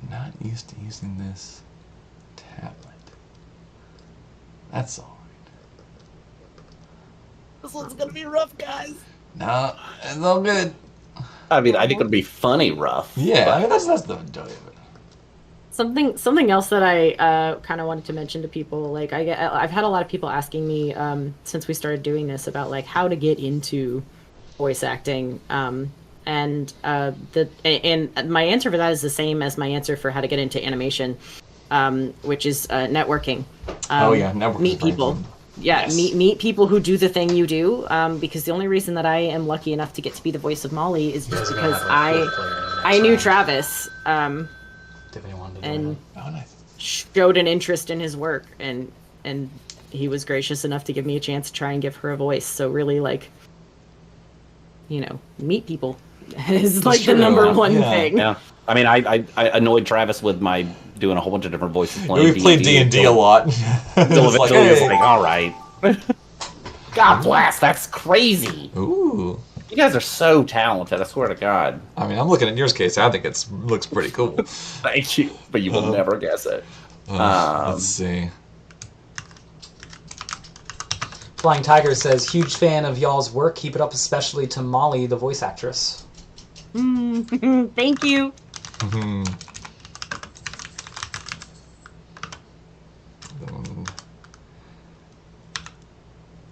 Not used to using this tablet. That's all right. This one's gonna be rough, guys. No, it's all good. I mean, I think it'll be funny rough. Yeah, but... I mean, that's the joy of it. Something else that I kind of wanted to mention to people, like I've had a lot of people asking me since we started doing this about like how to get into voice acting. and my answer for that is the same as my answer for how to get into animation, which is networking. Networking. Meet people. Yeah, Yes. meet people who do the thing you do. Because the only reason that I am lucky enough to get to be the voice of Molly is just because I knew Travis, and showed an interest in his work, and he was gracious enough to give me a chance to try and give her a voice. So really, like, meet people is like the number one thing. Yeah. I mean, I annoyed Travis with my doing a whole bunch of different voices. We played D&D a lot. So eventually it's like, all right. God bless, that's crazy. Ooh. You guys are so talented, I swear to God. I mean, I'm looking at yours, Casey. I think looks pretty cool. Thank you, but you will never guess it. Let's see. Flying Tiger says, huge fan of y'all's work. Keep it up, especially to Molly, the voice actress. Thank you.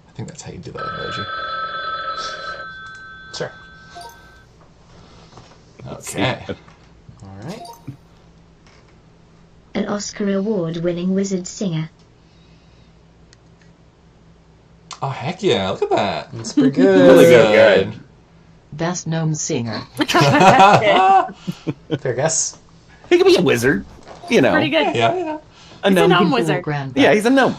I think that's how you do that emoji. Sure. Okay. All right. An Oscar award-winning wizard singer. Oh, heck yeah. Look at that. That's pretty good. Really good. Best gnome singer. Fair guess. He could be a wizard, Pretty good. Yeah. A He's a gnome Before wizard. Grand Yeah, he's a gnome.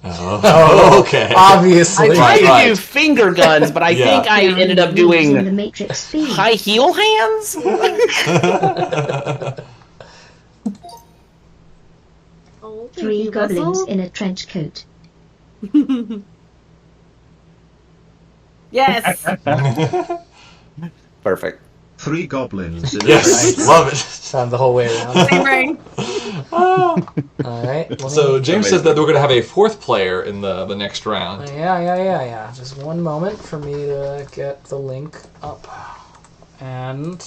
Oh, okay. Obviously. I tried to Right. do finger guns, but I Yeah. think I ended up In the doing Matrix theme. high heel hands. Oh, thank 3 you, goblins Russell. in a trench coat. Yes. Perfect. 3 goblins in a Yes. trench Love it. Sound the whole way around. Same brain. All right. So James says that we're going to have a 4th player in the next round. Yeah. Just one moment for me to get the link up and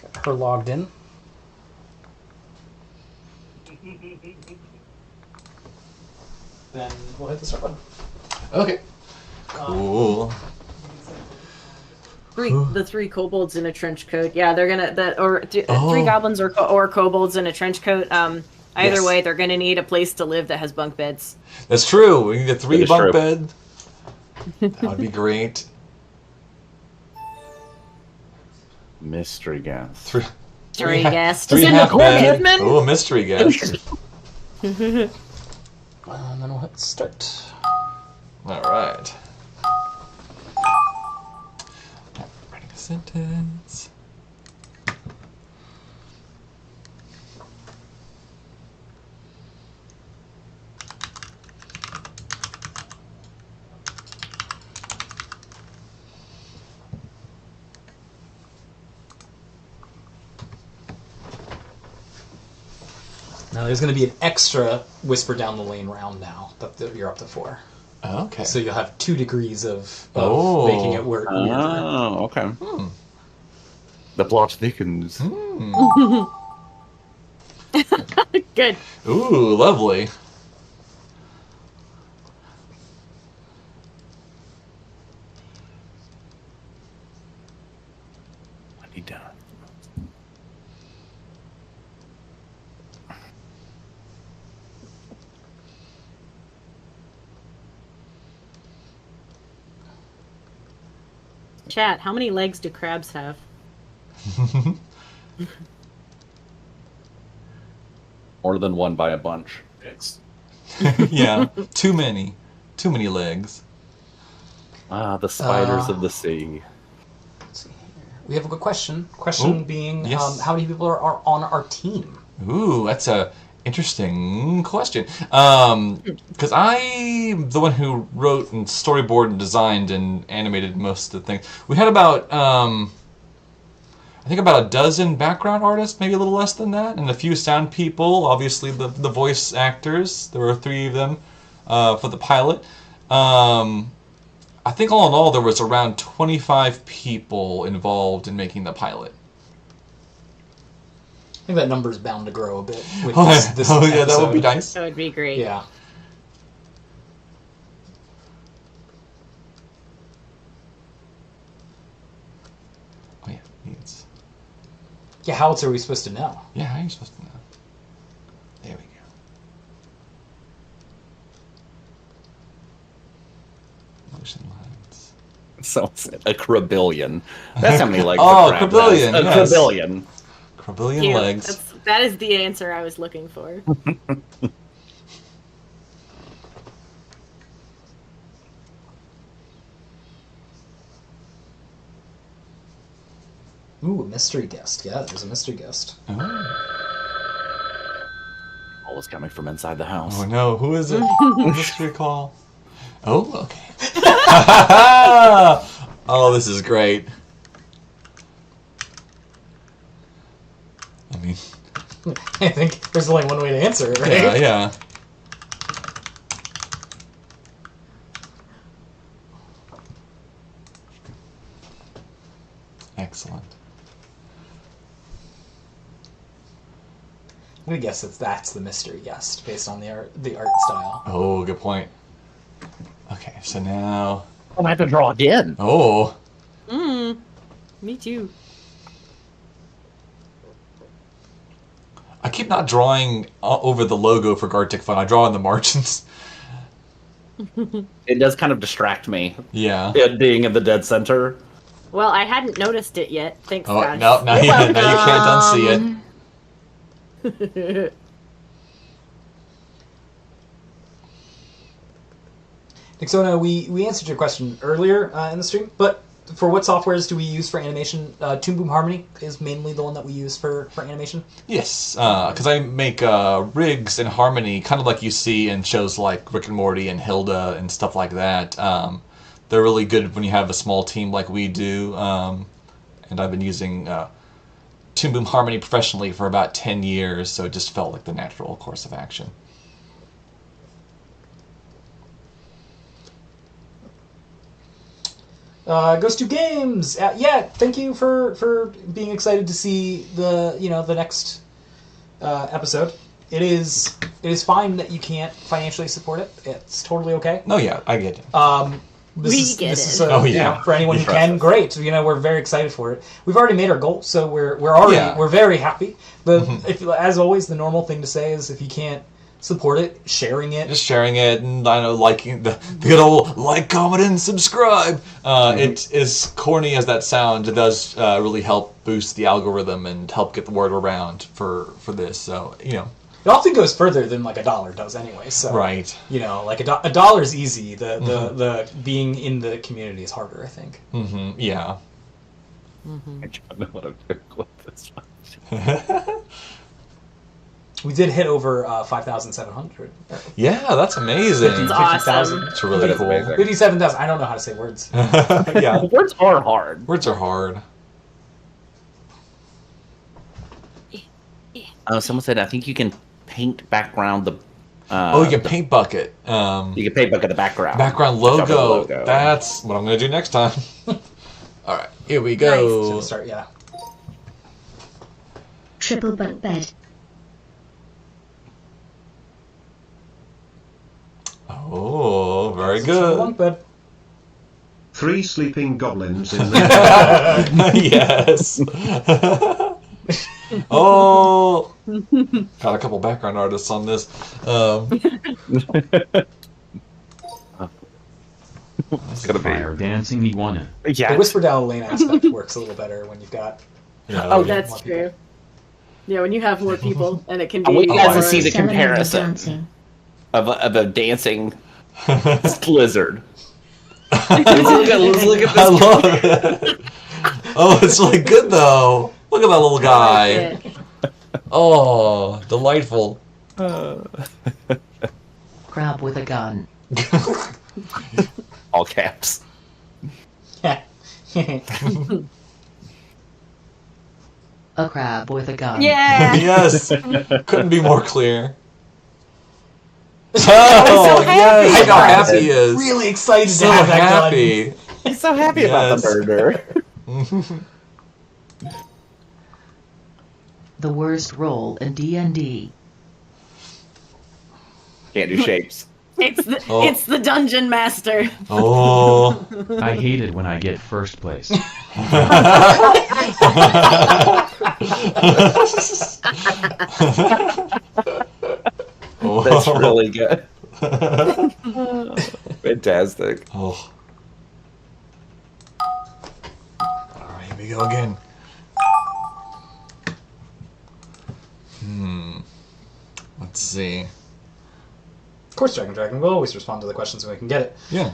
get her logged in. Then we'll hit the start button. Okay. Cool. The 3 kobolds in a trench coat. Yeah, they're gonna 3 Oh. goblins or kobolds in a trench coat. Either Yes. way, they're gonna need a place to live that has bunk beds. That's true. We need a 3 is bunk true. bed. That would be great. Mystery guest. 3 Three guests. 3 Is it half Nicole bed. Kidman? Oh, mystery guest. And then we'll hit start. All right. Writing a sentence. Now there's going to be an extra whisper down the lane round now that you're up to 4. Okay. So you'll have 2 degrees of Oh. making it work. Oh, okay. The plot thickens. Good. Ooh, lovely. What he done? Chat, how many legs do crabs have? More than one by a bunch. It's Yeah. Too many. Too many legs. the spiders of the sea. Let's see here. We have a good question. Question Ooh, being, yes. how many people are on our team? Ooh, that's a interesting question. Because I'm the one who wrote and storyboard and designed and animated most of the things. We had about, I think about a dozen background artists, maybe a little less than that, and a few sound people. Obviously, the voice actors. There were 3 of them for the pilot. I think all in all, there was around 25 people involved in making the pilot. I think that number is bound to grow a bit with Oh, this yeah, that episode. would be nice. That would be great. Yeah. needs. Yeah, how else are we supposed to know? Yeah, how are you supposed to know? There we go. Motion lines. So a crabillion. That's how many legs. Oh, a crab crabillion, has. A yes. crabillion. Crabillion Cute. legs. That is the answer I was looking for. Ooh, a mystery guest. Yeah, there's a mystery guest. All is coming from inside the house. Oh no, who is it? Mystery call. Oh, okay. Oh, this is great. I mean, I think there's only one way to answer it, right? yeah, yeah. Excellent. I'm gonna guess that's the mystery guest based on the art style. Oh, good point. Okay, so now. I have to draw again. Oh. Me too. I keep not drawing over the logo for Gartic Phone. I draw on the margins. It does kind of distract me. Yeah. It being in the dead center. Well, I hadn't noticed it yet. Thanks, Oh, guys. no, now you can't unsee it. Nixona, we answered your question earlier in the stream, but for what softwares do we use for animation? Toon Boom Harmony is mainly the one that we use for animation. Yes, because I make rigs in Harmony, kind of like you see in shows like Rick and Morty and Hilda and stuff like that. They're really good when you have a small team like we do. And I've been using Toon Boom Harmony professionally for about 10 years, so it just felt like the natural course of action. Goes to games. Yeah, thank you for being excited to see the next episode. It is fine that you can't financially support it. It's totally okay. No, yeah, I get it. This get is it. Oh, yeah. for anyone You who trust can, us. great. We're very excited for it. We've already made our goal, so we're very happy. But as always, the normal thing to say is if you can't support it, sharing it. Just sharing it and I know liking the good old like, comment, and subscribe. It is corny as that sounds. It does really help boost the algorithm and help get the word around for this. So It often goes further than like $1 does anyway. So right. Like $1 is easy. The being in the community is harder, I think. Yeah. I don't know what I'm doing with this one. We did hit over 5,700. Yeah, that's amazing. That's awesome. It's really cool. amazing. 57,000. I don't know how to say words. Yeah. Words are hard. Words are hard. Someone said, I think you can paint background the... you can paint bucket. You can paint bucket the background. Background logo. That's what I'm going to do next time. All right, here we go. Should start, yeah. Triple bunk bed. Oh, very Bunk good. bed. 3 sleeping goblins in the Yes. Oh, got a couple background artists on this. It's gonna Fire dancing iguana. Yeah. The Whisper Down Lane aspect works a little better when you've got. Oh, that's true. Yeah, when you have more people and it can be. I want you guys to more- see the Ceremony comparison dancing. of a dancing lizard. Let's look at I this. love it. Oh, it's really good though. Look at that little guy. Yeah. Oh, delightful. Crab with a gun. All caps. A crab with a gun. Yeah. Yes, couldn't be more clear. Oh, so happy. yes, look how happy he is. Really excited So to have that gun. happy. He's so happy about the Yes. murder. The worst role in D&D. Can't do shapes. It's the dungeon master. Oh. I hate it when I get first place. That's really good. Fantastic. Oh. Alright, here we go again. Let's see. Of course, Dragon. We'll always respond to the questions when we can get it. Yeah.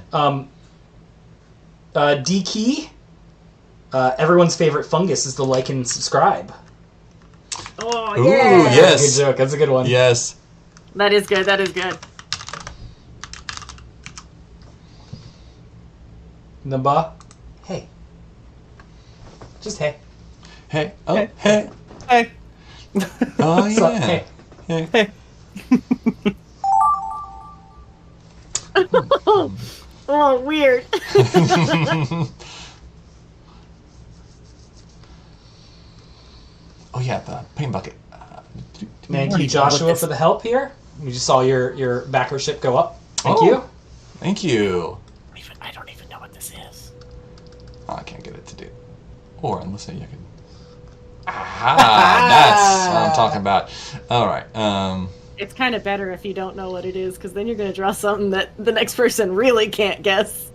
D Key. Everyone's favorite fungus is the like and subscribe. Oh Ooh, yeah. yes. That's a good joke. That's a good one. Yes. That is good. That is good. Namba. Hey. Just hey. Hey. Oh, hey. Hey. Oh, What's up? yeah. Hey. Hey. Oh, weird. Oh, yeah, the paint bucket. Thank you, Joshua, for the help here. We just saw your backership go up. Thank you. Thank you. I don't even know what this is. Oh, I can't get it to do. Or unless you can. Aha! That's what I'm talking about. All right. It's kind of better if you don't know what it is, because then you're going to draw something that the next person really can't guess.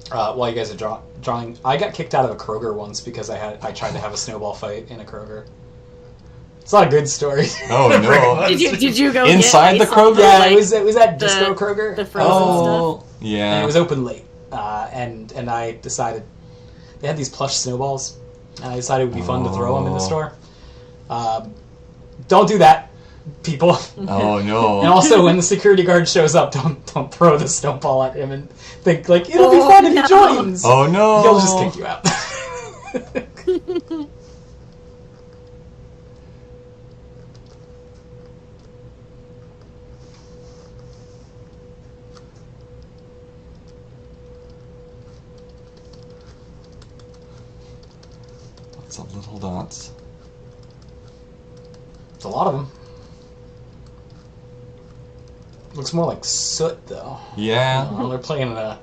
While you guys are drawing, I got kicked out of a Kroger once because I tried to have a snowball fight in a Kroger. It's not a good story. Oh no! Did you go inside get the Kroger? Yeah, like, it was at Disco Kroger. the frozen Oh, stuff? yeah. And it was open late, and I decided they had these plush snowballs, and I decided it would be fun to throw them in the store. Don't do that, people. Oh no! And also, when the security guard shows up, don't throw the snowball at him and think like it'll be fun if he joins. Oh no! He'll just kick you out. Lots of little dots. It's a lot of them. Looks more like soot, though. Yeah. They're playing in a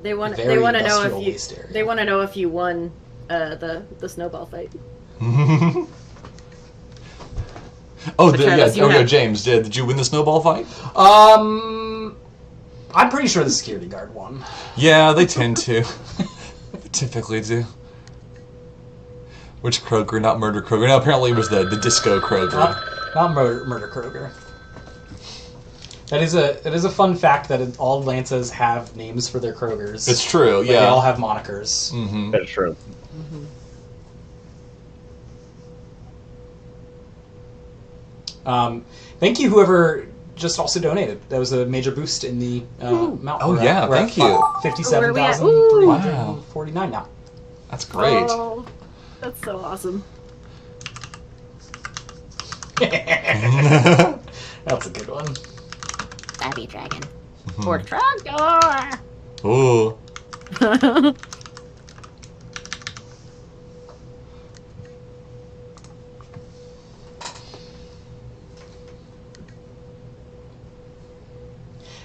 They want very to know industrial if you waste area. they want to know if you won the snowball fight. Oh, you have- James, did you win the snowball fight? I'm pretty sure the security guard won. Yeah, they tend to. They typically do. Which Kroger? Not Murder Kroger. No, apparently it was the Disco Kroger. Not Murder Kroger. That is a fun fact that all Lancers have names for their Krogers. It's true, Like, yeah. They all have monikers. Mm-hmm. That's true. Thank you, whoever just also donated. That was a major boost in the amount. Oh, yeah, thank you. 57,349 now. That's great. Oh, that's so awesome. That's a good one. Babby dragon. Or trapdoor. Ooh.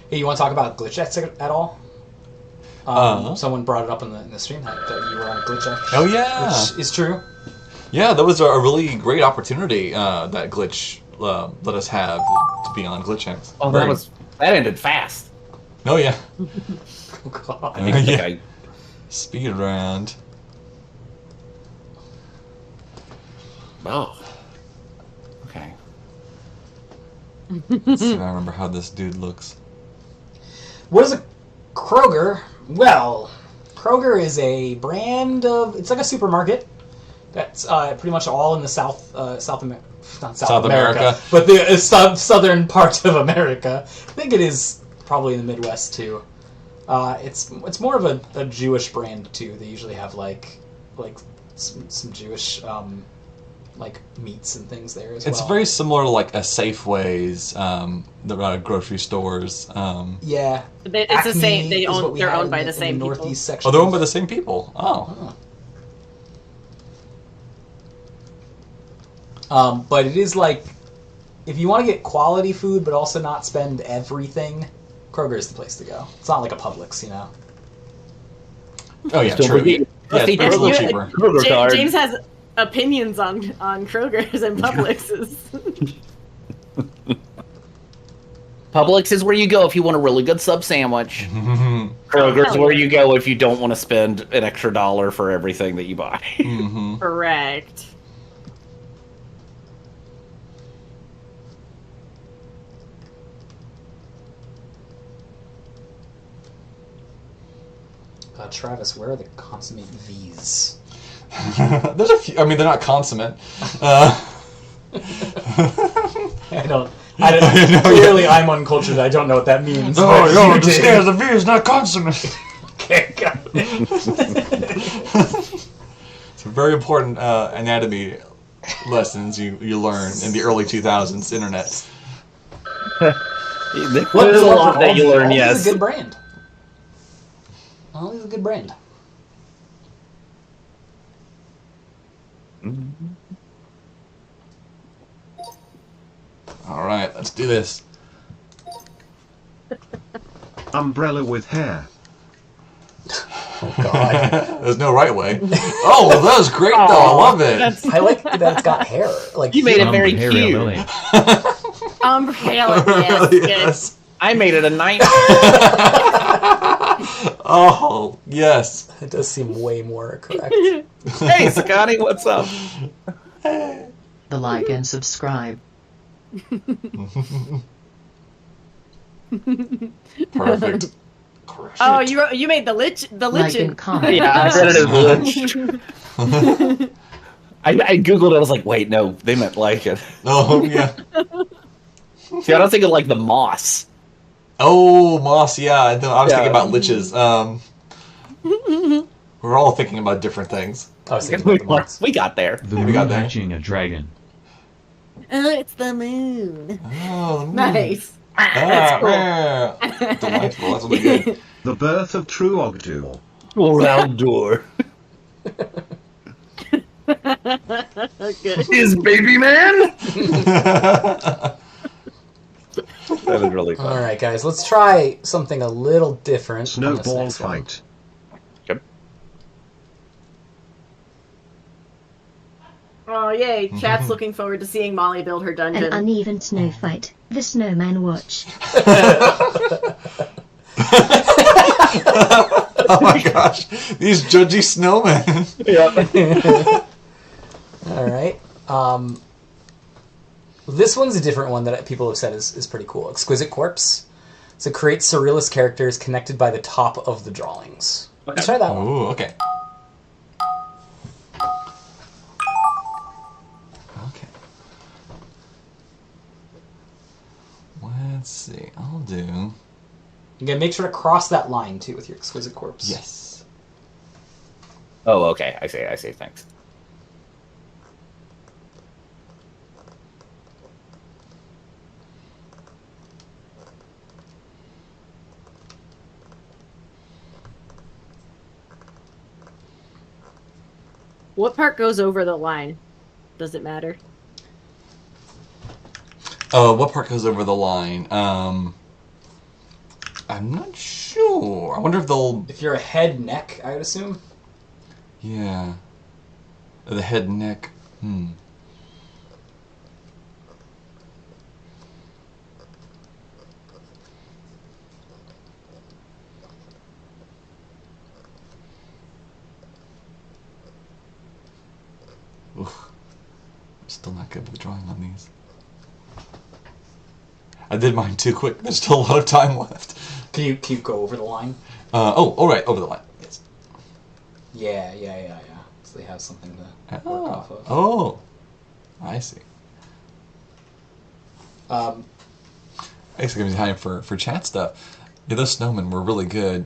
Hey, you want to talk about glitch at all? Someone brought it up in the stream that you were on a glitch X. Oh, yeah. Which is true. Yeah, that was a really great opportunity that Glitch let us have to be on Glitch X. Oh, that ended fast. Oh, yeah. Oh, God. I think Yeah. I Speed round. Oh. Okay. Let's see if I remember how this dude looks. What is a Kroger? Well, Kroger is a brand of... It's like a supermarket. That's pretty much all in the South America, but the southern part of America. I think it is probably in the Midwest too. It's more of a Jewish brand too. They usually have like some Jewish like meats and things there as well. It's very similar to like a Safeway's, the grocery stores. Yeah, It's the same. Acme is what we They're had owned by in the same people. Northeast section. Oh, they're owned by the same people. Oh. But it is like, if you want to get quality food but also not spend everything, Kroger is the place to go. It's not like a Publix, you know. Oh yeah, true. Yeah, it's a little cheaper. Kroger card. James has opinions on Kroger's and Publix's. Publix is where you go if you want a really good sub sandwich. Kroger's where you go if you don't want to spend an extra $1 for everything that you buy. Correct. Travis, where are the consummate V's? There's a few. I mean, they're not consummate. I don't. Clearly, I'm uncultured. I don't know what that means. Oh, you don't understand. The V is not consummate. Okay, got it. It's a very important anatomy lessons you learn in the early 2000s internet. There's a lot that you learn, yes. Aldi's a good brand. Aldi's a good brand. All right, let's do this. Umbrella with hair. Oh God. There's no right way. Oh, that was great though. I love it. I like that it's got hair. Like You made it very cute. Umbrella, yes, Yes. I made it a 9. Oh, yes. It does seem way more correct. Hey, Sakani, what's up? The like and subscribe. Perfect. Oh, you made the lich. The Like lich. and comment. Yeah, I read it as lich. I googled it. I was like, wait, no, they meant like it. Oh, yeah. See, I don't think of like the moss. Oh, moss, yeah. I was thinking about liches. We're all thinking about different things. I was thinking about the mods. We got there. The We moon got there. hatching a dragon. Oh, it's the moon. Oh, Nice. That's delightful. That's really good. The birth of true Ogdu. Or outdoor. Good. Is baby man? That was really fun. All right, guys, let's try something a little different. on this Snowball next one. fight. Oh yay! Chat's looking forward to seeing Molly build her An dungeon. uneven snow fight. The snowman watch. Oh my gosh. These judgy snowmen. All right. This one's a different one that people have said is pretty cool. Exquisite Corpse. So create surrealist characters connected by the top of the drawings. Let's try that one. Ooh, okay. Okay. Let's see. I'll do... Again, make sure to cross that line, too, with your Exquisite Corpse. Yes. Oh, okay. I see. Thanks. What part goes over the line? Does it matter? What part goes over the line? I'm not sure. I wonder if they'll... If you're a head neck, I would assume. Yeah. The head and neck. Oof. I'm still not good with drawing on these. I did mine too quick. There's still a lot of time left. Can you go over the line? Alright, over the line. Yes. Yeah. So they have something to work off of. Oh. I see. Thanks for giving me time for chat stuff. Yeah, those snowmen were really good.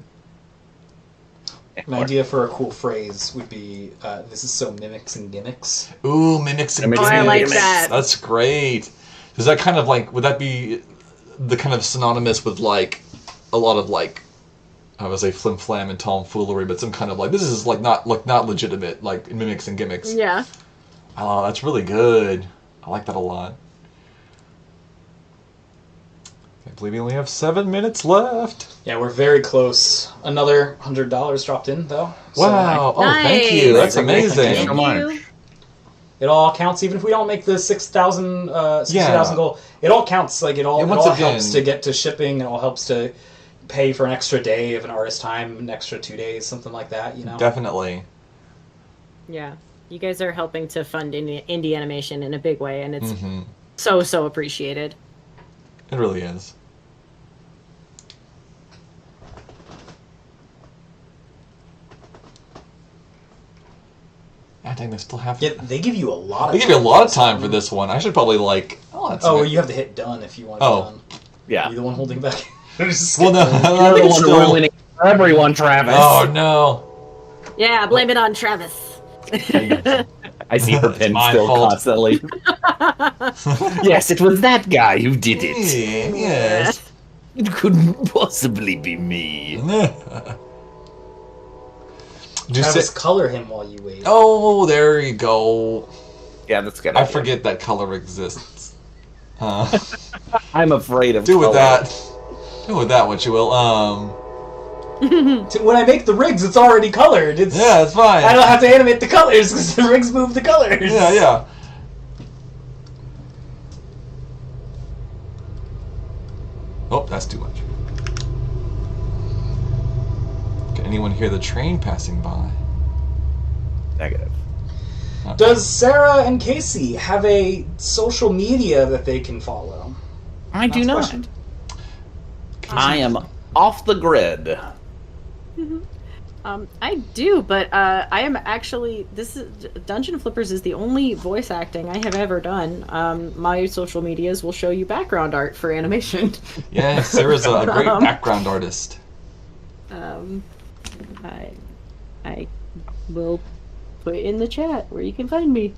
An idea for a cool phrase would be, this is so mimics and gimmicks. Ooh, mimics and Mimics Oh, I gimmicks. like that. That's great. Is that kind of like, would that be the kind of synonymous with like a lot of like, I would say flim flam and tomfoolery, but some kind of like, this is like not legitimate, like mimics and gimmicks. Yeah. Oh, that's really good. I like that a lot. I believe we only have 7 minutes left. Yeah, we're very close. Another $100 dropped in, though. Wow. Oh, thank Nice. you. That's Thank you amazing. so much. It all counts, even if we don't make the 60,000 goal. It all counts. Like it all helps to get to shipping. It all helps to pay for an extra day of an artist's time, an extra 2 days, something like that. You know. Definitely. Yeah, you guys are helping to fund indie animation in a big way, and it's so appreciated. It really is. I think they still have. Yeah, they give you a lot of. They give you a lot of time for this one. I should probably like. Oh, that's. Oh, you have to hit done if you want to be done. Yeah. You're the one holding back. You're the one ruining for everyone, Travis. Oh no. Yeah, blame it on Travis. I see her pen my still fault. constantly. Yes, it was that guy who did it. Yes. It couldn't possibly be me. Travis, color him while you wait. Oh, there you go. Yeah, that's good. I forget that color exists. I'm afraid of Do with color. that. Do with that what you will. When I make the rigs, it's already colored. It's fine. I don't have to animate the colors because the rigs move the colors. Yeah. Oh, that's too much. Can anyone hear the train passing by? Negative. Does Sarah and Casey have a social media that they can follow? I do not. Question. I am off the grid. I do, but I am actually. Dungeon Flippers is the only voice acting I have ever done. My social medias will show you background art for animation. Yeah, Sarah's a great background artist. I will put in the chat where you can find me.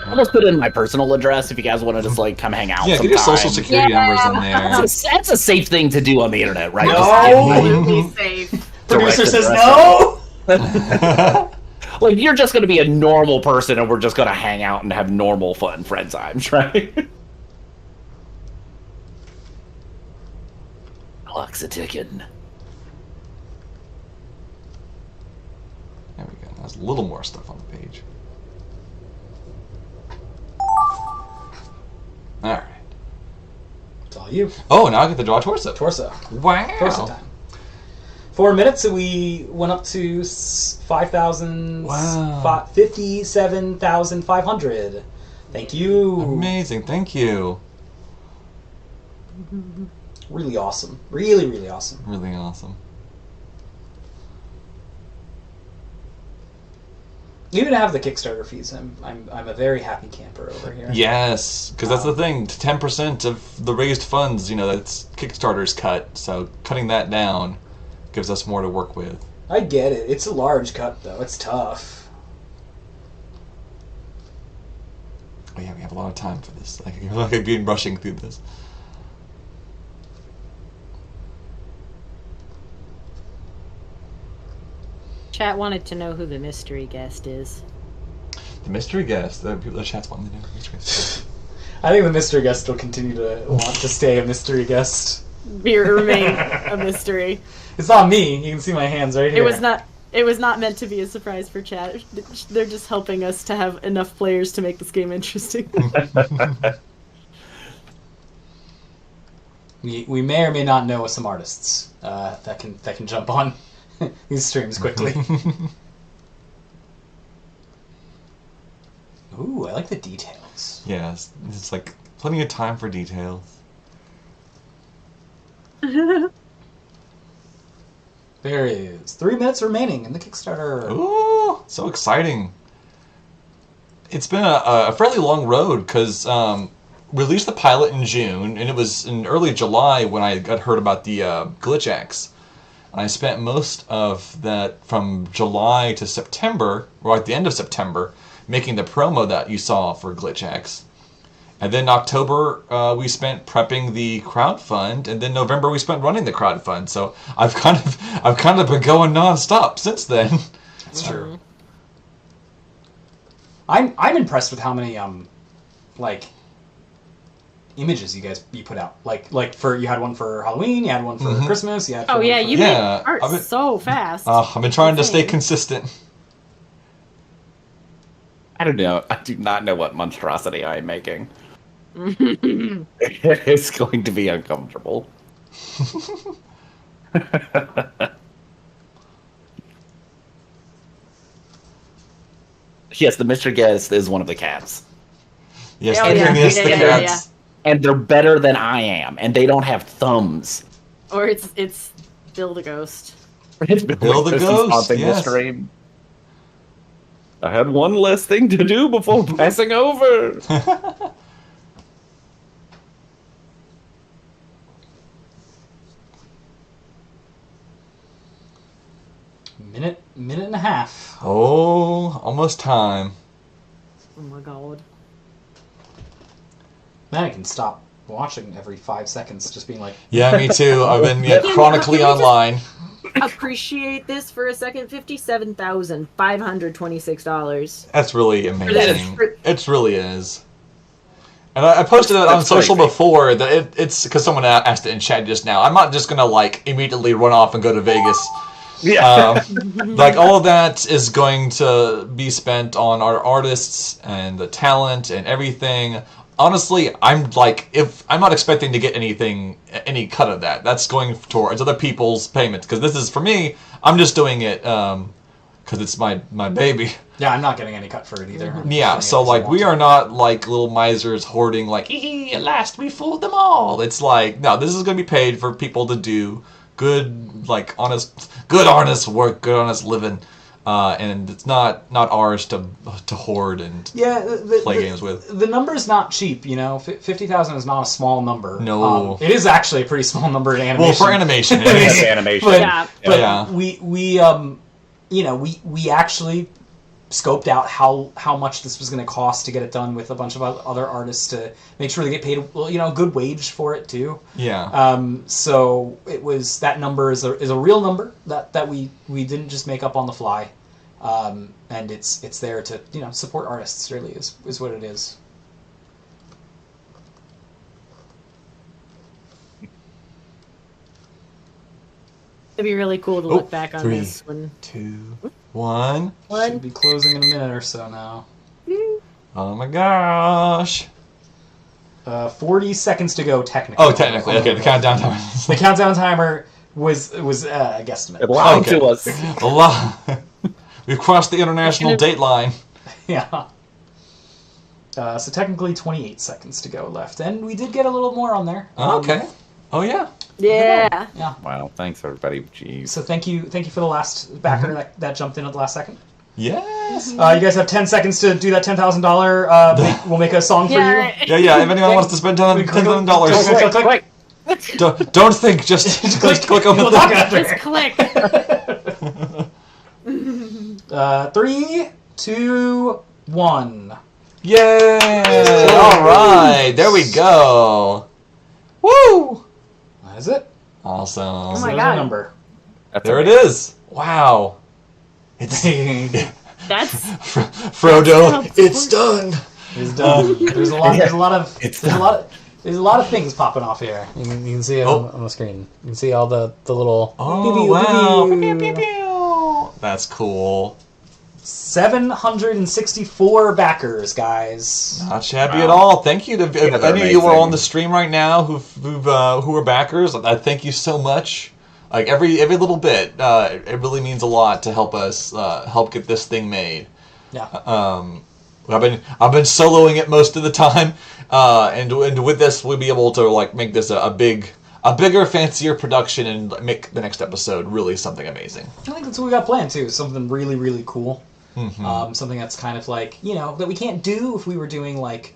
I'll just put in my personal address if you guys want to just like come hang out. Yeah, get your social security numbers in there. That's a safe thing to do on the internet, right? Absolutely safe. Producer says no. Like you're just going to be a normal person, and we're just going to hang out and have normal fun friend times, right? Clock's a ticking. There we go. There's a little more stuff on the page. Alright. It's all you. Oh, now I get to draw a torso. Torso. Wow. Torso time. 4 minutes, and we went up to 5,000. Wow. 57,500. Thank you. Amazing. Thank you. Really awesome. Really, really awesome. Really awesome. Even to have the Kickstarter fees, I'm a very happy camper over here. Yes, because that's the thing. 10% of the raised funds, that's Kickstarter's cut. So cutting that down gives us more to work with. I get it. It's a large cut, though. It's tough. Oh yeah, we have a lot of time for this. I feel like I've been rushing through this. Chat wanted to know who the mystery guest is. The mystery guest. The chat's wanting to know. I think the mystery guest will continue to want to stay a mystery guest. Remain a mystery. It's not me. You can see my hands right here. It was not meant to be a surprise for chat. They're just helping us to have enough players to make this game interesting. We may or may not know some artists that can jump on these streams quickly. Ooh, I like the details. Yes, it's like plenty of time for details. There is 3 minutes remaining in the Kickstarter. Ooh, so exciting. It's been a fairly long road because we released the pilot in June, and it was in early July when I got heard about the Glitch Axe. And I spent most of that from July to September, or at the end of September, making the promo that you saw for Glitch Axe. And then October, we spent prepping the crowdfund, and then November we spent running the crowdfund. So I've kind of been going nonstop since then. That's true. I'm impressed with how many like images you put out. Like for you had one for Halloween, you had one for Christmas, you had. Oh yeah, for... you made art so fast. I've been trying to stay consistent. I don't know. I do not know what monstrosity I am making. It's going to be uncomfortable. Yes, the Mr. Guest is one of the cats. Yes, Oh, yeah. yes, the Yeah, cats. And they're better than I am, and they don't have thumbs. Or it's Bill the Ghost. It's Bill the Ghost, haunting yes. the stream. I had one less thing to do before passing over. minute and a half. Oh, almost time. Oh my god. Then I can stop watching every 5 seconds, just being like, Yeah, me too. I've been Can- chronically can we just- online. Appreciate this for a second. $57,526. That's really amazing. For- It really is. And I posted it on That's social crazy. before that it's because someone asked it in chat just now. I'm not just gonna like immediately run off and go to Vegas. Yeah. Like all of that is going to be spent on our artists and the talent and everything. Honestly, I'm like, if I'm not expecting to get any cut of that. That's going towards other people's payments because this is for me. I'm just doing it because it's my baby. yeah, I'm not getting any cut for it either. I'm Yeah, just so doing it 'cause I like want we to. are not like little misers hoarding like, at last we fooled them all. It's like, no, this is going to be paid for people to do good, like good honest work, good honest living, and it's not ours to hoard and Yeah, play games with. The number's not cheap, you know. 50,000 is not a small number. No. It is actually a pretty small number in animation. Well, for animation, it That's is. animation. But, Yeah. but Yeah. we you know, we actually scoped out how much this was going to cost to get it done with a bunch of other artists to make sure they get paid, you know, a good wage for it too. Yeah. So it was, that number is a real number that we didn't just make up on the fly, and it's there to, you know, support artists. Really is what it is. It'd be really cool to look back on 3, this when 2, 1. Should be closing in a minute or so now. Oh my gosh. 40 seconds to go technically. Oh, technically, okay. The countdown timer. The countdown timer was a guesstimate. It lied to us. A lot. We've crossed the international date line. Yeah. So technically 28 seconds to go left, and we did get a little more on there. Okay. Oh yeah. yeah. Yeah. Wow, thanks everybody. Jeez. So thank you for the last backer that jumped in at the last second. Yes. You guys have 10 seconds to do that $10,000. We'll make a song for you. Yeah. If anyone wants to spend $10,000, Click. don't think. Just click on We'll the talk after. Just click. 3, 2, 1. Yay! All right, there we go. Woo! That is it. Awesome. Oh So my there's God. our number. There it is. Wow. It's That's Frodo. It's done. It's done. There's a lot of things popping off here. You can see it on the screen. You can see all the little. Oh wow. That's cool. 764 backers, guys. Not shabby at all. Thank you to if they're any of you are amazing. on the stream right now who are backers. I thank you so much. Like every little bit, it really means a lot to help us help get this thing made. Yeah. I've been soloing it most of the time, and with this we'll be able to like make this a bigger, fancier production and make the next episode really something amazing. I think that's what we got planned too. Something really, really cool. Mm-hmm. Something that's kind of like, you know, that we can't do if we were doing like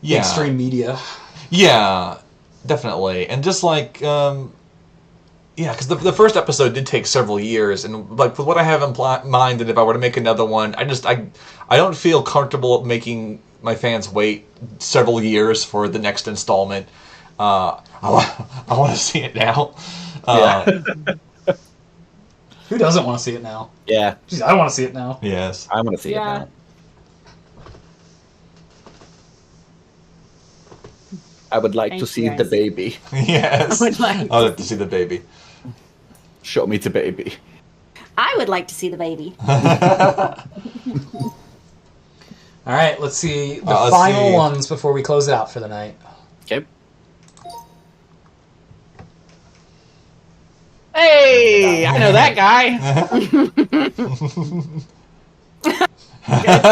Yeah, mainstream media. yeah, definitely, and just like yeah, because the first episode did take several years, and like with what I have in mind, and if I were to make another one, I don't feel comfortable making my fans wait several years for the next installment. I want to see it now. Who doesn't want to see it now? Yeah, Jeez, I want to see it now. Yes. I want to see it Yeah. now. I would like Thank to you, see the guys. baby. Yes. I would like I'd like to see the baby. Show me the baby. I would like to see the baby. All right, let's see the Let's final see. ones before we close it out for the night. Okay. Hey, I know that guy.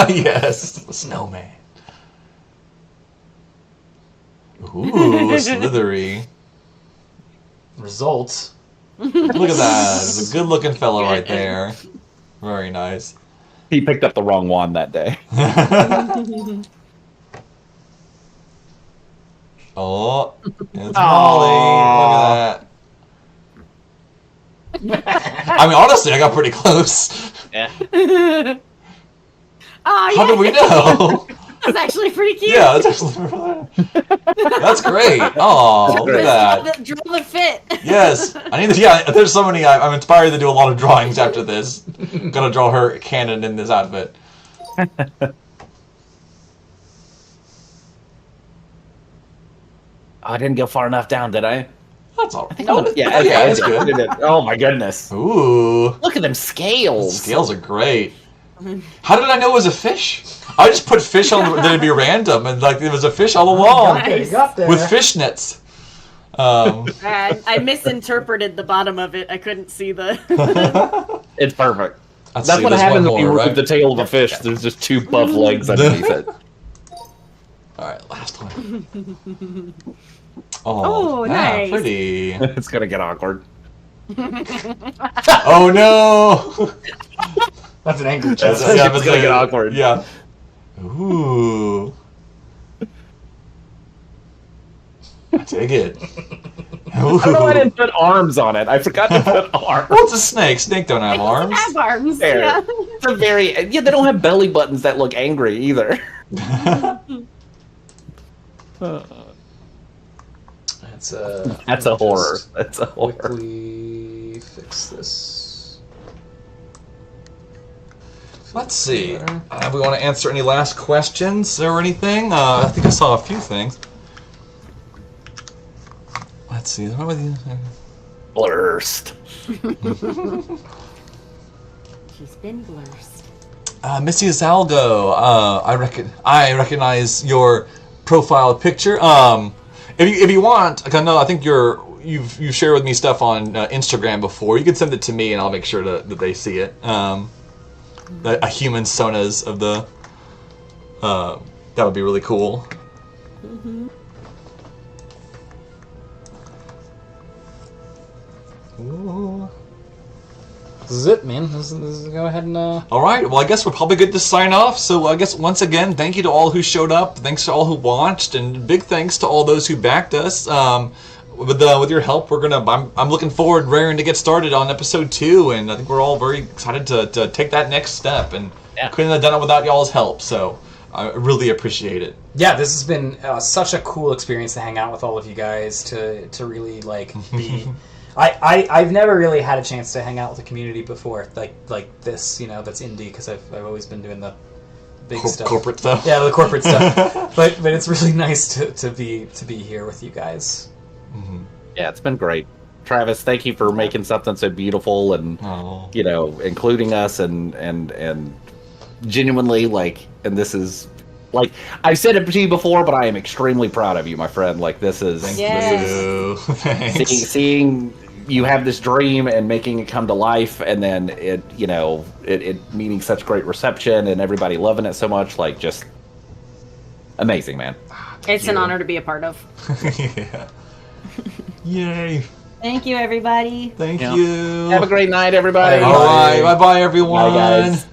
Yes, the snowman. Ooh, slithery. Results. Look at that. It's a good-looking fellow right there. Very nice. He picked up the wrong one that day. Oh, it's Molly. Look at that. I mean, honestly, I got pretty close. Yeah. Oh, yeah. How did we know? That's actually pretty cute. Yeah, that's actually that's great. Oh, look at that. Draw the fit. Yes, I need to. Yeah, there's so many. I'm inspired to do a lot of drawings after this. Gonna draw her canon in this outfit. I didn't go far enough down, did I? That's all right. Oh, yeah, okay, yeah, that's I good. did it. Oh my goodness! Ooh, Look at them scales. scales are great. How did I know it was a fish? I just put fish on. That'd be random, and like it was a fish all along Okay, you got there. with fishnets. I misinterpreted the bottom of it. I couldn't see the. It's perfect. Let's That's see, what there's happens one when you more, remove right? the tail of a fish. There's just two buff legs underneath it. All right, last one. Oh, nice. Pretty. It's gonna get awkward. Oh no! That's an angry It's chest. gonna get awkward. Yeah. Ooh. I dig it. I don't know why I didn't put arms on it. I forgot to put arms. Well, it's a snake. Snake don't have arms. Have arms. There. Yeah. It's a very they don't have belly buttons that look angry either. That's a horror. That's a horror. Quickly fix this. Let's see. We want to answer any last questions or anything? I think I saw a few things. Let's see. What were these? Blurst. She's been blurst. Missy Zalgo, I recognize your profile picture. If you want, like I think you've shared with me stuff on Instagram before. You can send it to me, and I'll make sure that they see it. A human sonas of the that would be really cool. Mm-hmm. Ooh. This is it, man. This is go ahead and. All right. Well, I guess we're probably good to sign off. So I guess once again, thank you to all who showed up. Thanks to all who watched, and big thanks to all those who backed us. With your help, I'm looking forward, raring to get started on episode 2, and I think we're all very excited to take that next step. And couldn't have done it without y'all's help. So I really appreciate it. Yeah, this has been such a cool experience to hang out with all of you guys. To really like be. I've never really had a chance to hang out with a community before, like this, that's indie, because I've always been doing the big stuff, corporate stuff. Yeah, the corporate stuff. But it's really nice to be here with you guys. Mm-hmm. Yeah, it's been great. Travis, thank you for making something so beautiful and including us and genuinely and this is I've said it to you before, but I am extremely proud of you, my friend. This is seeing you have this dream and making it come to life, and then it meeting such great reception and everybody loving it so much. Just amazing, man. It's an honor to be a part of. Yeah. Yay. Thank you, everybody. Thank you. Have a great night, everybody. All right. Bye-bye, everyone. Bye, guys.